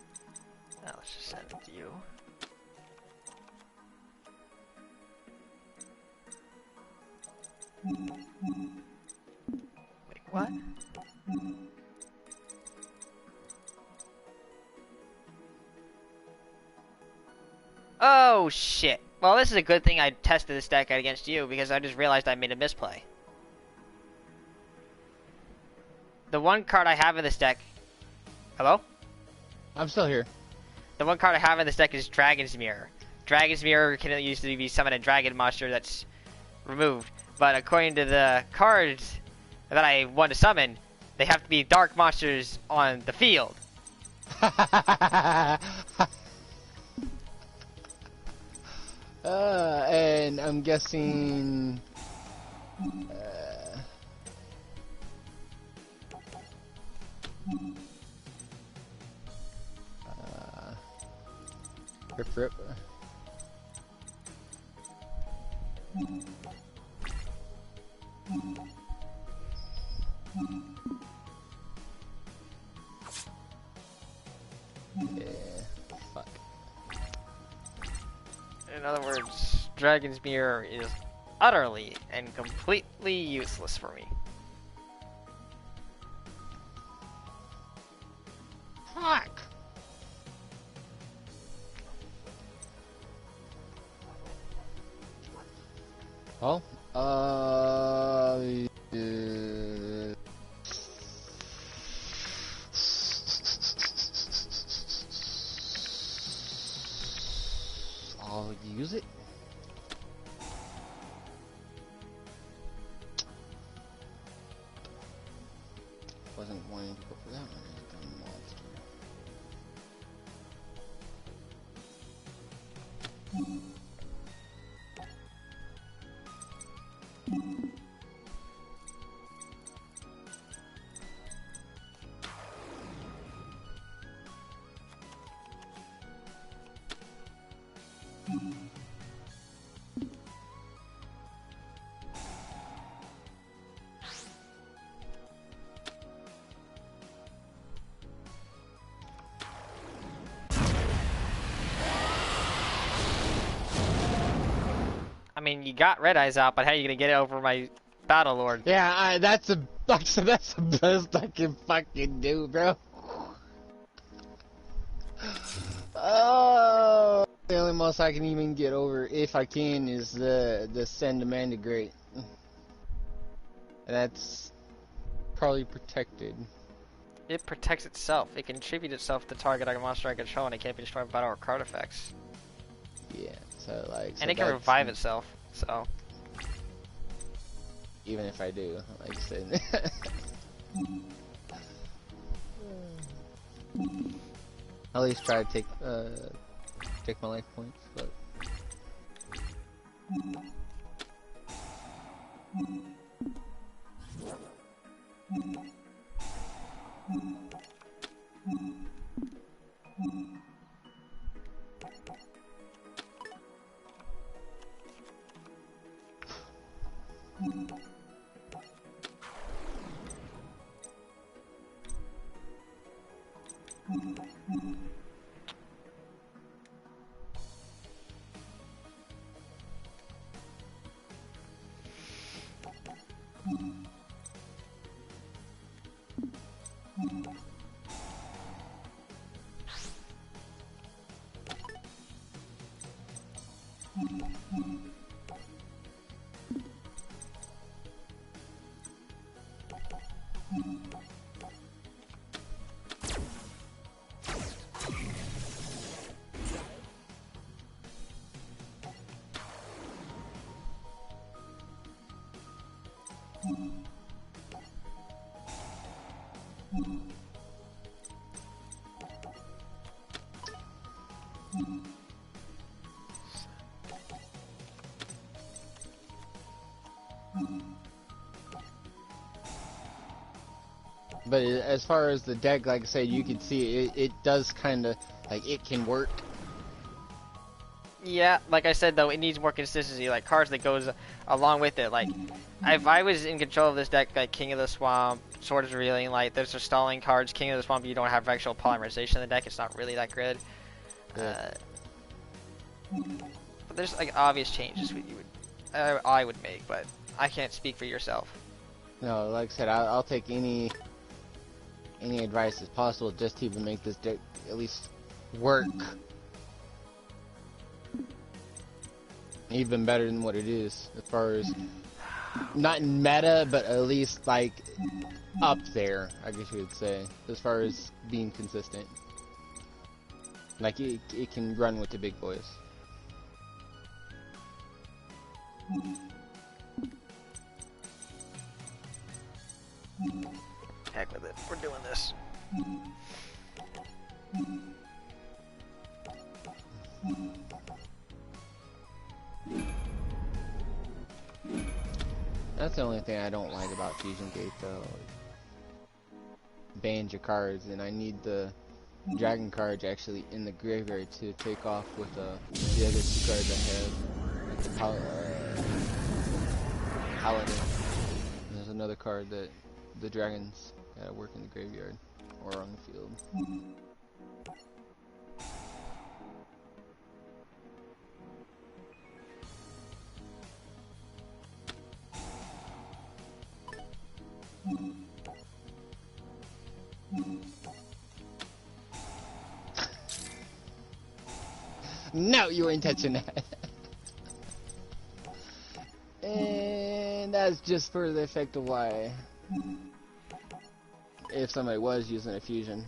Now let's just send it to you. Wait, what? Oh shit. Well, this is a good thing I tested this deck against you, because I just realized I made a misplay. The one card I have in this deck... Hello? I'm still here. The one card I have in this deck is Dragon's Mirror. Dragon's Mirror can usually be summon a dragon monster that's removed, but according to the cards that I want to summon, they have to be dark monsters on the field. And I'm guessing... Rip. Yeah, fuck. In other words, Dragon's Mirror is utterly and completely useless for me. Fuck! Well, I'll use it. Wasn't wanting to go for that one. Dumb monster. I mean, you got Red Eyes out, but how are you gonna get it over my Battle Lord? Yeah, that's the that's the best I can fucking do, bro. Oh, the only most I can even get over, if I can, is the Send Amanda Great. That's probably protected. It protects itself. It can attribute itself to target a monster I control, and it can't be destroyed by battle or card effects. Yeah, so like. And it can revive itself, so. Even if I do, like I said. At least try to take my life points, but. But as far as the deck, like I said, you can see it does kind of, like, it can work. Yeah, like I said though, it needs more consistency, like cards that goes along with it. Like, if I was in control of this deck, like King of the Swamp, Sword of Reeling, like there's some stalling cards. King of the Swamp, you don't have actual polymerization in the deck, it's not really that good. Yeah. But there's like obvious changes I would make, but I can't speak for yourself. No, like I said, I'll take any advice as possible just to even make this deck at least work. Even better than what it is, as far as not in meta, but at least like up there, I guess you would say, as far as being consistent. Like it can run with the big boys. Heck with it, we're doing this. That's the only thing I don't like about Fusion Gate, though. Bans your cards, and I need the dragon cards actually in the graveyard to take off with the other two cards I have. Like the Paladin. And there's another card that the dragons gotta work in the graveyard or on the field. No, you ain't touching that. And that's just for the effect of why. If somebody was using a fusion.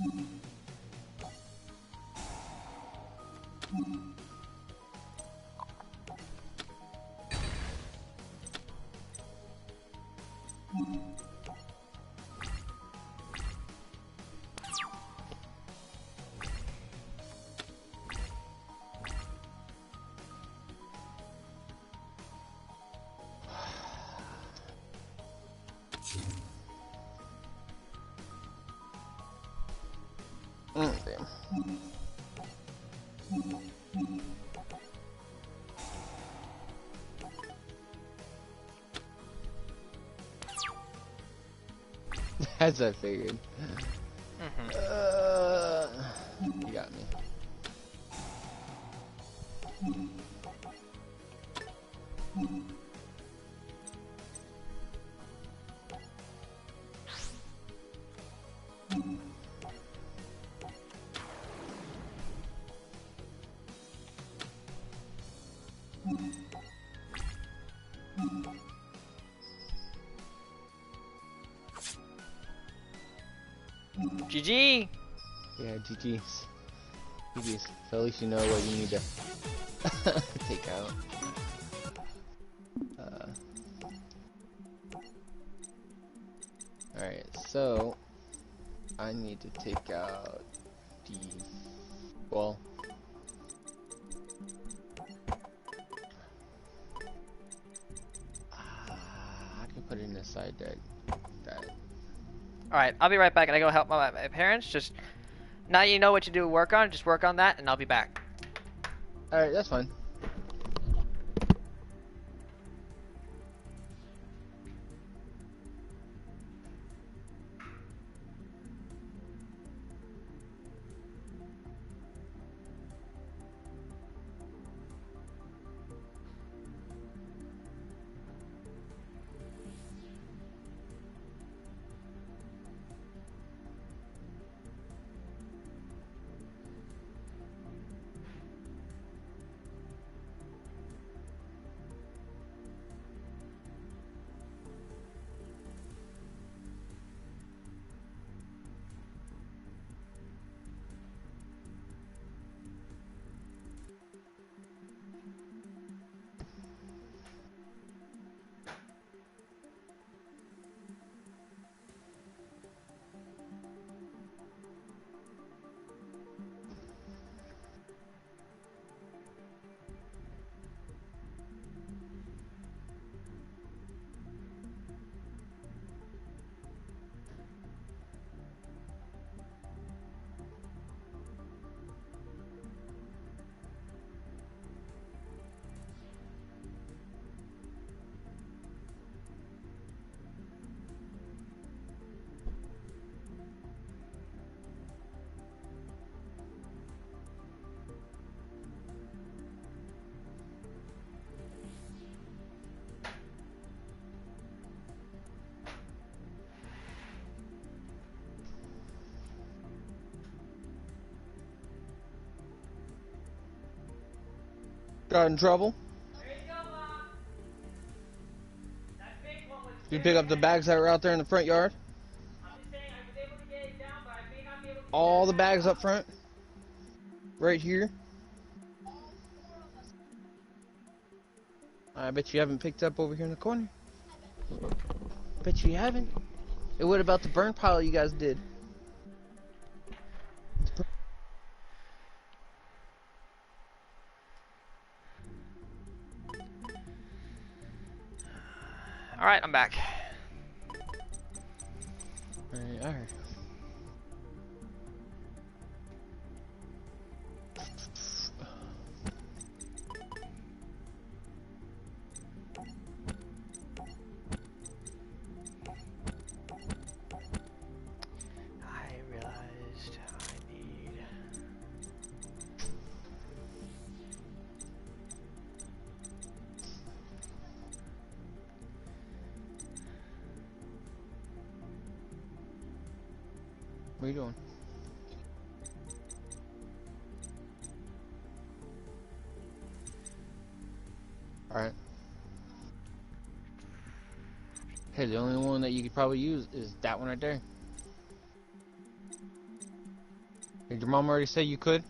Damn. As I figured. You got me. GG! Yeah, GG's. GG's. So at least you know what you need to take out. Alright, so I need to take out the... well... I can put it in the side deck. Alright, I'll be right back and I go help my parents. Just, now you know what to do, work on, just work on that and I'll be back. Alright, that's fine. Got in trouble? You pick up the bags that were out there in the front yard? All the bags up front? Right here? I bet you haven't picked up over here in the corner. Bet you haven't. And what about the burn pile you guys did? Alright, I'm back. Alright. What are you doing? Alright. Hey, the only one that you could probably use is that one right there. Did your mom already say you could?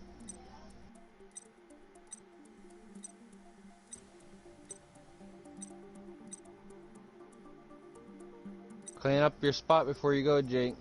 Clean up your spot before you go, Jake.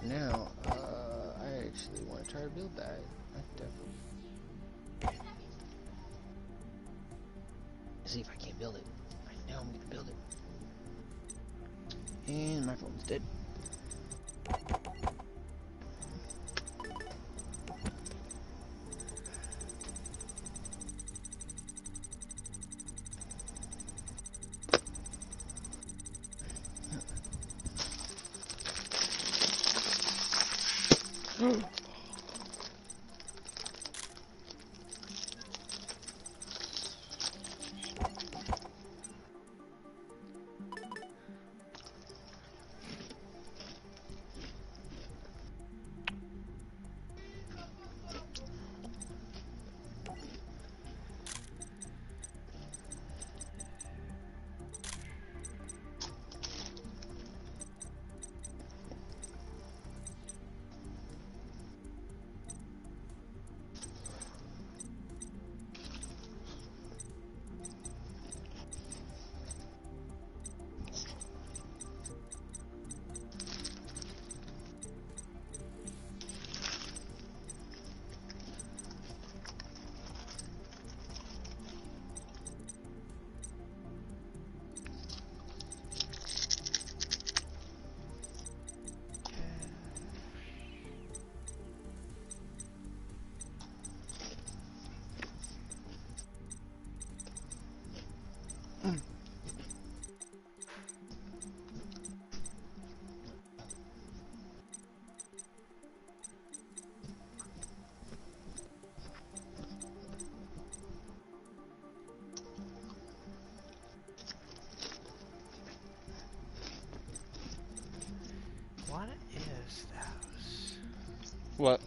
Now, I actually want to try to build that. I definitely. See if I can't build it. I know I'm gonna build it. And my phone's dead. What is those? What?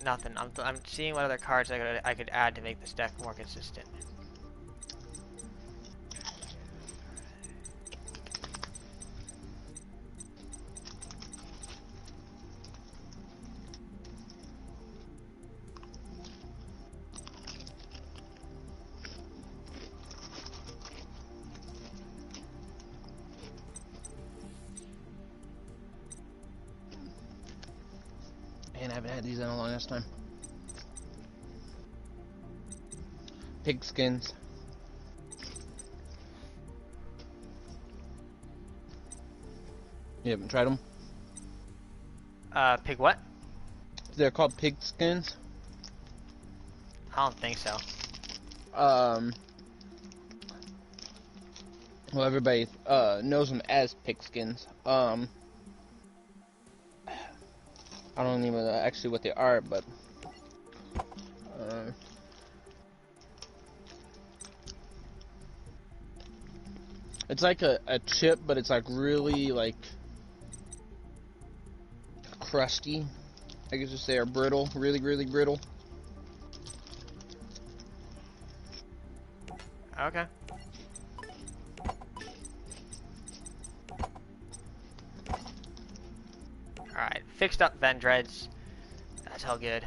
Nothing. I'm seeing what other cards I could add to make this deck more consistent. And I haven't had these in a long ass time. Pig skins. You haven't tried them? Pig what? They're called pig skins. I don't think so. Well, everybody knows them as pig skins. I don't even know actually what they are, but it's like a chip, but it's like really like crusty. I guess you say, or brittle, really brittle. Okay. Alright, fixed up Vendreads. That's all good.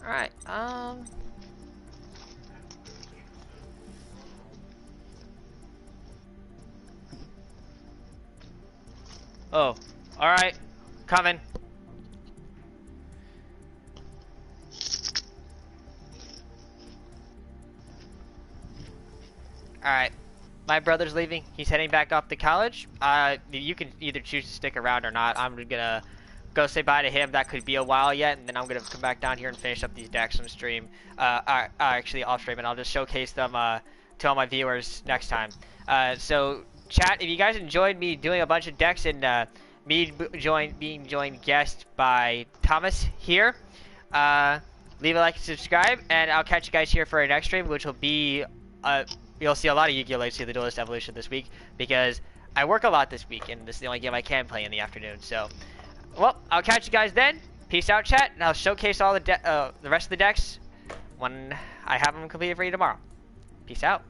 Alright, oh, alright. Coming. Alright. My brother's leaving. He's heading back off to college. You can either choose to stick around or not. I'm gonna go say bye to him. That could be a while yet, and then I'm gonna come back down here and finish up these decks on stream. Actually off stream, and I'll just showcase them to all my viewers next time. So chat, if you guys enjoyed me doing a bunch of decks and being joined guest by Thomas here. Leave a like and subscribe, and I'll catch you guys here for our next stream, which will be, you'll see a lot of Yu-Gi-Oh! Legacy of the Duelist Evolution this week, because I work a lot this week, and this is the only game I can play in the afternoon, so. Well, I'll catch you guys then. Peace out, chat, and I'll showcase all the rest of the decks when I have them completed for you tomorrow. Peace out.